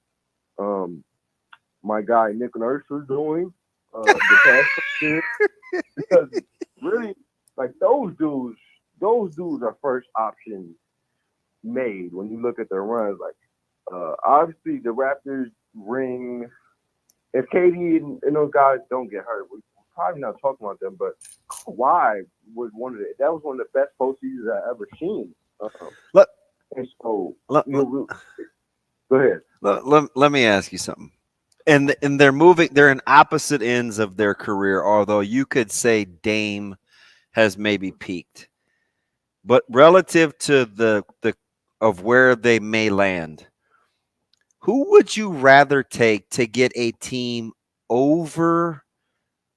my guy Nick Nurse was doing the past year. Because really, like those dudes are first option made when you look at their runs. Like obviously the Raptors ring. If KD and those guys don't get hurt, we're probably not talking about them. But Kawhi was one of the best postseasons I've ever seen. And so, go ahead. Let me ask you something. And they're in opposite ends of their career. Although you could say Dame has maybe peaked, but relative to the of where they may land. Who would you rather take to get a team over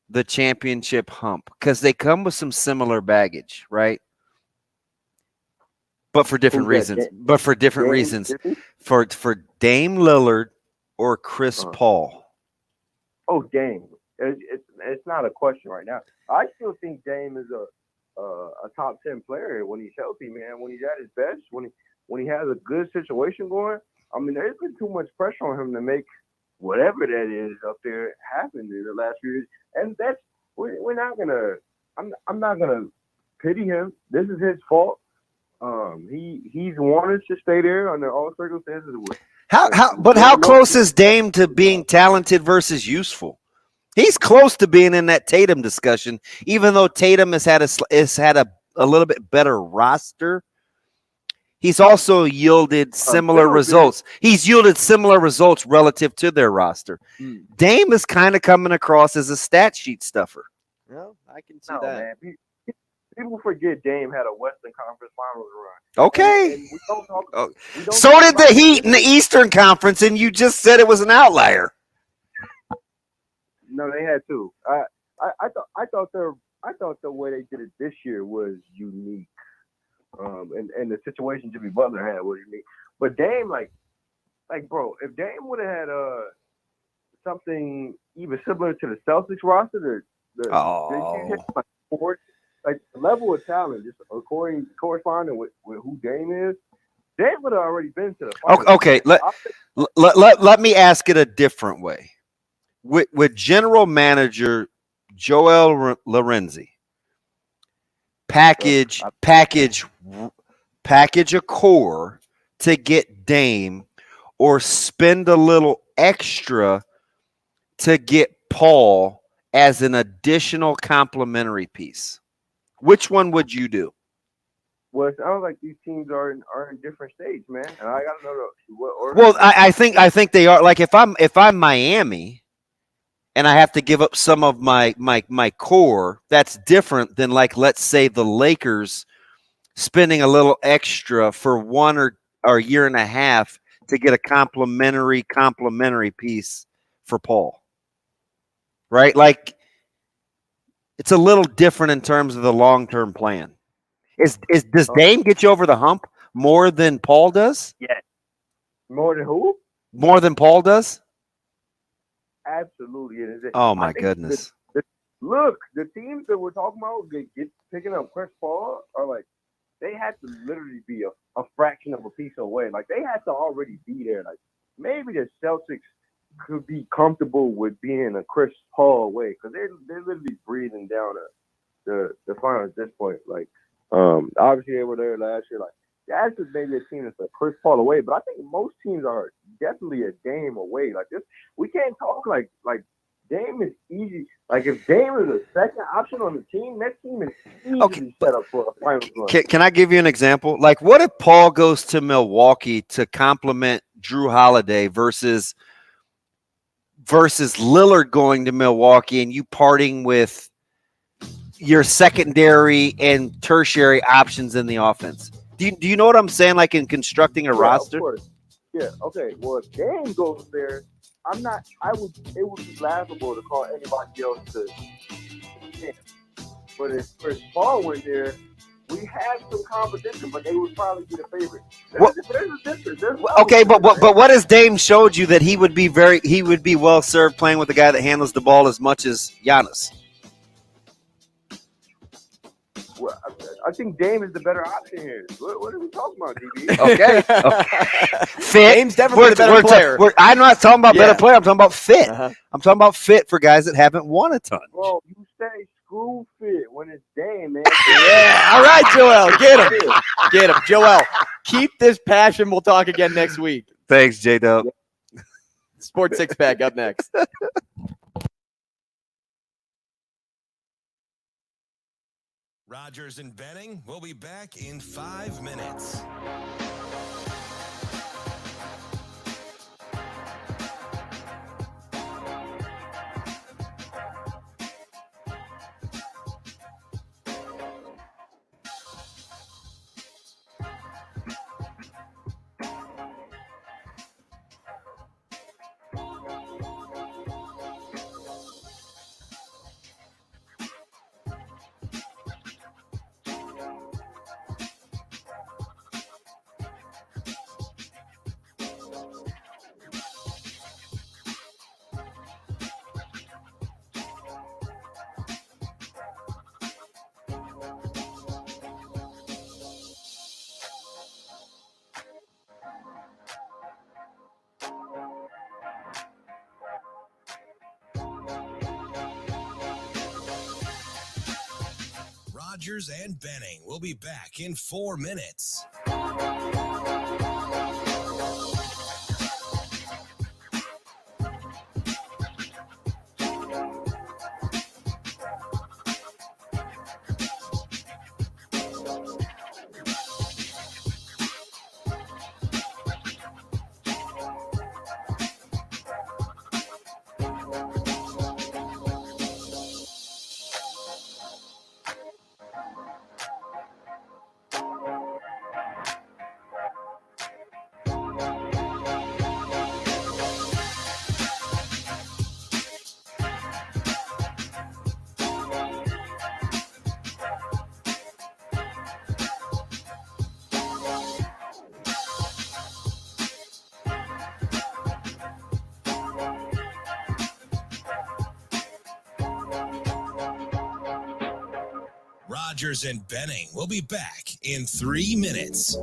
the championship hump? Because they come with some similar baggage, right? But for different reasons. For Dame Lillard or Chris Paul. Oh, Dame. It's not a question right now. I still think Dame is a top 10 player when he's healthy, man. When he's at his best, when he has a good situation going. I mean, there's been too much pressure on him to make whatever that is up there happen in the last few years. And we're not gonna. I'm not gonna pity him. This is his fault. He's wanted to stay there under all circumstances. How close is Dame to being talented versus useful? He's close to being in that Tatum discussion, even though Tatum has had a little bit better roster. He's also yielded similar results. He's yielded similar results relative to their roster. Dame is kind of coming across as a stat sheet stuffer. Well, I can see that. Man. People forget Dame had a Western Conference Finals run. Okay. And we don't talk, so did the Heat in the Eastern Conference, and you just said it was an outlier. No, they had two. I thought the way they did it this year was unique. And the situation Jimmy Butler had was unique. But Dame, like bro, if Dame would have had something even similar to the Celtics roster, like the level of talent, just corresponding with who Dame is, Dame would have already been to the finals. Okay, let me ask it a different way. With general manager Joel Lorenzi, package a core to get Dame, or spend a little extra to get Paul as an additional complementary piece. Which one would you do? Well, it sounds like these teams are in different states, man. And I got to know what order. Well, I think they are. Like if I'm Miami, and I have to give up some of my core, that's different than, like, let's say the Lakers spending a little extra for 1 or a year and a half to get a complementary piece for Paul. right? Like, it's a little different in terms of the long-term plan. Does Dame get you over the hump more than Paul does? Yeah. More than who? More than Paul does? Absolutely. Oh, my goodness. Look, the teams that we're talking about picking up Chris Paul are like, they had to literally be a fraction of a piece away. Like, they had to already be there. Like, maybe the Celtics could be comfortable with being a Chris Paul away because they're literally breathing down the finals at this point. Like, obviously they were there last year. Like, that's just maybe a team that's a Chris Paul away. But I think most teams are definitely a Dame away. Like this, we can't talk like Dame is easy. Like if Dame is a second option on the team, that team is easily set up for a finals run. Can I give you an example? Like, what if Paul goes to Milwaukee to complement Drew Holiday versus Lillard going to Milwaukee and you parting with your secondary and tertiary options in the offense? Do you know what I'm saying? Like in constructing a roster? Of course. Yeah. Okay. Well, if Dame goes there, it would be laughable to call anybody else to. But if Chris Paul went there, we had some competition, but they would probably be the favorite. There's a difference. Okay, but what has Dame showed you that he would be well served playing with a guy that handles the ball as much as Giannis? Well, I think Dame is the better option here. What are we talking about, DB? Okay. Fit. Dame's definitely the better player. I'm not talking about better player. I'm talking about fit. I'm talking about fit for guys that haven't won a ton. Well, you say screw fit when it's Dame, man. Yeah. All right, Joel. Get him. Joel, keep this passion. We'll talk again next week. Thanks, J-Dub. Sports Six Pack up next. Rogers and Benning will be back in 5 minutes. Rogers and Benning will be back in 4 minutes. Rogers and Benning will be back in 3 minutes.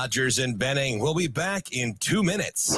Rogers and Benning will be back in 2 minutes.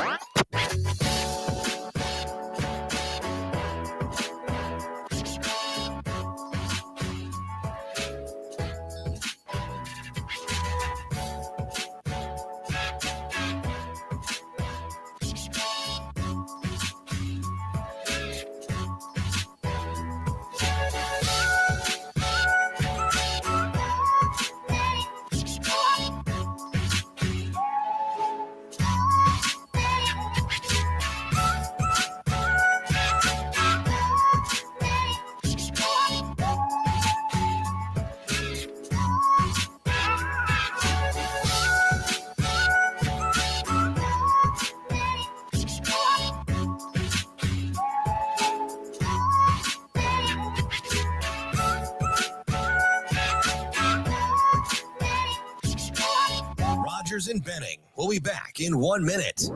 Rogers and Benning will be back in 1 minute.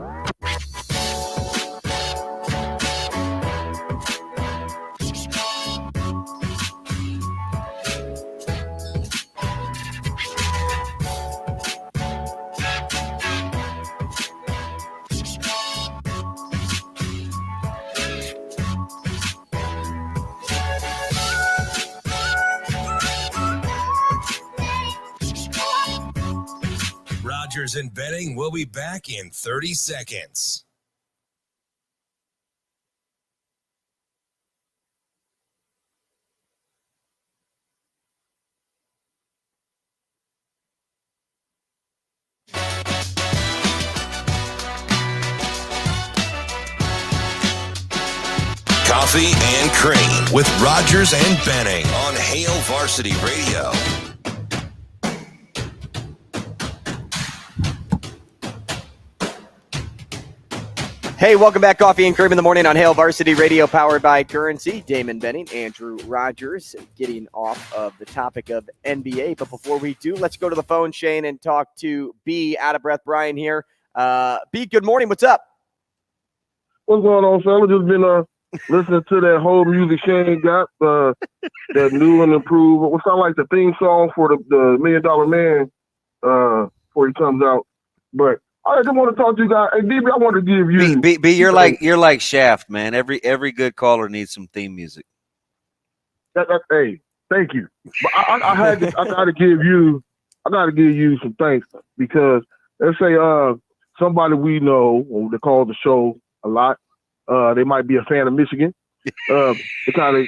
Rogers and Benning will be back in 30 seconds. Coffee and Cream with Rogers and Benning on Hail Varsity Radio. Hey, welcome back. Coffee and Cream in the morning on Hail Varsity Radio, powered by Currency. Damon Benning, Andrew Rogers, getting off of the topic of NBA. But before we do, let's go to the phone, Shane, and talk to B. Out of breath, Brian here. B, good morning. What's up? What's going on, fella? Just been listening to that whole music Shane got, that new and improved. What sound like the theme song for the $1 Million Man before he comes out. But I just want to talk to you guys. Hey, DB, I want to give you. B, you're like Shaft, man. Every good caller needs some theme music. Hey, thank you. But I got to give you some thanks because let's say somebody we know, or they call the show a lot. They might be a fan of Michigan. They kind of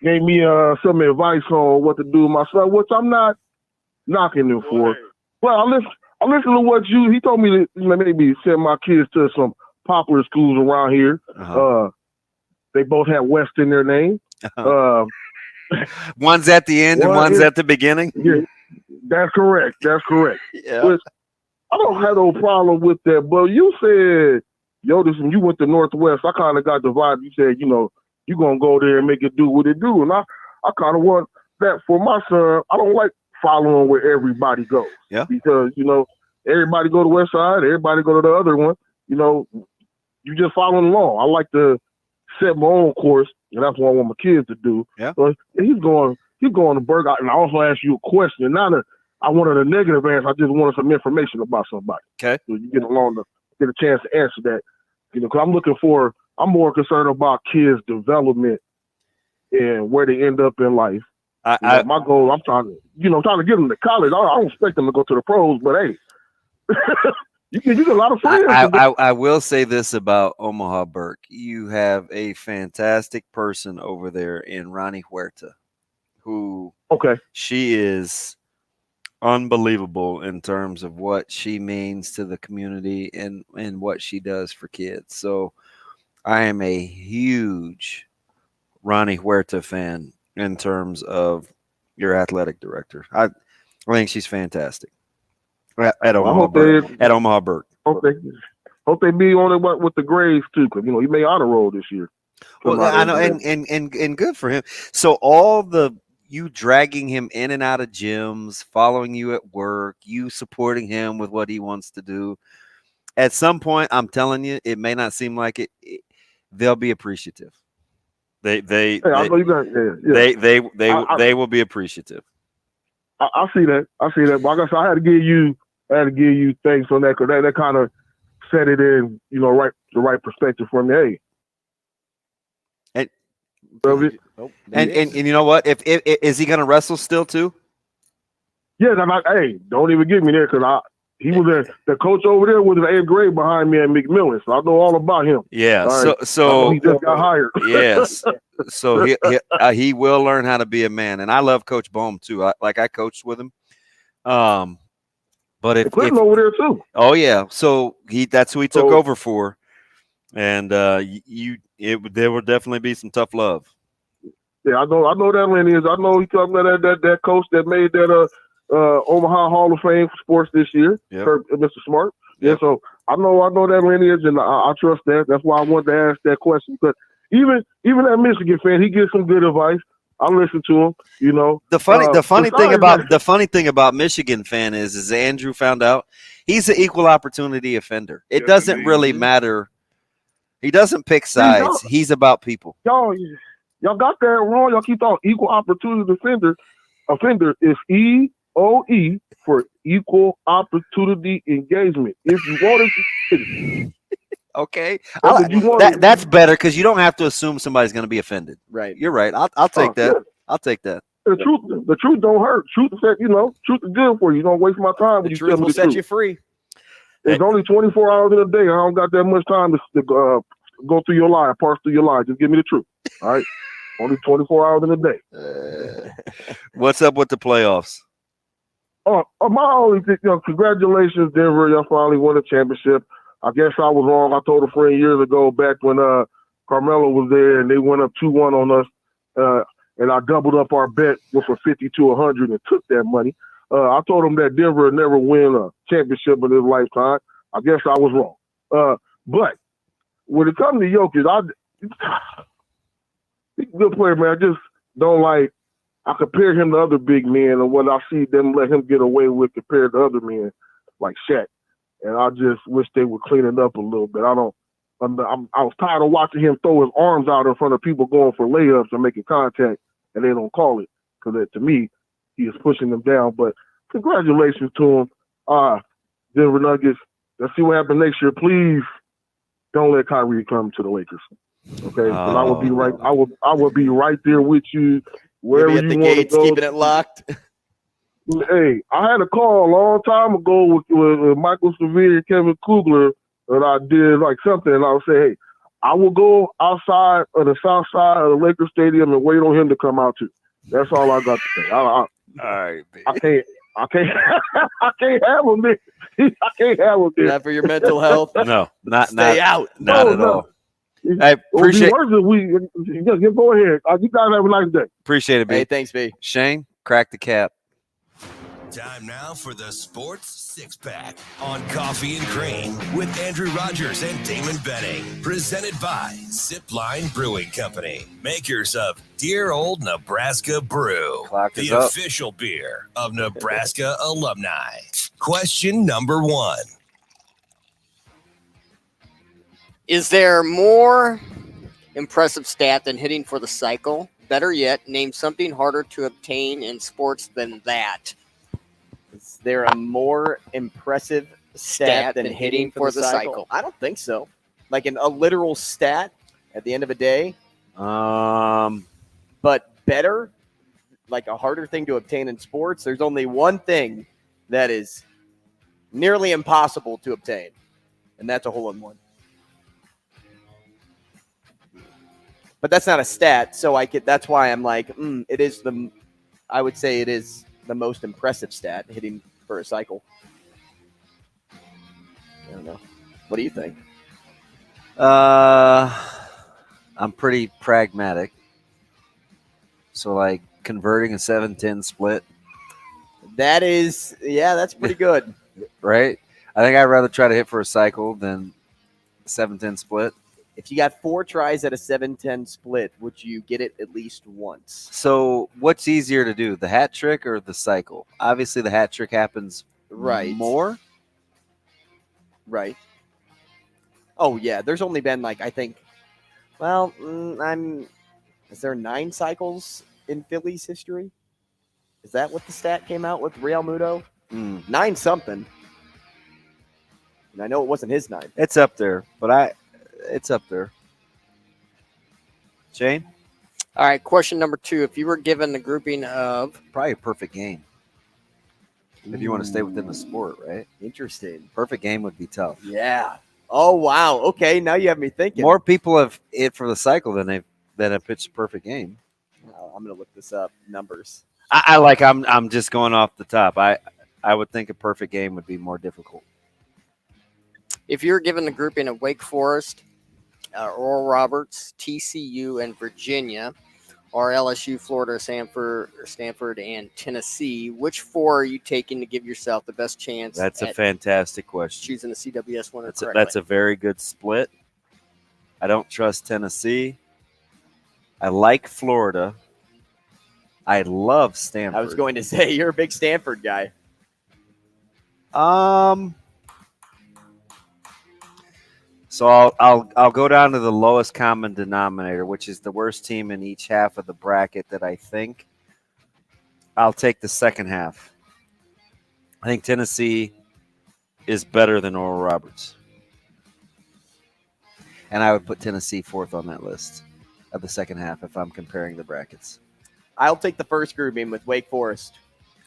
gave me some advice on what to do with my son, which I'm not knocking him for. Well, I listened to what he told me to maybe send my kids to some popular schools around here. Uh-huh. They both have West in their name. Uh-huh. One's at the end and one's at the beginning. Yeah, that's correct. Yeah. But I don't have no problem with that. But you said, when you went to Northwest, I kind of got the vibe. You said, you're going to go there and make it do what it do. And I kind of want that for my son. I don't like following where everybody goes. Yeah. Because, everybody go to West Side, everybody go to the other one. You just following along. I like to set my own course, and that's what I want my kids to do. Yeah. So he's going to Burger, and I also ask you a question. Not I wanted a negative answer. I just wanted some information about somebody. Okay. So you get a chance to answer that. Because I'm more concerned about kids' development and where they end up in life. My goal, I'm trying to get them to college. I don't expect them to go to the pros, but hey, you get a lot of friends. I will say this about Omaha Burke. You have a fantastic person over there in Ronnie Huerta, who she is unbelievable in terms of what she means to the community and what she does for kids. So I am a huge Ronnie Huerta fan in terms of your athletic director. I think she's fantastic at Omaha Burke. Hope they be on it with the grades too, because he made honor roll this year. Well, I know, and good for him. So all you dragging him in and out of gyms, following you at work, you supporting him with what he wants to do. At some point, I'm telling you, it may not seem like it. They'll be appreciative. They will be appreciative. I see that. But like I said, I had to give you I had to give you thanks on that because that kind of set it in, the right perspective for me. Hey. And you know what? If is he going to wrestle still too? Yeah, don't even get me there because he was the coach over there was in 8th grade behind me at McMillan, so I know all about him. Yeah, right? so he just got hired. Yes, so he will learn how to be a man, and I love Coach Bohm too. I coached with him. But if over there too. Oh yeah, so that's who he took over for, and there will definitely be some tough love. Yeah, I know that lineage. I know he talking about that coach that made that Omaha Hall of Fame for sports this year, Kirk, Mr. Smart. Yeah, so I know that lineage, and I trust that. That's why I wanted to ask that question. But even that Michigan fan, he gives some good advice. I listen to him. The funny thing about Michigan fan is Andrew found out he's an equal opportunity offender. It doesn't really matter. He doesn't pick sides. He's about people. Y'all got that wrong. Y'all keep talking equal opportunity offender. Offender is EOE for equal opportunity engagement. If you want it, okay, that's better because you don't have to assume somebody's going to be offended. Right, you're right. I'll take that. Yeah. I'll take that. The truth don't hurt. Truth is truth is good for you. You don't waste my time. The truth will set you free. There's only 24 hours in a day. I don't got that much time to go through your life, parse through your life. Just give me the truth. All right. Only 24 hours in a day. What's up with the playoffs? My only thing, congratulations, Denver. Y'all finally won a championship. I guess I was wrong. I told a friend years ago back when Carmelo was there and they went up 2-1 on us, and I doubled up our bet with a 50 to 100 and took that money. I told him that Denver would never win a championship in his lifetime. I guess I was wrong. But when it comes to Jokic, he's a good player, man. I just don't I compare him to other big men and what I see them let him get away with compared to other men like Shaq. And I just wish they would clean it up a little bit. I was tired of watching him throw his arms out in front of people going for layups and making contact, and they don't call it. Because to me, he is pushing them down. But congratulations to him. Denver Nuggets. Let's see what happens next year. Please don't let Kyrie come to the Lakers. Okay? Because I would be right. I would be right there with you. Wherever at the gates, keeping it locked. Hey, I had a call a long time ago with Michael Severe and Kevin Kugler, and I did something, and I would say, hey, I will go outside of the south side of the Lakers Stadium and wait on him to come out too. That's all I got to say. All right, baby. I can't have him there. I can't have him there. Not for your mental health. No, not out. Not at all. I appreciate it. Go ahead. You guys have a nice day. Appreciate it, B. Hey, thanks, B. Shane, crack the cap. Time now for the Sports Six-Pack on Coffee and Cream with Andrew Rogers and Damon Benning. Presented by Zipline Brewing Company, makers of Dear Old Nebraska Brew, the official beer of Nebraska alumni. Question number 1. Is there more impressive stat than hitting for the cycle? Better yet, name something harder to obtain in sports than that. Is there a more impressive stat than hitting for the cycle? I don't think so. Like a literal stat at the end of a day. But better, like a harder thing to obtain in sports. There's only one thing that is nearly impossible to obtain, and that's a hole-in-one. But that's not a stat, so that's why I'm like, it is I would say it is the most impressive stat, hitting for a cycle. I don't know. What do you think? I'm pretty pragmatic. So converting a 7-10 split. That's pretty good. Right? I think I'd rather try to hit for a cycle than 7-10 split. If you got 4 tries at a 7-10 split, would you get it at least once? So what's easier to do, the hat trick or the cycle? Obviously, the hat trick happens more. Right. Oh, yeah. There's only been, I think, is there 9 cycles in Phillies history? Is that what the stat came out with, Real Muto? 9 something. And I know it wasn't his 9. It's up there, but it's up there. Shane? All right, question number 2. If you were given the grouping of... Probably a perfect game. If you want to stay within the sport, right? Interesting. Perfect game would be tough. Yeah. Oh, wow. Okay, now you have me thinking. More people have it for the cycle than have pitched a perfect game. I'm going to look this up. Numbers. I'm just going off the top. I would think a perfect game would be more difficult. If you're given the grouping of Wake Forest, Oral Roberts, TCU, and Virginia, or LSU, Florida, Stanford, and Tennessee, which 4 are you taking to give yourself the best chance? That's a fantastic question. Choosing the CWS winner correctly. That's a very good split. I don't trust Tennessee. I like Florida. I love Stanford. I was going to say you're a big Stanford guy. So I'll go down to the lowest common denominator, which is the worst team in each half of the bracket that I think. I'll take the second half. I think Tennessee is better than Oral Roberts. And I would put Tennessee 4th on that list of the second half if I'm comparing the brackets. I'll take the first grouping with Wake Forest.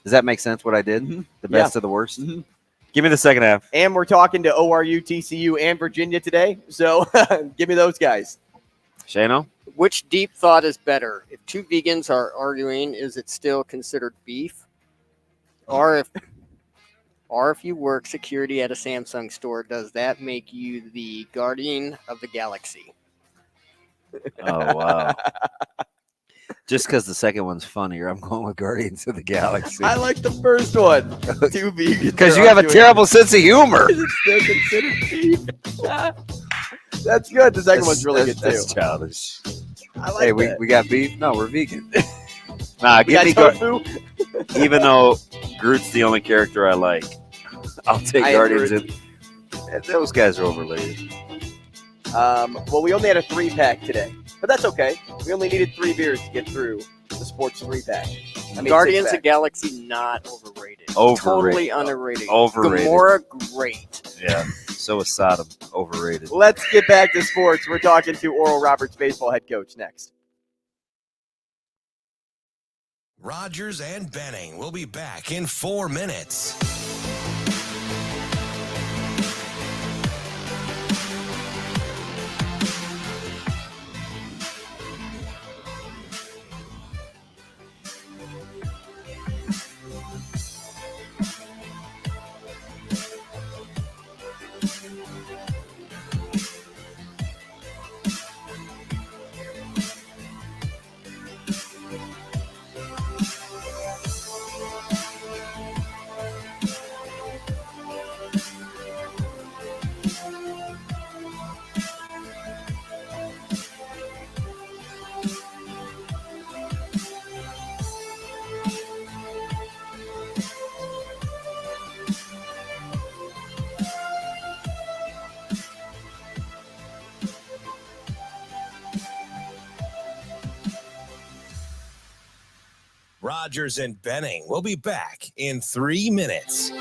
Does that make sense what I did? Mm-hmm. The best of the worst? Mm-hmm. Give me the second half. And we're talking to ORU, TCU, and Virginia today. So give me those guys. Shano? Which deep thought is better? If 2 vegans are arguing, is it still considered beef? Or if you work security at a Samsung store, does that make you the guardian of the galaxy? Oh, wow. Just because the second one's funnier, I'm going with Guardians of the Galaxy. I like the first one. 2 vegans. Because you have a terrible sense of humor. It's still considered beef. That's good. The second one's really good, too. That's childish. I like hey, that. we got beef? No, we're vegan. Nah, We give me got tofu? Even though Groot's the only character I like, I'll take Guardians. Those guys are overrated. Well, we only had a 3-pack today, but that's okay. We only needed 3 beers to get through the sports 3-pack. Guardians 6-pack. of Galaxy, not overrated. Overrated. Totally underrated. Overrated. Gamora, great. Yeah, so is Sodom. Overrated. Let's get back to sports. We're talking to Oral Roberts baseball head coach next. Rogers and Benning will be back in 4 minutes. Rogers and Benning will be back in 3 minutes.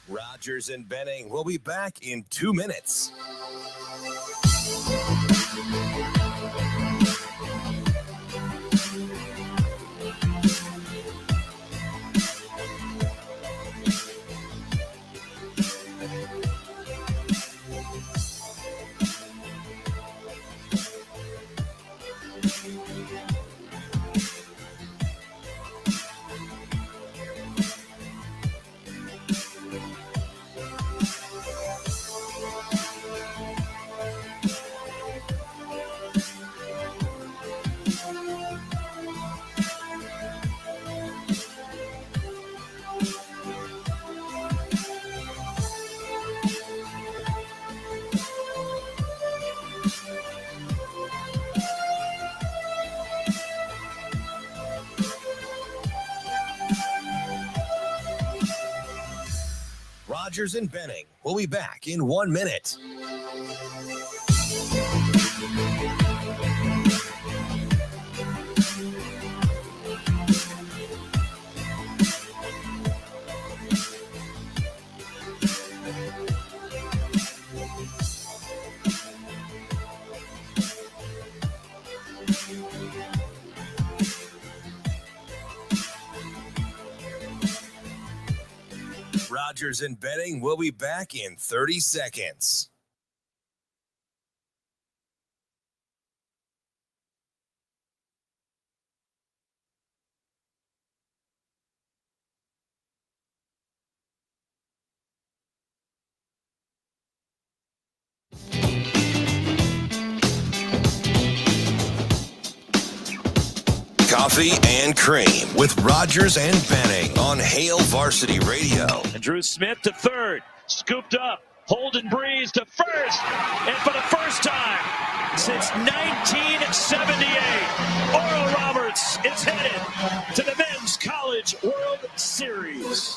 Rogers and Benning will be back in 2 minutes. Rogers and Benning. We'll be back in 1 minute. Rogers and Benning will be back in 30 seconds. Coffee and Cream with Rogers and Benning on Hail Varsity Radio. And Drew Smith to third, scooped up. Holden Breeze to first, and for the first time since 1978, Oral Roberts is headed to the Men's College World Series.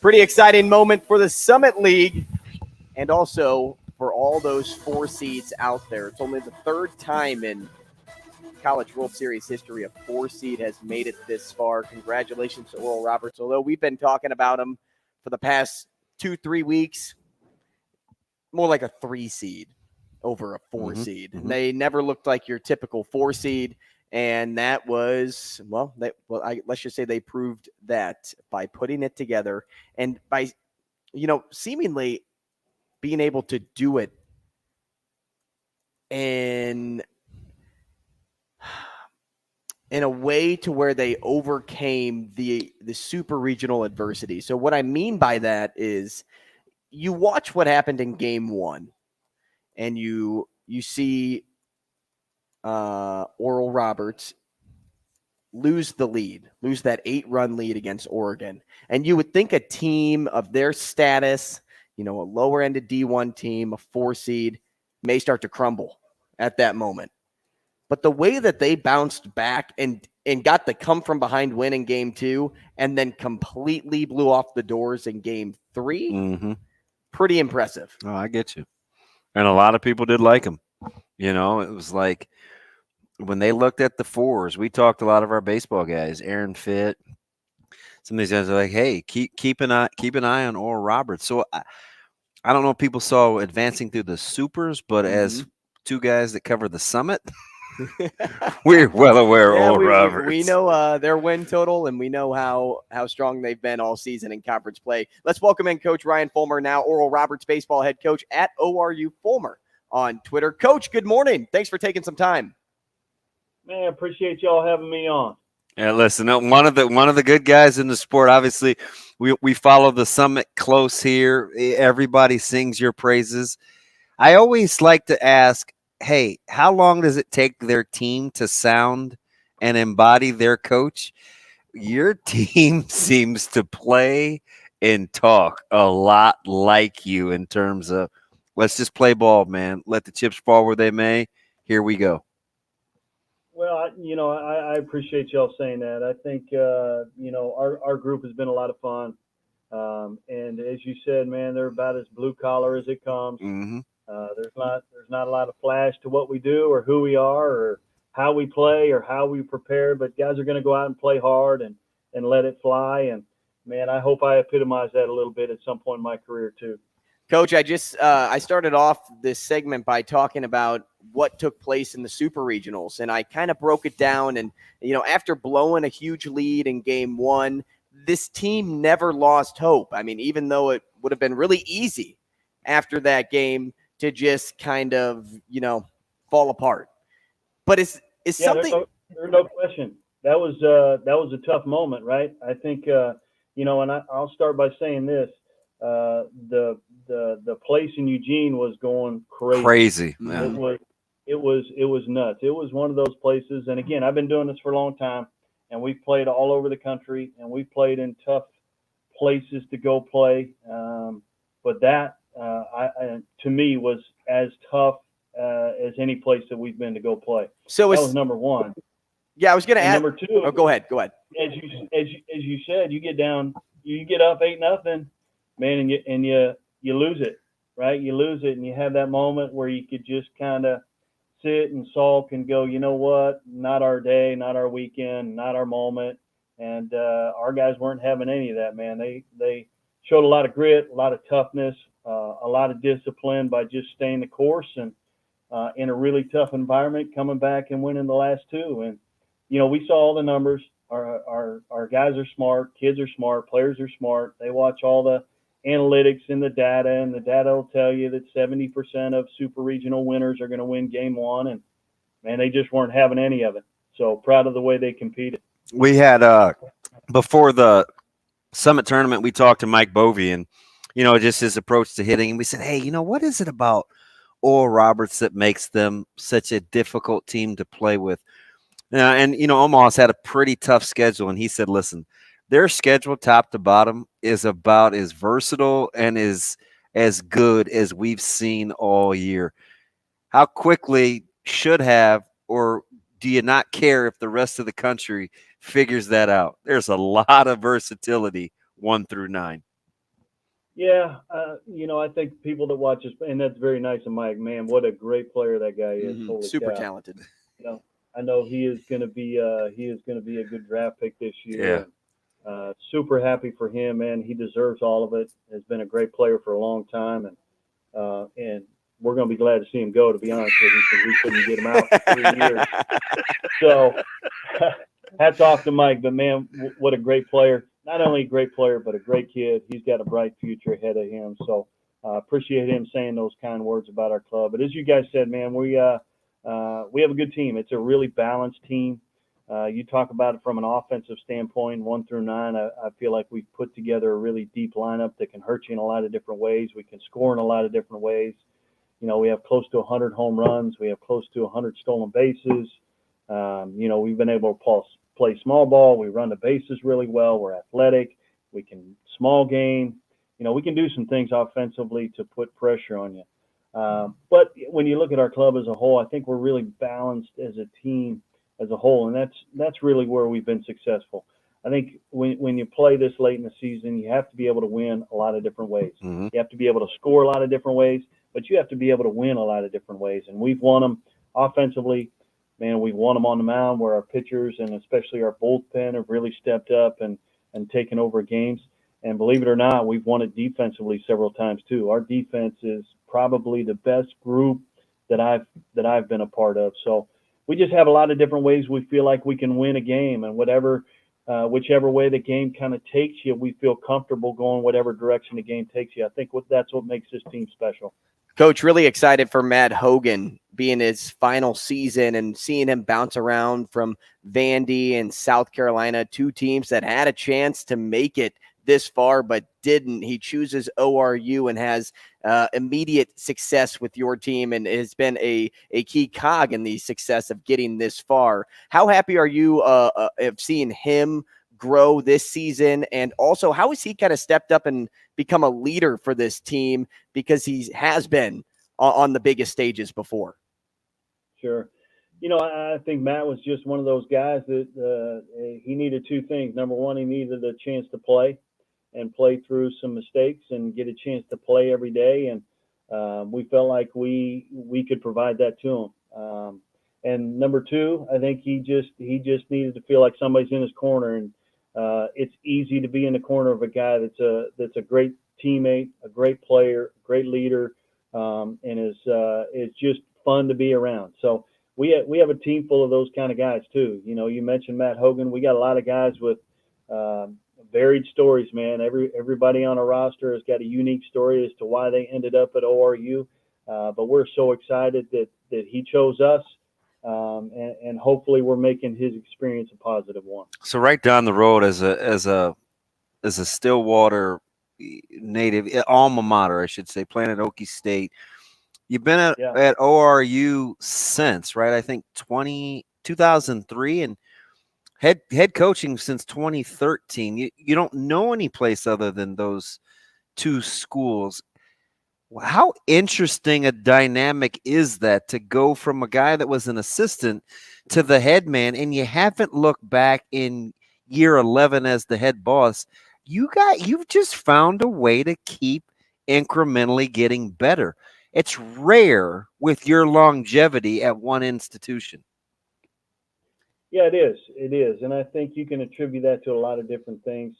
Pretty exciting moment for the Summit League and also for all those 4 seeds out there. It's only the 3rd time in College World Series history a 4 seed has made it this far. Congratulations to Oral Roberts. Although we've been talking about them for the past 2-3 weeks, more like a 3 seed over a 4 seed. They never looked like your typical 4 seed, and that was, let's just say they proved that by putting it together and by, seemingly being able to do it in a way to where they overcame the super regional adversity. So what I mean by that is you watch what happened in game 1 and you see Oral Roberts lose that 8-run lead against Oregon. And you would think a team of their status, a lower end of D1 team, a 4 seed, may start to crumble at that moment. But the way that they bounced back and got the come from behind win in game 2 and then completely blew off the doors in game 3, pretty impressive. Oh, I get you. And a lot of people did like them. It was like when they looked at the 4s, we talked to a lot of our baseball guys, Aaron Fitt. Some of these guys are like, hey, keep an eye on Oral Roberts. So I don't know if people saw advancing through the supers, but as 2 guys that cover the Summit, we're well aware of Oral Roberts. We know their win total, and we know how strong they've been all season in conference play. Let's welcome in Coach Ryan Folmer, now Oral Roberts baseball head coach at ORU Folmer on Twitter. Coach, good morning. Thanks for taking some time. Man, appreciate y'all having me on. Yeah, listen, one of the good guys in the sport. Obviously, we follow the Summit close here. Everybody sings your praises. I always like to ask, hey, how long does it take their team to sound and embody their coach? Your team seems to play and talk a lot like you in terms of, let's just play ball, man. Let the chips fall where they may. Here we go. Well, I appreciate y'all saying that. I think, our group has been a lot of fun. And as you said, man, they're about as blue collar as it comes. There's not a lot of flash to what we do or who we are or how we play or how we prepare, but guys are going to go out and play hard and let it fly. And man, I hope I epitomize that a little bit at some point in my career too. Coach, I started off this segment by talking about what took place in the super regionals, and I kind of broke it down. And, after blowing a huge lead in game 1, this team never lost hope. I mean, even though it would have been really easy after that game to just kind of, fall apart. But it's something. There's no question. That was a tough moment, right? I think, and I'll start by saying this. The place in Eugene was going crazy. Man. It was nuts. It was one of those places. And again, I've been doing this for a long time, and we've played all over the country, and we've played in tough places to go play. But that, to me, was as tough as any place that we've been to go play. So that was number one. Yeah, I was going to add. Number two. Oh, go ahead. As you said, you get up 8-0, man, and you lose it, right? You lose it, and you have that moment where you could just kind of sit and sulk and go, you know what? Not our day, not our weekend, not our moment. And our guys weren't having any of that, man. They showed a lot of grit, a lot of toughness, a lot of discipline by just staying the course and in a really tough environment, coming back and winning the last two. And we saw all the numbers. Our guys are smart, kids are smart, players are smart. They watch all the analytics and the data will tell you that 70% of super regional winners are going to win game one. And man, they just weren't having any of it. So proud of the way they competed. We had before the Summit tournament, we talked to Mike Bovey and just his approach to hitting, and we said, hey, what is it about Oral Roberts that makes them such a difficult team to play with? And Omaha's had a pretty tough schedule, and he said, listen, their schedule top to bottom is about as versatile and as good as we've seen all year. How quickly should have, or do you not care if the rest of the country figures that out? There's a lot of versatility 1 through 9. Yeah, I think people that watch us, and that's very nice of Mike, man, what a great player that guy is. Mm-hmm. Holy Super cow. talented. I know he is going to be a good draft pick this year. Yeah. Super happy for him, man. He deserves all of it. Has been a great player for a long time, and we're going to be glad to see him go, to be honest with you, because we couldn't get him out for 3 years. So hats off to Mike, but man, what a great player. Not only a great player, but a great kid. He's got a bright future ahead of him. So appreciate him saying those kind words about our club. But as you guys said, man, we have a good team. It's a really balanced team. You talk about it from an offensive standpoint, 1 through 9. I feel like we've put together a really deep lineup that can hurt you in a lot of different ways. We can score in a lot of different ways. We have close to 100 home runs. We have close to 100 stolen bases. We've been able to play small ball. We run the bases really well. We're athletic. We can small game. We can do some things offensively to put pressure on you. But when you look at our club as a whole, I think we're really balanced as a team as a whole, and that's really where we've been successful. I think when you play this late in the season, you have to be able to win a lot of different ways. Mm-hmm. You have to be able to score a lot of different ways, but you have to be able to win a lot of different ways. And we've won them offensively. Man, we've won them on the mound where our pitchers and especially our bullpen have really stepped up and taken over games. And believe it or not, we've won it defensively several times too. Our defense is probably the best group that I've been a part of. So we just have a lot of different ways we feel like we can win a game, and whichever way the game kind of takes you, we feel comfortable going whatever direction the game takes you. I think that's what makes this team special. Coach, really excited for Matt Hogan being his final season and seeing him bounce around from Vandy and South Carolina, 2 teams that had a chance to make it this far but didn't. He chooses ORU and has immediate success with your team and has been a key cog in the success of getting this far. How happy are you of seeing him grow this season? And also, how has he kind of stepped up and become a leader for this team, because he has been on the biggest stages before? Sure. I think Matt was just one of those guys that he needed 2 things. Number one, he needed a chance to play through some mistakes and get a chance to play every day. And we felt like we could provide that to him. And number 2, I think he just needed to feel like somebody's in his corner. And it's easy to be in the corner of a guy that's a great teammate, a great player, great leader, and is just fun to be around. So we have a team full of those kind of guys too. You mentioned Matt Hogan. We got a lot of guys with varied stories, man. Everybody on our roster has got a unique story as to why they ended up at ORU. But we're so excited that he chose us. And hopefully we're making his experience a positive one. So right down the road, as a Stillwater native, alma mater, I should say, playing at Okie State, you've been at ORU since, right? I think 2003, and head coaching since 2013. You don't know any place other than those 2 schools. How interesting a dynamic is that, to go from a guy that was an assistant to the head man and you haven't looked back in year 11 as the head boss, you've just found a way to keep incrementally getting better. It's rare with your longevity at one institution. Yeah, it is. It is. And I think you can attribute that to a lot of different things.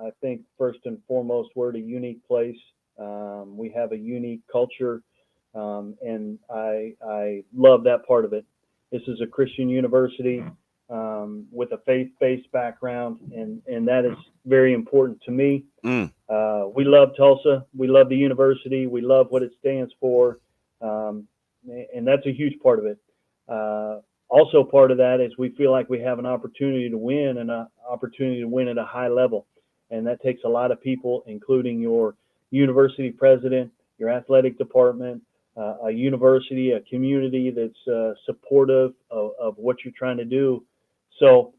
I think first and foremost, we're at a unique place. We have a unique culture, and I love that part of it. This is a Christian university with a faith-based background, and that is very important to me. We love Tulsa. We love the university. We love what it stands for, and that's a huge part of it. Also part of that is we feel like we have an opportunity to win and an opportunity to win at a high level. And that takes a lot of people, including your university president, your athletic department, a university, a community that's supportive of what you're trying to do. So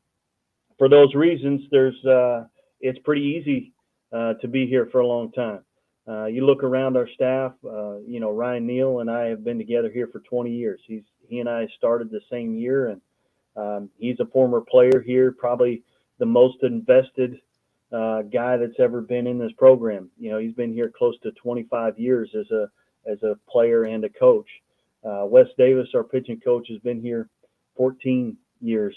for those reasons, it's pretty easy to be here for a long time. You look around our staff, Ryan Neal and I have been together here for 20 years. He and I started the same year, and he's a former player here, probably the most invested guy that's ever been in this program. He's been here close to 25 years as a player and a coach. Wes Davis, our pitching coach, has been here 14 years.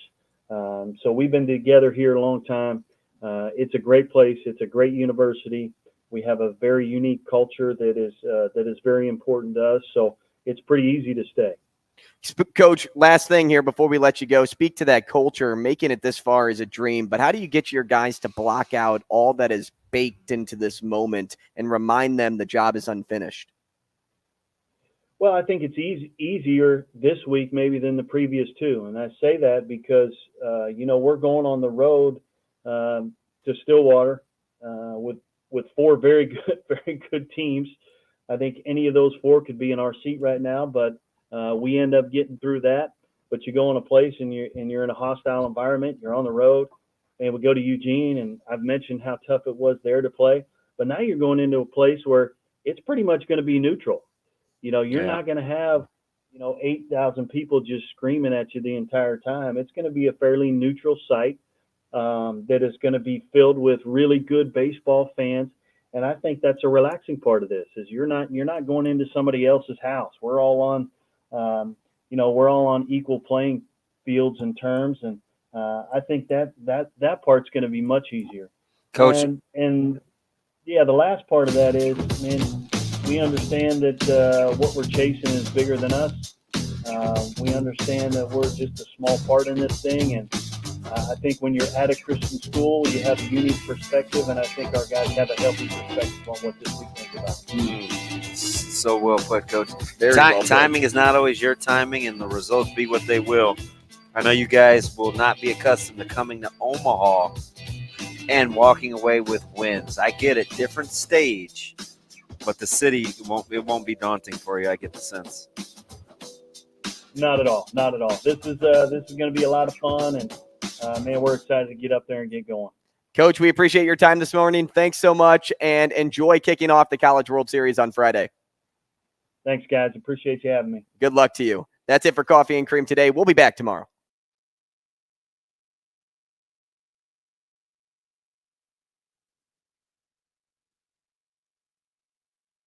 So we've been together here a long time. It's a great place. It's a great university. We have a very unique culture that is very important to us. So it's pretty easy to stay. Coach, last thing here before we let you go, speak to that culture. Making it this far is a dream, but how do you get your guys to block out all that is baked into this moment and remind them the job is unfinished? Well, I think it's easier this week maybe than the previous two. And I say that because, we're going on the road to Stillwater with four very good teams. I think any of those four could be in our seat right now, but we end up getting through that. But you go in a place and you're in a hostile environment. You're on the road, and we go to Eugene, and I've mentioned how tough it was there to play. But now you're going into a place where it's pretty much going to be neutral. You're not going to have 8,000 people just screaming at you the entire time. It's going to be a fairly neutral site that is going to be filled with really good baseball fans. And I think that's a relaxing part of this is you're not going into somebody else's house. We're all on equal playing fields and terms. And I think that part's going to be much easier. Coach. And the last part of that is, we understand that what we're chasing is bigger than us. We understand that we're just a small part in this thing. And I think when you're at a Christian school, you have a unique perspective, and I think our guys have a healthy perspective on what this weekend's about. So well put, Coach. Well timing is not always your timing, and the results be what they will. I know you guys will not be accustomed to coming to Omaha and walking away with wins. I get it, different stage, but the city won't be daunting for you. I get the sense. Not at all. Not at all. This is going to be a lot of fun, and we're excited to get up there and get going. Coach, we appreciate your time this morning. Thanks so much, and enjoy kicking off the College World Series on Friday. Thanks, guys. Appreciate you having me. Good luck to you. That's it for Coffee and Cream today. We'll be back tomorrow.